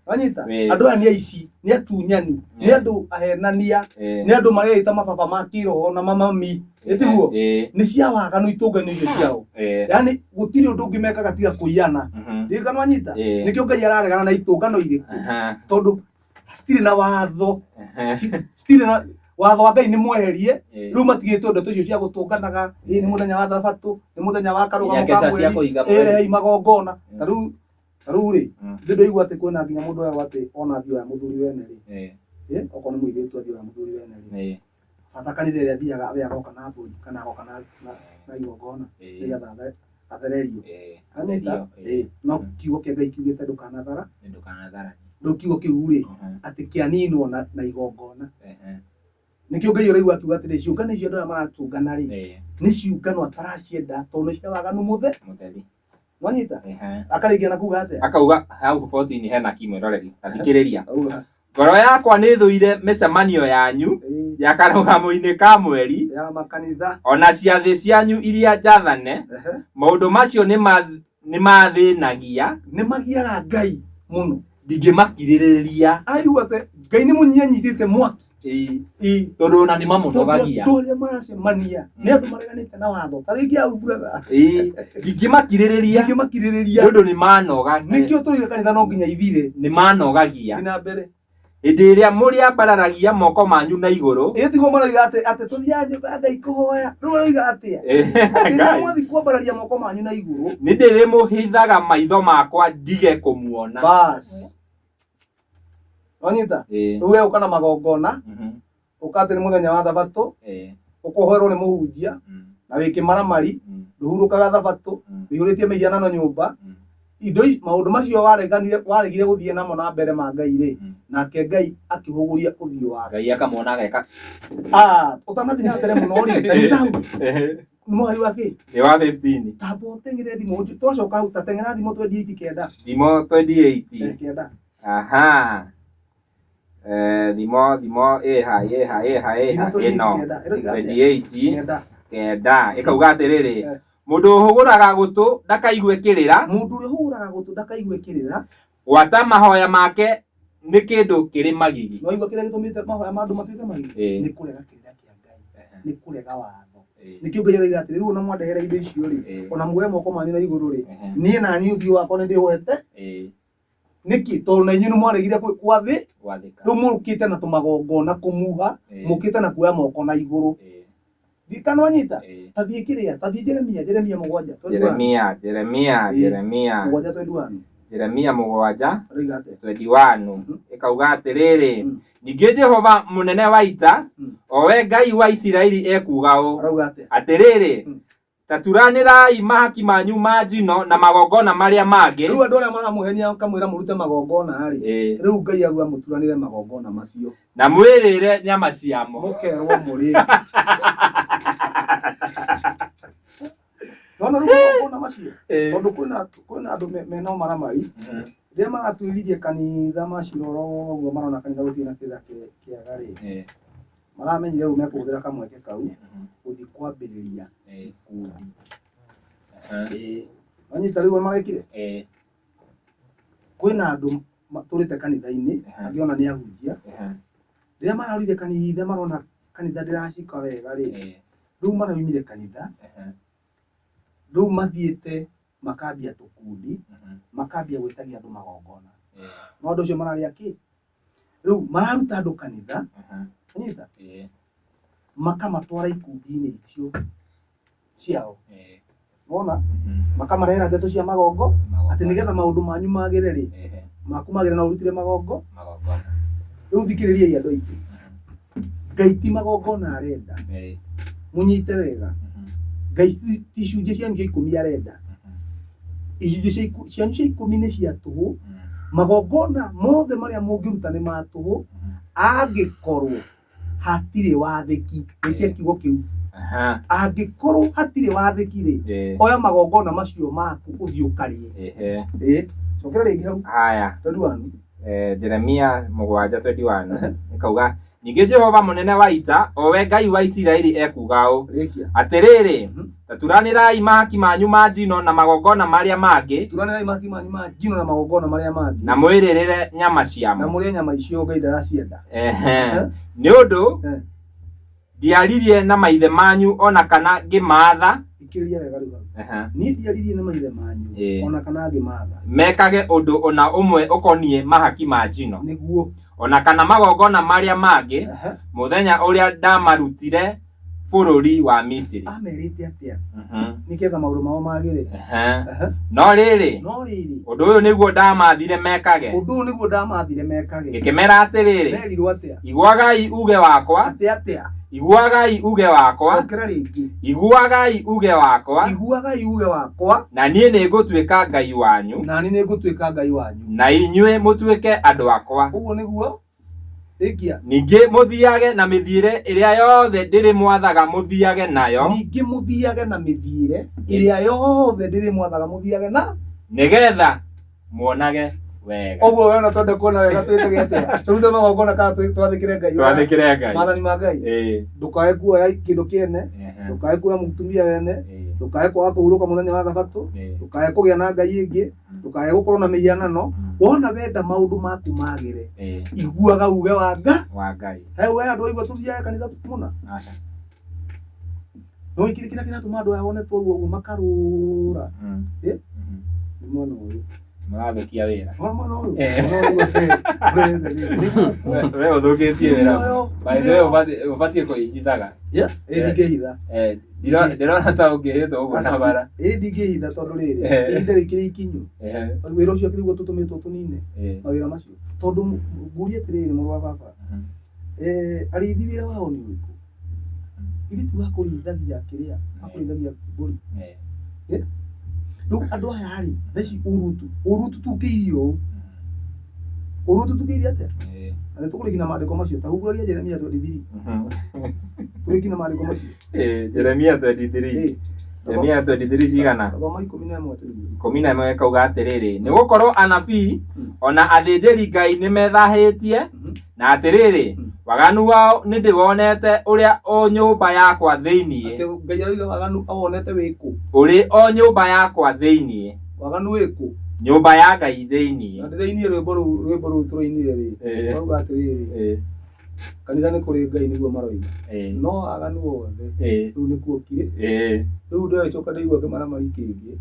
Wanyita? Andũ aya nĩ aici, nĩ atunyani, nĩ andũ ahenania, nĩ andũ mareita mababa ma kiroho na mamami. Ĩtiguo? Nĩ cia waganu itũngano icio ciao. Yaani gũtirĩ ũndũ ũngĩmekaga tiga kũiyana. Ndirikana wanyita? Nĩkĩo Ngai araregana na itũngano irĩ. Tondũ citirĩ na watho. Citirĩ na watho wa Ngai nĩ mweherie. Rĩu matigĩtwo ndeto icio cia gũtũnganaga. Nĩ mũthenya wa Thabatũ, nĩ mũthenya wa karũgamo ka mweri. Hei magongona. Ta rĩu rĩ, ndĩraigua atĩ kwĩna nginya mũndũ oya atĩ ona thio ya mũthuri wene rĩ. Okorwo nĩ mũirĩtu athio ya mũthuri wene rĩ. Bata kanitha ĩrĩa athiaga we agoka na mbũri kana agoka na igongona nĩgetha athererio. Anyita? No kiugo kĩa Ngai kiugĩte ndũkanathara. Rĩu kiugo kĩu rĩ, atĩ kĩaninwo na igongona. Nĩkĩo Ngai ũraigua akiuga atĩrĩ ciũngano icio andũ aya maratũngana rĩ, nĩ ciũngano ataracienda tondũ cia waganu mũtheri. Wanyita? Akarĩkia na kuga atĩa? Akauga hau 14 hena kimweroreri. Athikĩrĩria. Ngoro yakwa nĩ thũire mĩcemanio yanyu ya karũgamo-inĩ ka mweri ya makanitha ona ciathĩ cianyu iria njathane. Maũndũ macio nĩ mathĩnagia. Nĩ magiaga Ngai mũno. Ndingĩmakirĩrĩria. Aigua atĩ Ngai nĩ mũnyitĩte mwaki. Tondũ ona nĩ mamũnogagia. Tũrĩa maracemania nĩ andũ mareganĩte na watho. Ta rĩngĩ au brother. Ndingĩmakirĩrĩria. Tondũ nĩ manogagia. Nĩkĩo tũrĩa kanitha no nginya ithire. Nĩ manogagia. Na mbere. Hĩndĩ ĩrĩa mũrĩambararagia moko manyu na igũrũ. Ĩtiguo marauga atĩ tũthiaga nyũmba ya Ngai kũhoya. Rĩu marauga atĩa? Atĩ nĩ mwathi kwambararia moko manyu na igũrũ. Nĩ ndĩrĩmũhithaga maitho makwa ndige kũmuona. Bas. Wanyita? Rĩu we ũka na magongona. Ũka atĩ nĩ mũthenya wa Thabatũ. Ũkoherwo nĩ mũhunjia. Na wĩkĩmaramari. Ndũhurũkaga Thabatũ. Wĩihũrĩtie mĩhianano nyũmba. Indo maũndũ macio waregire gũthiĩ namo na mbere ma Ngai rĩ, nake Ngai akĩhũgũria ũthiũ wake. Ngai akamwona ageka. Ũtanathiĩ na mbere mũno rĩ, nĩ mweri wa kĩ? Nĩ wa 15. Tambo ũteng'ere thimũ, twacoka hau ta teng'era thimũ 28 kenda. Thimũ 28. Kenda. Aha. Thimũ ĩha ĩno 28 kenda. Ĩkauga atĩrĩrĩ, mũndũ ũhũgũraga gũtũ ndakaigue kĩrĩra. Mũndũ ũrĩa ũhũgũraga gũtũ ndakaigue kĩrĩra. Gwata mahoya make nĩ kĩndũ kĩrĩ magigi. No igua kĩrĩa gĩtũmĩte mahoya ma andũ matuĩke magigi. Nĩ kũrega kĩrĩra kĩa Ngai. Nĩ kũrega watho. Nĩkĩo Ngai arauga atĩrĩ, rĩu ona mwandehere indo icio rĩ, ona muoye moko manyu na igũrũ rĩ, niĩ na niĩ ũthiũ wakwa nĩ ndĩũhete. Nĩkĩ? Tondũ na inyuĩ nĩ mwaregire gwathĩka. Rĩu mũrũkĩte na tũmagongona kũmuha, mũkĩte na kuoya moko na igũrũ. Ndikana wanyita? Tathiĩ kĩrĩa? Tathiĩ Jeremia 7. Jeremia 7:21. Ĩkauga atĩrĩrĩ, ningĩ Jehova mũnene wa ita, o we Ngai wa Isiraeli ekuga ũũ atĩrĩrĩ, ta turanĩrai mahaki manyu ma njino na magongona marĩa mangĩ. Rĩu andũ arĩa maramũhenia kamwĩra mũrute magongona rĩ, rĩu Ngai auga mũturanĩre magongona macio na mwĩrĩre nyama ciamo. Mũkerwo mũrĩ. Nona rĩu magongona macio tondũ kwĩna andũ mena maramari rĩrĩa maratuĩririe kanitha maciroro ũguo marona kanitha gũtirĩ na kĩrĩa kĩega rĩ, maramenyire rĩu mekũhũthĩra kamweke kau gũthiĩ kwambĩrĩria ikundi. Wanyita rĩu marekire? Kwĩna andũ tũrĩte kanitha-inĩ angĩ ona nĩ ahunjia rĩrĩa mararire kanitha marona kanitha ndĩracika wega rĩ, rĩu maraumire kanitha, rĩu mathiĩte makambia tũkundi, makambia gwĩtagia andũ magongona. No andũ acio mararĩa kĩ? Rĩu mararuta andũ kanitha, anyita, makamatwara ikundi-inĩ icio ciao. Wona? Makamarehera ndeto cia magongo, atĩ nĩgetha maũndũ manyu magĩre rĩ, makumagĩra na ũrutire magongona. Rĩu thikĩrĩriai andũ aitũ. Ngai ti magongona arenda. Mũnyite wega. Ngai ti icunjĩ cianyu cia 10 arenda. Icunjĩ cianyu cia 10 nĩ cia tũhũ. Magongona mothe marĩa mũngĩruta nĩ ma tũhũ, angĩkorwo hatirĩ wathĩki. Gĩkĩ kiugo kĩu. Angĩkorwo hatirĩ wathĩki rĩ, oya magongona macio maku ũthiĩ ũkarĩe. Cokera rĩngĩ hau. Haya. 21. Jeremia 7:21 nikauga ningĩ Jehova mũnene wa ita, owe Ngai wa Isiraeli ekuga ũũ atĩrĩrĩ, taturanĩrai mahaki manyu ma njino na magongona marĩa mangĩ, turanĩrai mahaki manyu ma njino na magongona marĩa mangĩ, na mwĩrĩrĩre nyama ciamo, na mũrĩe nyama icio Ngai ndaracienda. Nĩ ũndũ ndiaririe na maithe manyu ona kana ngĩmatha. Ikĩria wega rĩu. Niĩ ndiaririe na maithe manyu ona kana ngĩmatha mekage ũndũ ona ũmwe ũkoniĩ mahaki ma njino, nĩguo ona kana magongona marĩa mangĩ mũthenya ũrĩa ndamarutire bũrũri wa Misiri. Amerĩte atĩa? Nĩgetha maũndũ mao magĩre. No rĩrĩ ũndũ ũyũ nĩguo ndamathire mekage. Ũndũ ũyũ nĩguo ndamathire mekage. Gĩkĩmera atĩrĩrĩ, merirwo atĩa? Iguagai uge wakwa. Atĩa? Iguagai uge wakwa. Cokera rĩngĩ. Iguagai uge wakwa. Iguagai uge wakwa. Na niĩ nĩngũtuĩka Ngai wanyu. Na niĩ nĩngũtuĩka Ngai wanyu. Na inyuĩ mũtuĩke andũ akwa. Ũguo nĩguo. Rĩkia. Ningĩ mũthiage na mĩthiĩre ĩrĩa yothe ndĩrĩ mwathaga mũthiage nayo. Ningĩ mũthiage na mĩthiĩre ĩrĩa yothe ndĩrĩ mwathaga mũthiage na, nĩgetha muonage wega. Ũguo wena twende kuona wega twĩtage atĩa? Tũrute magongona kana twathĩkĩre Ngai? Twathĩkĩre Ngai. Maathani ma Ngai. Ndũkae kuoya kĩndũ kĩene, ndũkae kuoya mũtumia wene, ndũkae kwaga kũhurũka mũthenya wa Thabatũ, ndũkae kũgĩa na ngai ingĩ, ndũkae gũkorwo na mĩhianano. Wona wenda maũndũ maku magĩre, iguaga uge wa Ngai. He we andũ aigua tũthiaga kanitha mũna. No ikiri kĩrĩa kĩratũma andũ aya wone ũguo makarũra. Nĩ mwena ũyũ. Marathũkia wĩra. Mwena ũyũ. We ũthũkĩtie wĩra. By the way ũbatiĩ kũhithaga. Ndingĩhitha. Ndĩrona ta ũngĩhĩtwo ũguo na bara. Ndingĩhitha tondũ rĩrĩ, ihinda rĩkĩrĩ ikinyu. Wĩra ũcio kĩrĩguo tũtũmĩtwo tũnine. Mawĩra macio. Tondũ nguria atĩrĩrĩ mũrũ wa baba. Arĩithi wĩra wao nĩ ũrĩkũ? Irĩtu wa kũrĩithagia kĩrĩa, akũrĩithagia mbũri. Rĩu andũ aya rĩ, theci ũrutu tukĩirio. Ũrutu tukĩirio atĩa? Na nĩtũkũrĩki na maandĩko macio. Ta hunguragia Jeremia 23. Tũrĩki na maandĩko macio. Jeremia 23. Jeremia 23 cigana? Thoma 11 tũigue. 11 kauga atĩrĩrĩ, nĩgũkorwo anabii ona athĩnjĩri Ngai nĩmethahĩtie, na atĩrĩrĩ, waganu wao nĩndĩwonete ũrĩa o nyũmba yakwa thĩiniĩ. Ngai arauga waganu awonete wĩkũ? Ũrĩ o nyũmba yakwa thĩiniĩ. Waganu wĩkũ? Nyũmba ya Ngai thĩiniĩ. Na ndĩrainie rwĩmbo rũu tũrainire rĩ. Wauga atĩrĩrĩ. Kanitha nĩ kũrĩ Ngai nĩguo maroiga. No aganu othe. Rĩu nĩkuo kire. Rĩu ndĩcoka ndaigua kĩmaramari kĩngĩ.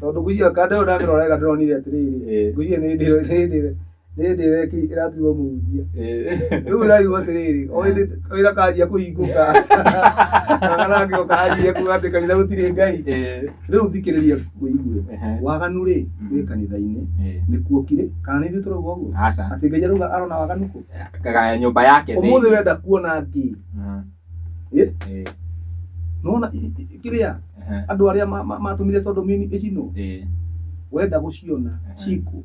Tondũ ngũiya kanda ĩyo ndamĩrora wega ndĩronire atĩrĩrĩ. Ngũiya nĩ ndĩreki ĩratuo mũhunjia. Rĩu ndĩraigua atĩrĩrĩ, o hĩndĩ wĩra kanjia kũhingũka. Kana ngĩoka anjia kuuga atĩ kanitha gũtirĩ Ngai. Rĩu thikĩrĩria wĩigue. Waganu rĩ, wĩ kanitha-inĩ nĩkuo kire. Kana nĩ ithuĩ tũrauga ũguo? Atĩ Ngai arauga arona waganu kũ? Nyũmba yake thĩiniĩ. Ũmũthĩ wenda kuona ngĩ. Nona kĩrĩa andũ arĩa matũmire Sodomu ĩcinwo. Wenda gũciona ciikũ.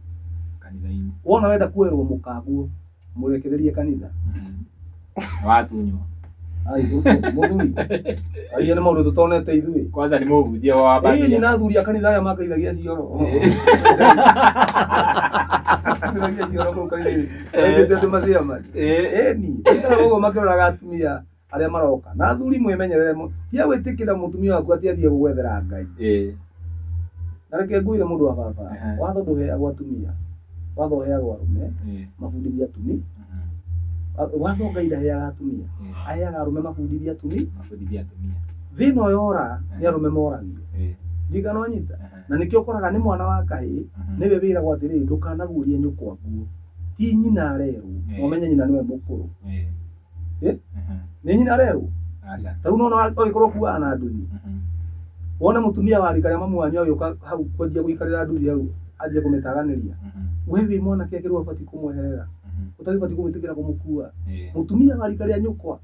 Wona wenda kuoerwo mũkanguo mũrekererie kanitha. Watunywo. Mũthuri. Aiya nĩ maũndũ tũtonete ithuĩ. Kwanza nĩ mũhunjia wa Biblia. Nĩ na athuri a kanitha arĩa makaithagia cioro. Makaithagia cioro kũu kanitha-inĩ. Aigĩte tũmathĩa mari. Ni. Ĩkara ũguo makĩroraga atumia arĩa maroka. Na athuri mwĩmenyerere. Tia gwĩtĩkĩra mũtumia waku atĩ athiĩ gũgwethera Ngai. Na reke ngwĩre mũndũ wa baba. Watho ndũheagwo atumia. Watho ũheagwo arũme. Mabundithia atumia. watho Ngai ndaheaga atumia, aheaga arume mabundithia atumia. Thina ũyũ ora nĩ arume moragio, ndigana wanyita, na nĩkĩo ũkoraga nĩ mwana wa kahĩĩ nĩwe wĩragwo atĩrĩrĩ ndũkanaguũrie nyũkwa nguo, ti nyina arerwo na ũmenye nyina nĩwe mũkũrũ. Nĩ nyina arerwo, ta rĩu nona ũgĩkorwo kuaga na nduthi, wona mũtumia wa rika rĩa mamu wanyu agĩũka hau kwanjia gũikarĩra nduthi hau anjie kũmĩtaganĩria, we wĩ mwanake akĩrwo ũbatiĩ kũmweherera, ũtagĩbatiĩ kũmĩtĩkĩra kũmũkua. Mũtumia wa rika rĩa nyũkwa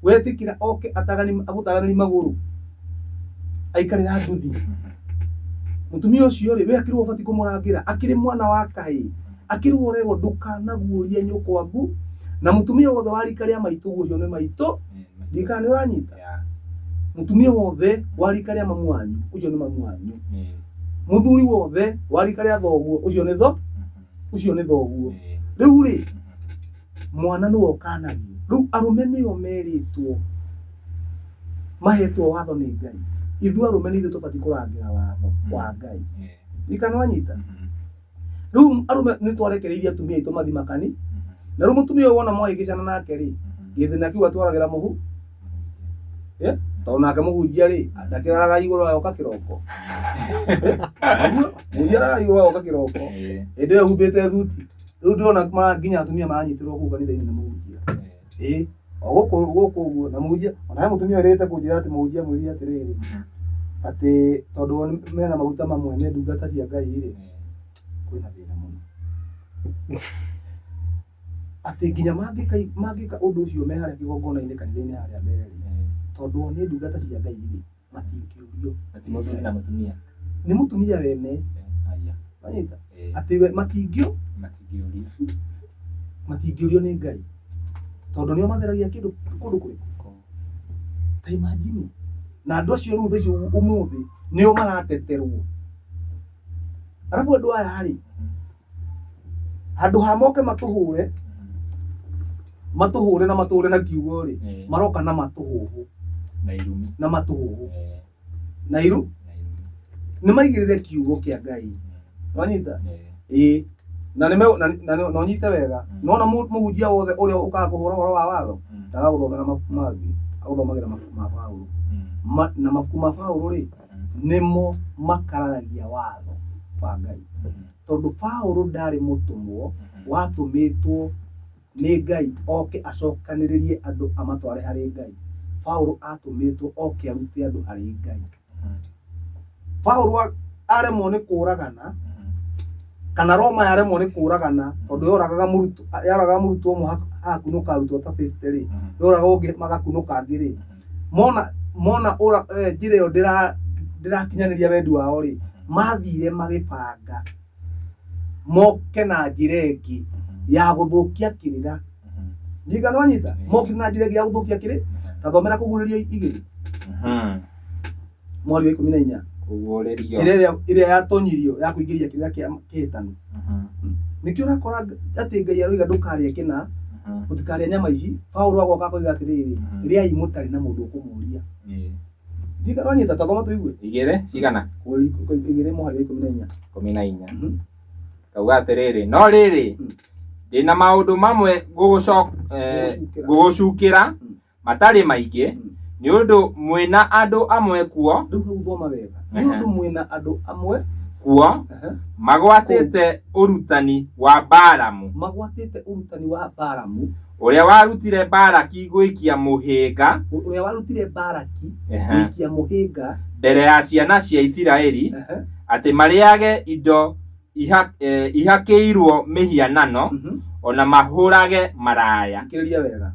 wetĩkĩra oke agũtaganĩrie magũrũ aikarĩra nduthi, mũtumia ũcio rĩ we akĩrwo ũbatiĩ kũmũrangĩra, akĩrĩ mwana wa kahĩĩ, akĩrwo ũrerwo ndũkanaguũrie nyũkwa nguo, na mũtumia wothe wa rika rĩa maitũ ũcio nĩ maitũ, ndikana nĩ ũranyita, mũtumia wothe wa rika rĩa mamu wanyu ũcio nĩ mamu wanyu, mũthuri wothe wa rika rĩa thoguo ũcio nĩ thoguo. Rĩu rĩ mwana nĩwe ũkanagio, rĩu arũme nĩo merĩtwo mahetwo watho nĩ Ngai, ithuĩ arũme nĩ ithuĩ tũbatiĩ kũrangĩra watho wa Ngai, ndikana wanyita. Rĩu arũme nĩ twarekereirie atumia aitũ mathi makani, na rĩu mũtumia ũyũ wona mwahĩngĩcana nake rĩ gĩthĩna kĩu atwaragĩra mũhu, tondũ nake mũhunjia rĩ ndakĩraraga igũrũ agoka kĩroko, mũhunjia araraga igũrũ agoka kĩroko, hĩndĩ ĩyo ehumbĩte thuti. Rĩu ndĩrona nginya atumia maranyitĩrwo kũu kanitha-inĩ nĩ mũhunjia, o gũkũ ũguo, na mũhunjia ona he mũtumia wĩrĩte kũnjĩra atĩ mũhunjia mwĩrire atĩrĩrĩ atĩ tondũ mena maguta mamwe nĩ ndungata cia Ngai rĩ kwĩna thĩna mũno, atĩ nginya mangĩka ũndũ ũcio me harĩa kĩgongona-inĩ kanitha-inĩ harĩa mbere rĩ, tondũ nĩ ndungata cia Ngai rĩ matingĩũrio, nĩ mũtumia wene wanyita, atĩ we matingĩũrio nĩ Ngai, tondũ nĩo matheragia kĩndũ kũndũ kũrĩkũ, ta imagine. Na andũ acio rĩu thaa icio ũmũthĩ nĩo marateterwo, arabu andũ aya rĩ handũ ha moke matũhũre na matũhũre na kiugo rĩ maroka na matũhũhũ na matũhũhũ na iru nĩ maigĩrĩre kiugo kĩa Ngai, wanyita, na ũnyite wega, nona mũhunjia wothe ũrĩa ũkaga kũhũra ũhoro wa watho ndagagũthomera mabuku mangĩ, agũthomagĩra mabuku ma Paũlũ, na mabuku ma Paũlũ rĩ nĩmo makararagia watho wa Ngai, tondũ Paũlũ ndarĩ mũtũmwo watũmĩtwo nĩ Ngai oke acokanĩrĩrie andũ amatware harĩ Ngai. Paũlũ atũmĩtwo oke arute andũ harĩ Ngai. Paũlũ aremwo nĩ kũragana kana Roma yaremwo nĩ kũragana, tondũ yoragaga mũrutwo ũmwe agakunũka arutwo ta 50 rĩ, yoraga ũngĩ magakunũka angĩ rĩ, mona njĩra ĩyo ndĩrakinyanĩria wendi wao rĩ, mathire magĩbanga moke na njĩra ĩngĩ ya gũthũkia kĩrĩra, ndigana wanyita, mokire na njĩra ĩngĩ ya gũthũkia kĩrĩra, tathomera Kũguũrĩrio 2 mweri wa 14, ĩrĩa yatonyirio ya kũingĩria kĩrĩra kĩa kĩhĩtano. Nĩkĩo ũrakora atĩ Ngai aroiga ndũkarĩe kĩna, ũtikarĩe nyama ici. Paũlũ agoka akoiga atĩrĩrĩ rĩai mũtarĩ na mũndũ ũkũmũria, ndigana wanyita, tathoma tũigue 2 cigana 2 mweri wa 14 kauga atĩrĩrĩ, no rĩrĩ ndĩna maũndũ mamwe ngũgũcukĩra matarĩ maingĩ, nĩ ũndũ mwĩna andũ amwe kuo, rĩu thoma wega, nĩ ũndũ mwĩna andũ amwe kuo magwatĩte ũrutani wa Balamu, ũrĩa warutire Balaki gũikia mũhĩnga mbere ya ciana cia Isiraeli, atĩ marĩage indo ihakĩirwo mĩhianano ona mahũrage maraya. Kĩrĩria wega,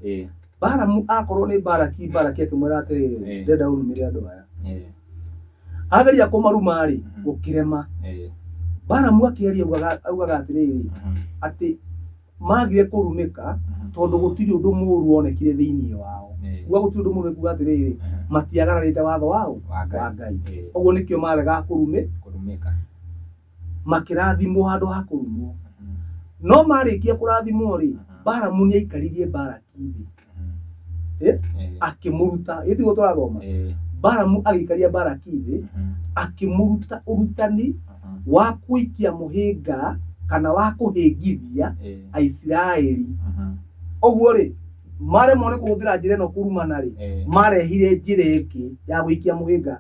Balamu akorwo nĩ Balaki akĩmwĩra atĩrĩrĩ ndenda ũrumĩre andũ aya, ageria kũmaruma rĩ gũkĩrema. Balamu akĩaria augaga atĩrĩrĩ atĩ magire kũrumĩka tondũ gũtirĩ ũndũ mũũru wonekire thĩinĩ wao, gũtirĩ ũndũ mũũru kuuga atĩrĩrĩ matiagararĩte watho wao wa Ngai, ũguo nĩkĩo marega kũrumĩka, makĩrathimwo handũ ha kũrumwo. No marĩkia kũrathimwo rĩ Balamu nĩ aikaririe Balaki thĩ, akĩmũruta, ĩtiguo tũrathoma, Balamu agĩikaria Balaki thĩ akĩmũruta ũrutani wa gũikia mũhĩnga kana wa kũhĩngithia Aisiraeli Oguo ri maremwo nĩ kũhũthĩra njĩra ĩno kũrumana rĩ marehire njĩra ĩngĩ ya gũikia mũhĩnga.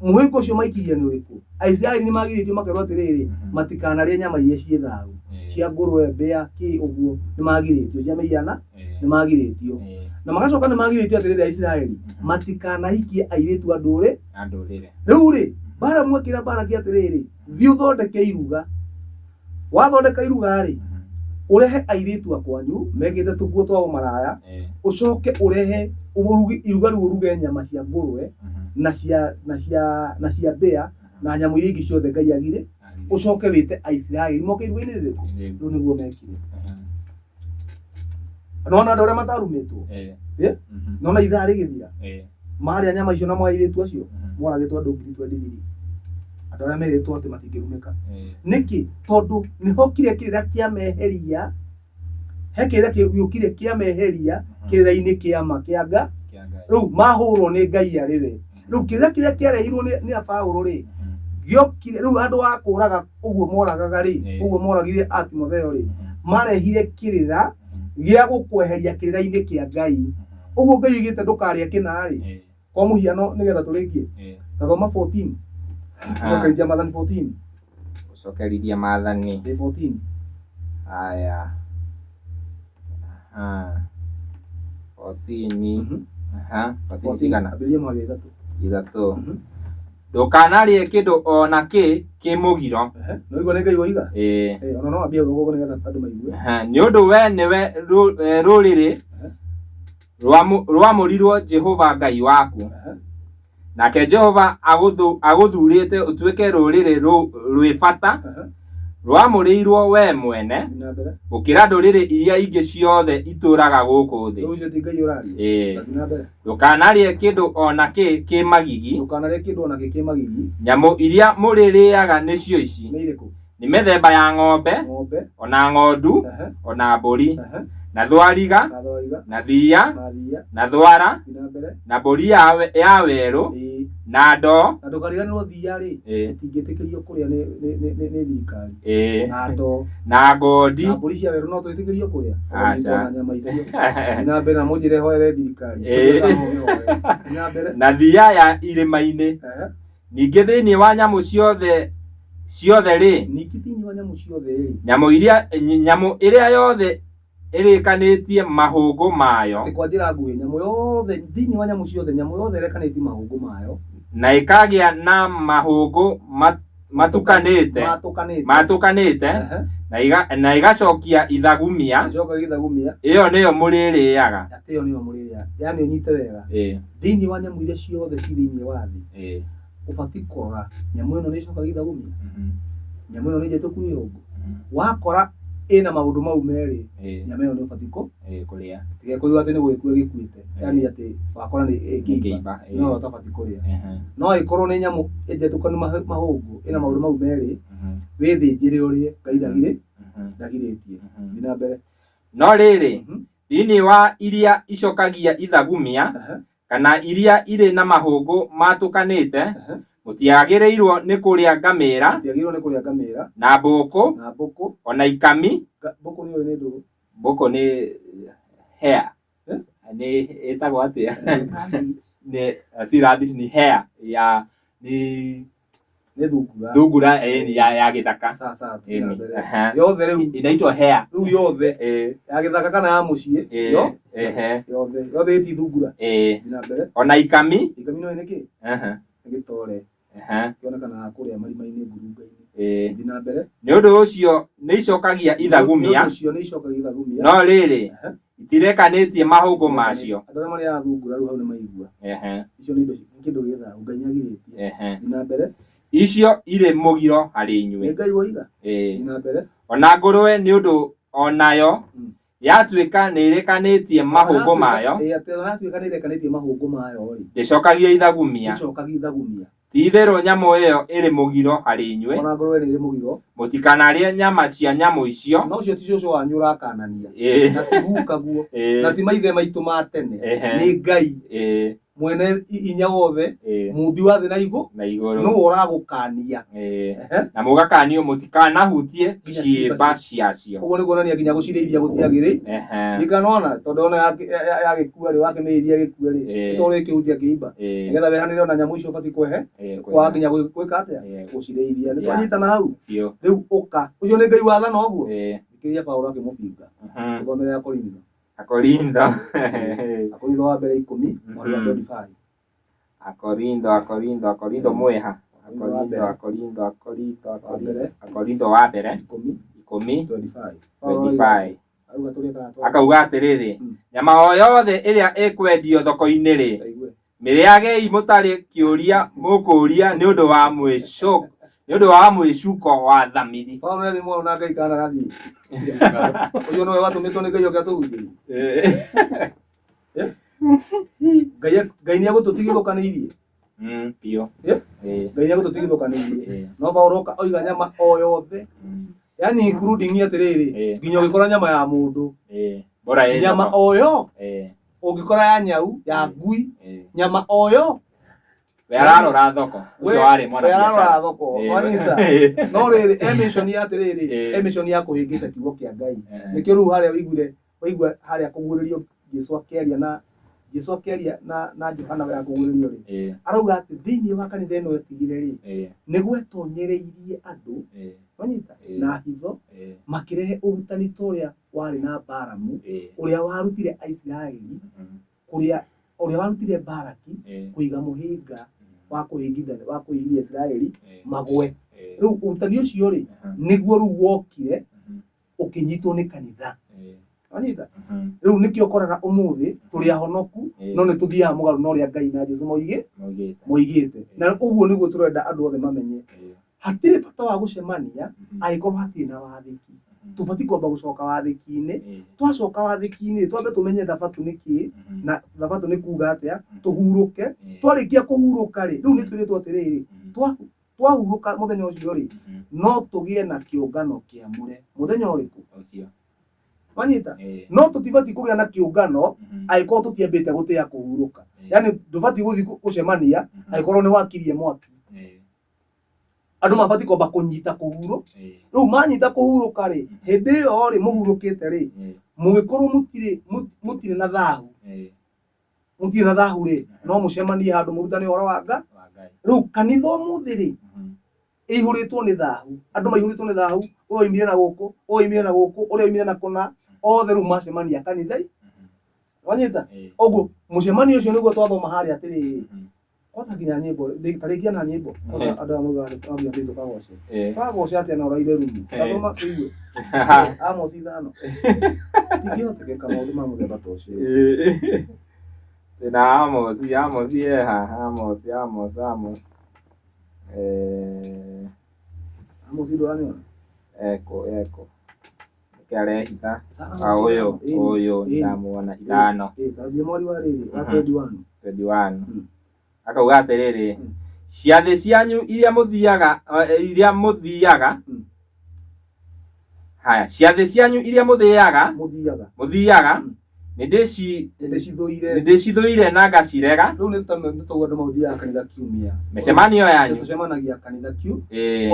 Mũhĩnga ũcio maikirie nĩ ũrĩkũ? Aisiraeli nĩ magirĩtio makerwo atĩrĩrĩ matikanarĩe nyama iria ciĩ thaahu cia ngũrwe, mbĩa, kĩ ũguo nĩ magirĩtio cia mĩhiana nĩ magirĩtio. Na magacoka nĩ magirĩtio atĩrĩrĩ Aisiraeli matikanahikie airĩtu a ndũrĩrĩ. Rĩu rĩ Balamu akĩra Balaki atĩrĩrĩ thiĩ ũthondeke iruga, wathondeka iruga rĩ urehe airĩtu akwanyu mekĩte tũkuo twa ũmaraya, ucoke urehe iruga rĩu uruge nyama cia ngũrwe na cia mbĩa na nyamũ iria ingĩ ciothe Ngai agire, ucoke wĩte Aisiraeli moke iruga-inĩ rĩrĩkũ. Rĩu nĩguo mekire. Nona andũ arĩa matarumĩtwo nona ithaa rĩgĩthira marĩa nyama icio na airĩtu acio moragĩtwo andũ 22,000. Andũ arĩa merĩtwo atĩ matingĩrumĩka. Nĩkĩ? Tondũ nĩho kire kĩrĩra kĩa meheria, he kĩrĩra gĩũkire kĩa meheria kĩrĩra-inĩ kĩa ma kĩa Ngai. Rĩu mahũrwo nĩ Ngai arĩ we. Rĩu kĩrĩra kĩrĩa kĩarehirwo nĩ Paũlũ rĩ gĩokire rĩu andũ a kũraga ũguo moragaga rĩ ũguo moragire Timotheo rĩ marehire kĩrĩra gĩa gũkweheria kĩrĩra-inĩ kĩa Ngai. Ũguo Ngai oigĩte ndũkarĩe kĩna rĩ kwa mũhiano nĩgetha tũrĩkie Thoma 14 Ucokerithia Maathani 14. Ucokerithia Maathani 14. Haya. 14. 14 cigana? Ambĩrĩria mweri ithatũ. Ndũkanarĩe kĩndũ ona kĩ mũgiro. No igua nĩ Ngai woiga? Ona no ambie ũguo nĩgetha andũ maigue. Nĩ ũndũ we nĩwe rũrĩrĩ rwamũrirwo Jehova Ngai waku. Nake Jehova agũthurĩte ũtuĩke rũrĩrĩ rwĩ bata rwamũrĩirwo we mwene gũkĩra ndũrĩrĩ iria ingĩ ciothe itũraga gũkũ thĩ. Ndũkanarĩe kĩndũ ona kĩ magigi. Nyamũ iria mũrĩrĩaga nĩcio ici: nĩ mĩthemba ya ng'ombe, ona ng'ondu, ona mbũri, na thwariga, na thiia, na thwara, na mbũri ya werũ, na ndoo. Na ndũkariganĩrwo thiia rĩ itingĩtĩkĩrio kũrĩa nĩ thirikari. Na ndoo, na ngondi, na mbũri cia werũ no twĩtĩkĩrio kũrĩa. Na nyama icio na mbere na mũnjĩre hoere thirikari. Na thiia ya irĩma-inĩ. Ningĩ thĩinĩ wa nyamũ ciothe rĩ nyamũ ĩrĩa yothe ĩrĩkanĩtie mahũngũ mayo, kwa njĩra nguhĩ nyamũ yothe thĩinĩ wa nyamũ ciothe nyamũ yothe ĩrekanĩtie mahũngũ mayo na ĩkagĩa na mahũngũ matũkanĩte na igacokia ithagumia, ĩyo nĩyo mũrĩrĩaga. Yani ũnyite wega thĩinĩ wa nyamũ iria ciothe ci thĩinĩ wa thĩ ũbatiĩ kũrora nyamũ ĩno nĩ ĩcokagia ithagumia, nyamũ ĩno nĩ njĩtũku yũngũ. Wakora ĩna maũndũ mau merĩ nyamũ ĩyo nĩ ũbatiĩ kũrĩa. Tigekũigua atĩ nĩ gwĩkua gĩkuĩte, yani atĩ wakora nĩ ĩkĩimba no ũtabatiĩ kũrĩa. No ĩkorwo nĩ nyamũ ĩnjĩtũkanu mahũngũ ĩna maũndũ mau merĩ wĩthĩnjĩre ũrĩe, Ngai ndagirĩtie. Thiĩ na mbere. No rĩrĩ thĩinĩ wa iria icokagia ithagumia kana iria irĩ na mahũngũ matũkanĩte mũtiagĩrĩirwo nĩ kũrĩa ngamĩra na mbũkũ ona ikami. Mbũkũ nĩ hare, nĩ ĩtagwo atĩa? Si rabbit, ni hare ya nĩ thungura ya gĩthaka. Yothe rĩu inaitwo hare. Rĩu yothe ya gĩthaka kana ya mũciĩ yothe ĩti thungura. Ona ikami no nĩ kĩ? Nĩ gĩtore kĩonekanaga kũrĩa marima-inĩ ngurunga-inĩ. Thiĩ na mbere. Nĩ ũndũ ũcio nĩ icokagia ithagumia, no rĩrĩ itirekanĩtie mahũngũ macio. Andũ arĩa marĩaga thungura rĩu hau nĩ maigua. Icio nĩ kĩndũ gĩthagu Ngai agirĩtie. Thiĩ na mbere. Icio irĩ mũgiro harĩ inyuĩ. Ngai woiga. Thiĩ na mbere. Ona ngũrwe nĩ ũndũ onayo yatuĩka nĩ ĩrekanĩtie mahũngũ mayo, ndĩcokagia ithagumia. Itherũ nyamũ ĩyo ĩrĩ mũgiro harĩ inyuĩ. Ona ngũrũwe nĩ ĩrĩ mũgiro. Mũtikanarĩe nyama cia nyamũ icio. No ũcio ti cũcũ wanyu ũrakanania. Na ti guka guo. Na ti maithe maitũ ma tene. Nĩ Ngai. Mwene inya wothe. Mũmbi wa thĩ na igũrũ. No ũragũkania. Na mũgakanio mũtikanahutie ciĩmba ciacio. Ũguo nĩ kuonania nginya gũcirĩithia gũtiagĩrĩ. Ndikanona tondũ ona yagĩkua rĩ wakĩmĩrĩithia gĩkue rĩ. Tondũ gĩkĩhutia kĩimba. Nĩgetha wehanĩre ona nyamũ icio ũbatiĩ kwehe. Kwa nginya gwĩka atĩa? Gũcirĩithia. Nĩ twanyitana hau. Rĩu ũka. Ũcio nĩ Ngai wathana ũguo. Thikĩrĩria Paũlũ akĩmũbinga. Tũthomere Akorintho. Akorintho wa mbere 10 mweri wa 25. Akorintho mweha. Akorintho wa mbere 10:25. Akauga atĩrĩrĩ, nyama o yothe ĩrĩa ĩkwendio thoko-inĩ rĩ, mĩrĩagei mũtarĩ kĩũria mũkũria nĩ ũndũ wa mwĩcuko wa thamiri. Paũlũ nĩ mwana na Ngai kana gathiĩ. Ũcio nĩwe watũmĩtwo nĩ Ngai oke atũhunjĩrie. Ngai nĩ agũtũtigithũkanĩirie. Pio. Ngai nĩ agũtũtigithũkanĩirie. No Paũlũ oiga nyama o yothe. Yani including atĩrĩrĩ, nginya ũgĩkora nyama ya mũndũ. Nyama oyo. Ũngĩkora ya nyau, ya ngui, nyama oyo. We ararora thoko. Ũcio warĩ mwana biacara. We ararora thoko. Wanyita. No rĩrĩ emission ya atĩrĩrĩ, emission ya kũhĩngĩte kiugo kĩa Ngai. Nĩkĩo rĩu harĩa waigua harĩa kũguũrĩrio Jesũ akĩaria na Johana ya kũguũrĩrio rĩ. Arauga atĩ thĩinĩ wa kanitha ĩno ĩtigire rĩ, nĩ gwetonyereirie andũ. Wanyita na hitho makĩrehe ũrutani ta ũrĩa warĩ na Balamu, ũrĩa warutire Aisiraeli, ũrĩa warutire Balaki kũiga mũhĩnga wa kũhĩngia Israeli magwe. Rĩu ũrutani ũcio rĩ nĩguo rĩu wokire ũkĩnyitwo nĩ kanitha. Wanyita rĩu nĩkĩo ũkoraga ũmũthĩ tũrĩ ahonoku no nĩ tũthiaga mũgarũ na ũrĩa Ngai na Jesũ moigĩte. Na ũguo nĩguo tũrenda andũ othe mamenye. Hatirĩ bata wa gũcemania angĩkorwo hatirĩ na wathĩki. Tũbatiĩ kwamba gũcoka wathĩki-inĩ. Twacoka wathĩki-inĩ twambe tũmenye thabatũ nĩ kĩĩ na thabatũ nĩ kuuga atĩa, tũhurũke. Twarĩkia kũhurũka rĩ, rĩu nĩ twĩrĩtwo atĩrĩrĩ, twahurũka mũthenya ũcio rĩ, no tũgĩe na kĩũngano kĩamũre. Mũthenya ũrĩkũ? Ũcio. Wanyita? No tũtibatiĩ kũgĩa na kĩũngano angĩkorwo tũtiambĩte gũtĩa kũhurũka. Yani ndũbatiĩ gũthiĩ gũcemania angĩkorwo nĩ wakirie mwaki. Andũ mabatiĩ kwamba kũnyita kũhurũka. Rĩu manyita kũhurũka rĩ, hĩndĩ ĩyo rĩ mũhurũkĩte rĩ, mũgĩkorwo mũtirĩ na thahu. Mũtirĩ na thahu rĩ, no mũcemanie handũ mũrutane ũhoro wa Ngai. Rĩu kanitha ũmũthĩ rĩ, ĩihũrĩtwo nĩ thahu. Andũ maihũrĩtwo nĩ thahu, ũyũ oimire na gũkũ, ũyũ oimire na gũkũ, ũrĩa oimire na kũna, othe rĩu macemania kanitha. Wanyita? Ũguo mũcemanio ũcio nĩguo twathoma harĩa atĩrĩrĩ. Kwanza nginya nyĩmbo, tarĩkia na nyĩmbo. Andũ a mũgani twambia thĩ tũkagoce. Twagoce atĩa na ũraire rumu. Tathoma kĩigue. Amos 5. Tingĩhotekeka maũndũ ma mũthemba ta ũcio. Na Amos yeha, Amos. Amos ndũranyona? Eko. Nĩkĩarehitha. Ũyũ ndamuona ithano. Tambia mwari wa rĩrĩ wa 21. Akauga atĩrĩrĩ, ciathĩ cianyu iria mũthiaga haya, ciathĩ cianyu iria mũthiaga nĩndĩcithũire na ngacirega. Rĩu nĩ tũguo andũ mathiaga kanitha kiumia. Mĩcemanio yanyu tũcemanagia kanitha kiu.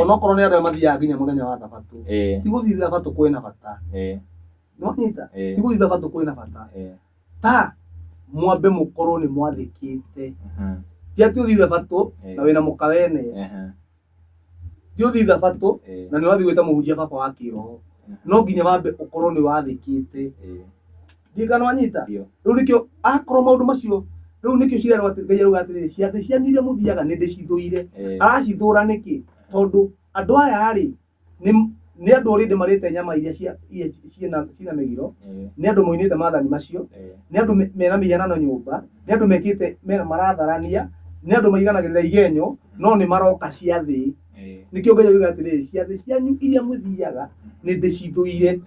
Onokorwo nĩ andũ mathiaga nginya mũthenya wa thabatũ. Ti gũthiĩ thabatũ kwĩna bata. Nĩwanyita? Ti gũthiĩ thabatũ kwĩna bata. Ta mwambe mũkorwo nĩ mwathĩkĩte. Ti atĩ ũthiĩ thabatũ na wĩna mũkawene. Ti ũthiĩ thabatũ na nĩ wathiĩ gwĩta mũhunjia baba wa kĩroho. No nginya wambe ũkorwo nĩ wathĩkĩte. Ndikana wanyita? Rĩu nĩkĩo akorwo maũndũ macio, rĩu nĩkĩo cirerwo atĩ Ngai arauga atĩrĩrĩ, ciathĩ cianyu iria mũthiaga nĩndĩcithũire. Aracithũra nĩkĩ? Tondũ andũ aya rĩ nĩ andũ already marĩte nyama iria ciĩna mĩgiro, nĩ andũ moinĩte maathani macio, nĩ andũ mena mĩhianano nyũmba, nĩ andũ mekĩte maratharania, nĩ andũ maiganagĩrĩra igenyo no nĩ maroka ciathĩ nikĩo Ngai oiga atĩrĩrĩ ciathĩ cianyu iria mũthiaga nĩ ndĩcithũire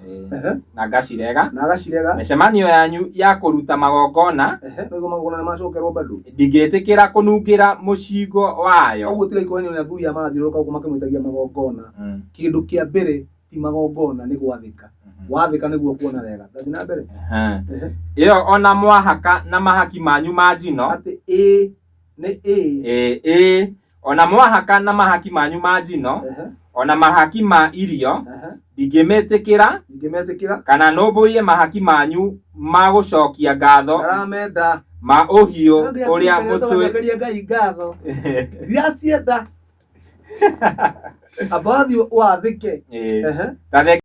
na ngacirega na agacirega mĩcemanio yanyu ya kũruta magongona nĩguo magongona nĩ macokerwo bado ndingĩtĩkĩra kũnungĩra mũcingo wayo. ũguo tiga ikohenio nĩ athuri a marathiũrũrũka gũkũ makĩmũitagia magongona kĩndũ kĩa mbere ti magongona nĩ gwathĩka wathĩka nĩguo kuona wega thathi na mbere ĩyo ona mwahaka na mahaki manyu ma njino atĩ ĩ nĩ ona mwahaka na mahaki manyu ma njino ona mahaki ma irio ingĩmetĩkĩra kana nũmbũiye mahaki manyu ma gũcokia ngatho ndaramenda ma ũhiũ ũrĩa mũtwe Ngai ngatho ndiracienda amba wathiĩ wathĩke